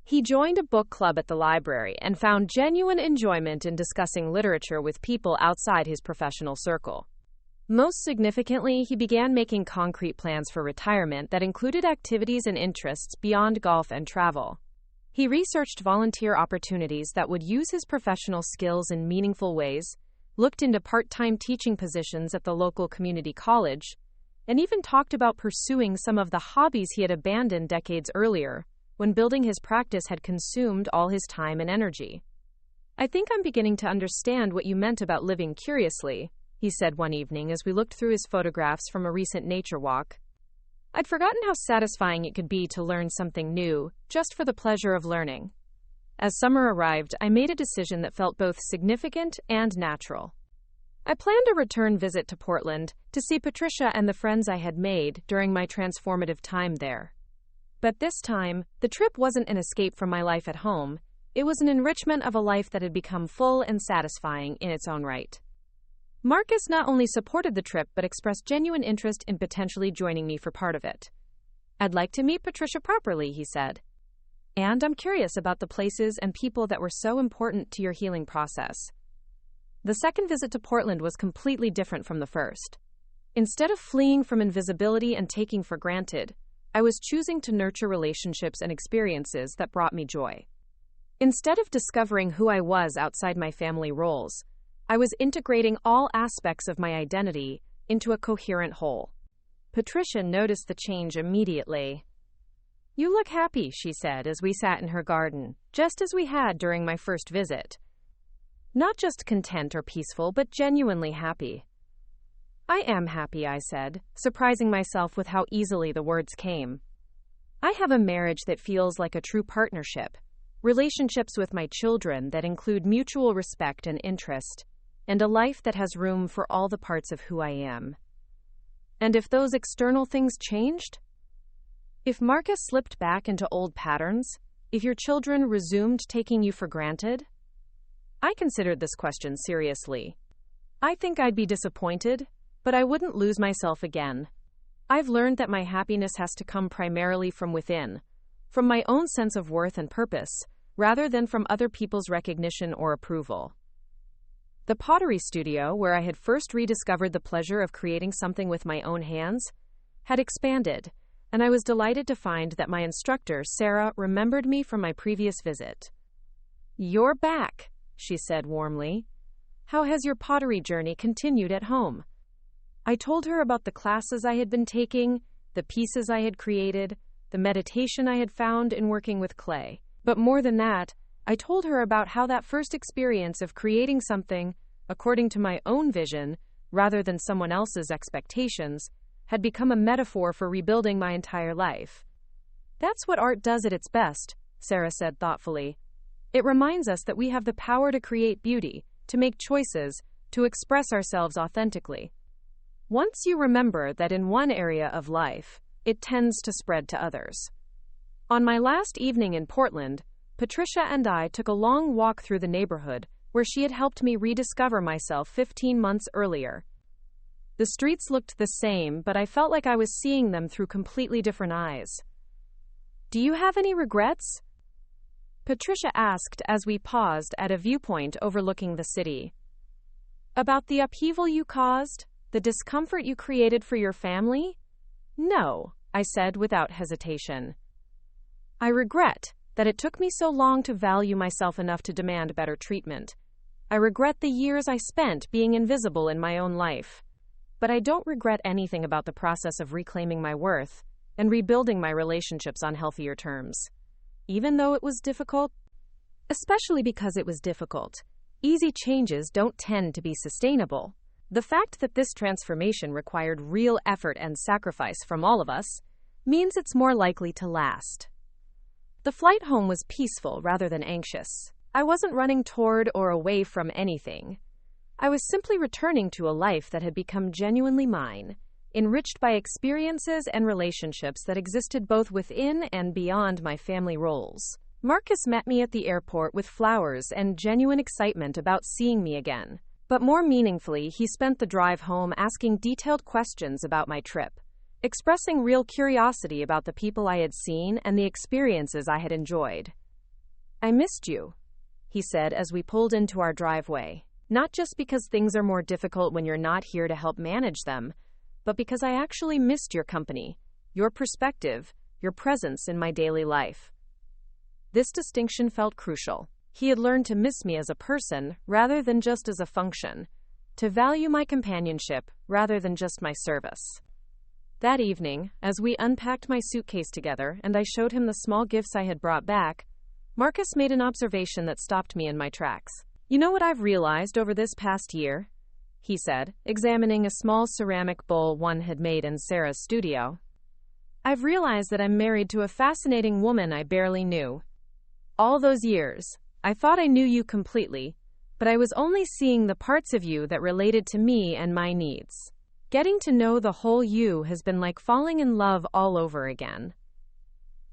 He joined a book club at the library and found genuine enjoyment in discussing literature with people outside his professional circle. Most significantly, he began making concrete plans for retirement that included activities and interests beyond golf and travel. He researched volunteer opportunities that would use his professional skills in meaningful ways, looked into part-time teaching positions at the local community college, and even talked about pursuing some of the hobbies he had abandoned decades earlier, when building his practice had consumed all his time and energy. I think I'm beginning to understand what you meant about living curiously, he said one evening as we looked through his photographs from a recent nature walk. I'd forgotten how satisfying it could be to learn something new, just for the pleasure of learning. As summer arrived, I made a decision that felt both significant and natural. I planned a return visit to Portland to see Patricia and the friends I had made during my transformative time there. But this time, the trip wasn't an escape from my life at home. It was an enrichment of a life that had become full and satisfying in its own right. Marcus not only supported the trip but expressed genuine interest in potentially joining me for part of it. "I'd like to meet Patricia properly," he said. "And I'm curious about the places and people that were so important to your healing process." The second visit to Portland was completely different from the first. Instead of fleeing from invisibility and taking for granted, I was choosing to nurture relationships and experiences that brought me joy. Instead of discovering who I was outside my family roles, I was integrating all aspects of my identity into a coherent whole. Patricia noticed the change immediately. "You look happy," she said as we sat in her garden, just as we had during my first visit. "Not just content or peaceful, but genuinely happy." "I am happy," I said, surprising myself with how easily the words came. "I have a marriage that feels like a true partnership, relationships with my children that include mutual respect and interest, and a life that has room for all the parts of who I am." And if those external things changed? If Marcus slipped back into old patterns? If your children resumed taking you for granted? I considered this question seriously. I think I'd be disappointed, but I wouldn't lose myself again. I've learned that my happiness has to come primarily from within, from my own sense of worth and purpose, rather than from other people's recognition or approval. The pottery studio, where I had first rediscovered the pleasure of creating something with my own hands, had expanded, and I was delighted to find that my instructor, Sarah, remembered me from my previous visit. "You're back," she said warmly. "How has your pottery journey continued at home?" I told her about the classes I had been taking, the pieces I had created, the meditation I had found in working with clay. But more than that, I told her about how that first experience of creating something according to my own vision, rather than someone else's expectations, had become a metaphor for rebuilding my entire life. "That's what art does at its best," Sarah said thoughtfully. "It reminds us that we have the power to create beauty, to make choices, to express ourselves authentically. Once you remember that in one area of life, it tends to spread to others." On my last evening in Portland, Patricia and I took a long walk through the neighborhood where she had helped me rediscover myself 15 months earlier. The streets looked the same, but I felt like I was seeing them through completely different eyes. "Do you have any regrets?" Patricia asked as we paused at a viewpoint overlooking the city. "About the upheaval you caused? The discomfort you created for your family?" "No," I said without hesitation. "I regret that it took me so long to value myself enough to demand better treatment. I regret the years I spent being invisible in my own life. But I don't regret anything about the process of reclaiming my worth and rebuilding my relationships on healthier terms. Even though it was difficult, especially because it was difficult, easy changes don't tend to be sustainable. The fact that this transformation required real effort and sacrifice from all of us means it's more likely to last." The flight home was peaceful rather than anxious. I wasn't running toward or away from anything. I was simply returning to a life that had become genuinely mine, enriched by experiences and relationships that existed both within and beyond my family roles. Marcus met me at the airport with flowers and genuine excitement about seeing me again. But more meaningfully, he spent the drive home asking detailed questions about my trip, expressing real curiosity about the people I had seen and the experiences I had enjoyed. "I missed you," he said as we pulled into our driveway. "Not just because things are more difficult when you're not here to help manage them, but because I actually missed your company, your perspective, your presence in my daily life." This distinction felt crucial. He had learned to miss me as a person rather than just as a function, to value my companionship rather than just my service. That evening, as we unpacked my suitcase together and I showed him the small gifts I had brought back, Marcus made an observation that stopped me in my tracks. "You know what I've realized over this past year?" he said, examining a small ceramic bowl one had made in Sarah's studio. "I've realized that I'm married to a fascinating woman I barely knew. All those years, I thought I knew you completely, but I was only seeing the parts of you that related to me and my needs. Getting to know the whole you has been like falling in love all over again."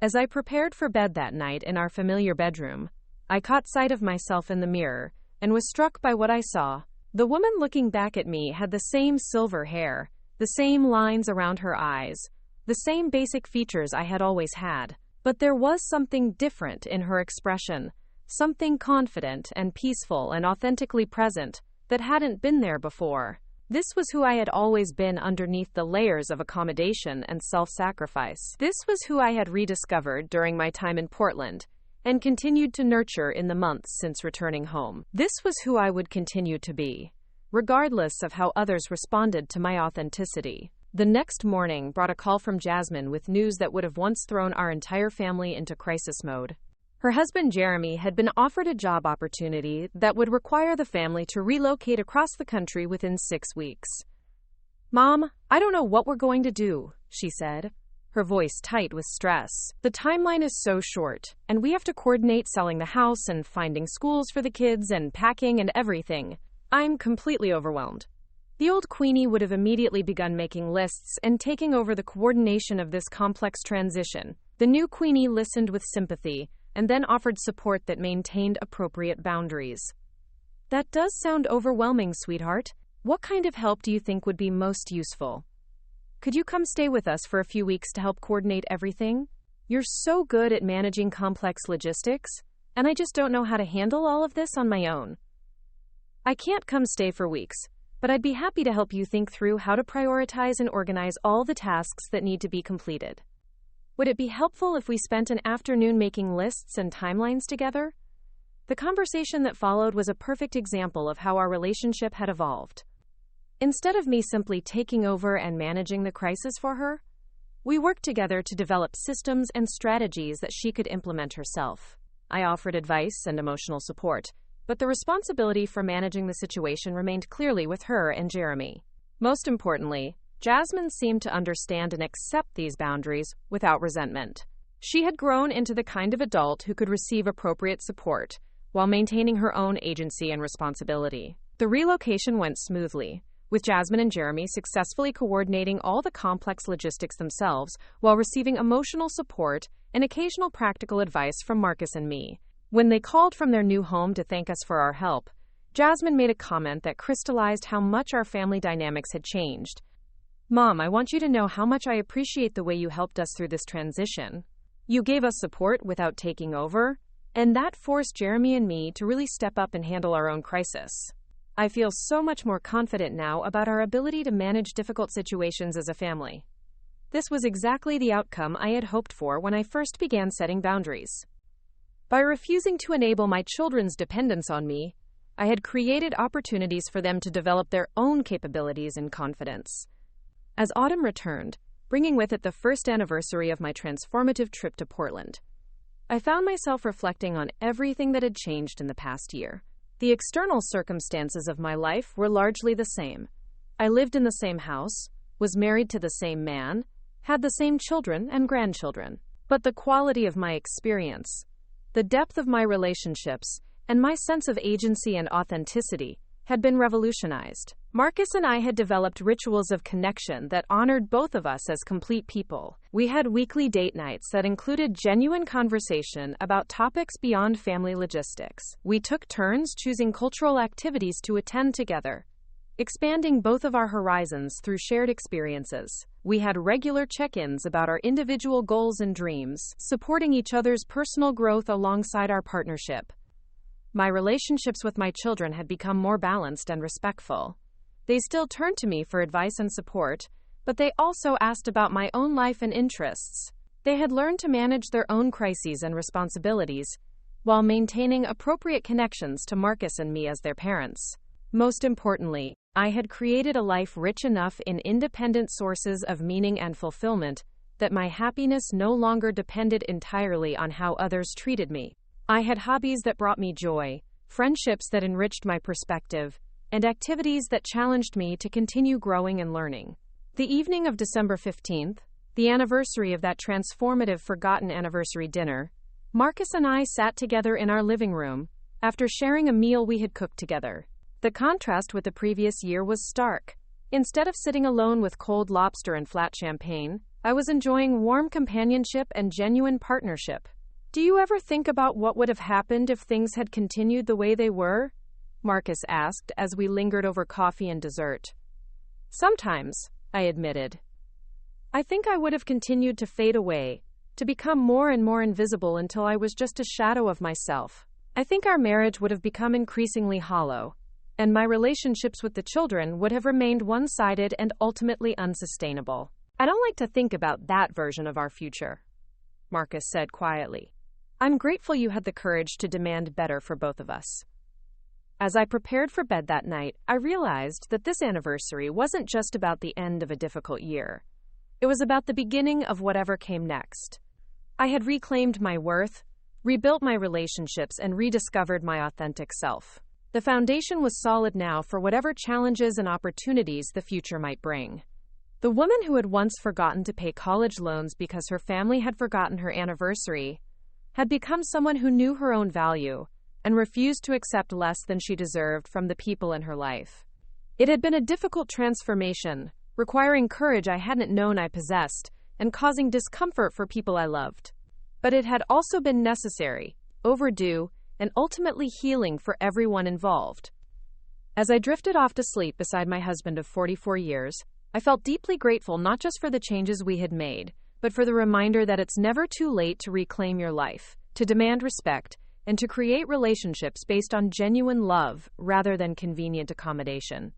As I prepared for bed that night in our familiar bedroom, I caught sight of myself in the mirror and was struck by what I saw. The woman looking back at me had the same silver hair, the same lines around her eyes, the same basic features I had always had. But there was something different in her expression, something confident and peaceful and authentically present that hadn't been there before. This was who I had always been underneath the layers of accommodation and self-sacrifice. This was who I had rediscovered during my time in Portland and continued to nurture in the months since returning home. This was who I would continue to be, regardless of how others responded to my authenticity. The next morning brought a call from Jasmine with news that would have once thrown our entire family into crisis mode. Her husband Jeremy had been offered a job opportunity that would require the family to relocate across the country within 6 weeks. "Mom, I don't know what we're going to do," she said, her voice tight with stress. "The timeline is so short, and we have to coordinate selling the house and finding schools for the kids and packing and everything. I'm completely overwhelmed." The old Queenie would have immediately begun making lists and taking over the coordination of this complex transition. The new Queenie listened with sympathy and then offered support that maintained appropriate boundaries. "That does sound overwhelming, sweetheart. What kind of help do you think would be most useful? Could you come stay with us for a few weeks to help coordinate everything? You're so good at managing complex logistics, and I just don't know how to handle all of this on my own." "I can't come stay for weeks, but I'd be happy to help you think through how to prioritize and organize all the tasks that need to be completed. Would it be helpful if we spent an afternoon making lists and timelines together?" The conversation that followed was a perfect example of how our relationship had evolved. Instead of me simply taking over and managing the crisis for her, we worked together to develop systems and strategies that she could implement herself. I offered advice and emotional support, but the responsibility for managing the situation remained clearly with her and Jeremy. Most importantly, Jasmine seemed to understand and accept these boundaries without resentment. She had grown into the kind of adult who could receive appropriate support while maintaining her own agency and responsibility. The relocation went smoothly, with Jasmine and Jeremy successfully coordinating all the complex logistics themselves while receiving emotional support and occasional practical advice from Marcus and me. When they called from their new home to thank us for our help, Jasmine made a comment that crystallized how much our family dynamics had changed. "Mom, I want you to know how much I appreciate the way you helped us through this transition. You gave us support without taking over, and that forced Jeremy and me to really step up and handle our own crisis. I feel so much more confident now about our ability to manage difficult situations as a family." This was exactly the outcome I had hoped for when I first began setting boundaries. By refusing to enable my children's dependence on me, I had created opportunities for them to develop their own capabilities and confidence. As autumn returned, bringing with it the first anniversary of my transformative trip to Portland, I found myself reflecting on everything that had changed in the past year. The external circumstances of my life were largely the same. I lived in the same house, was married to the same man, had the same children and grandchildren. But the quality of my experience, the depth of my relationships, and my sense of agency and authenticity had been revolutionized. Marcus and I had developed rituals of connection that honored both of us as complete people. We had weekly date nights that included genuine conversation about topics beyond family logistics. We took turns choosing cultural activities to attend together, expanding both of our horizons through shared experiences. We had regular check-ins about our individual goals and dreams, supporting each other's personal growth alongside our partnership. My relationships with my children had become more balanced and respectful. They still turned to me for advice and support, but they also asked about my own life and interests. They had learned to manage their own crises and responsibilities, while maintaining appropriate connections to Marcus and me as their parents. Most importantly, I had created a life rich enough in independent sources of meaning and fulfillment that my happiness no longer depended entirely on how others treated me. I had hobbies that brought me joy, friendships that enriched my perspective, and activities that challenged me to continue growing and learning. The evening of December 15th, the anniversary of that transformative forgotten anniversary dinner, Marcus and I sat together in our living room after sharing a meal we had cooked together. The contrast with the previous year was stark. Instead of sitting alone with cold lobster and flat champagne, I was enjoying warm companionship and genuine partnership. Do you ever think about what would have happened if things had continued the way they were? Marcus asked as we lingered over coffee and dessert. Sometimes, I admitted. I think I would have continued to fade away, to become more and more invisible until I was just a shadow of myself. I think our marriage would have become increasingly hollow, and my relationships with the children would have remained one-sided and ultimately unsustainable. I don't like to think about that version of our future, Marcus said quietly. I'm grateful you had the courage to demand better for both of us. As I prepared for bed that night, I realized that this anniversary wasn't just about the end of a difficult year. It was about the beginning of whatever came next. I had reclaimed my worth, rebuilt my relationships, and rediscovered my authentic self. The foundation was solid now for whatever challenges and opportunities the future might bring. The woman who had once forgotten to pay college loans because her family had forgotten her anniversary had become someone who knew her own value and refused to accept less than she deserved from the people in her life. It had been a difficult transformation, requiring courage I hadn't known I possessed, and causing discomfort for people I loved. But it had also been necessary, overdue, and ultimately healing for everyone involved. As I drifted off to sleep beside my husband of 44 years, I felt deeply grateful not just for the changes we had made, but for the reminder that it's never too late to reclaim your life, to demand respect, and to create relationships based on genuine love rather than convenient accommodation.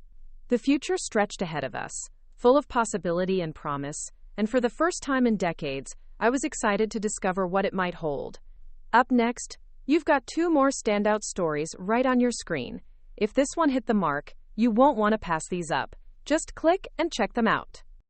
The future stretched ahead of us, full of possibility and promise, and for the first time in decades, I was excited to discover what it might hold. Up next, you've got 2 more standout stories right on your screen. If this one hit the mark, you won't want to pass these up. Just click and check them out.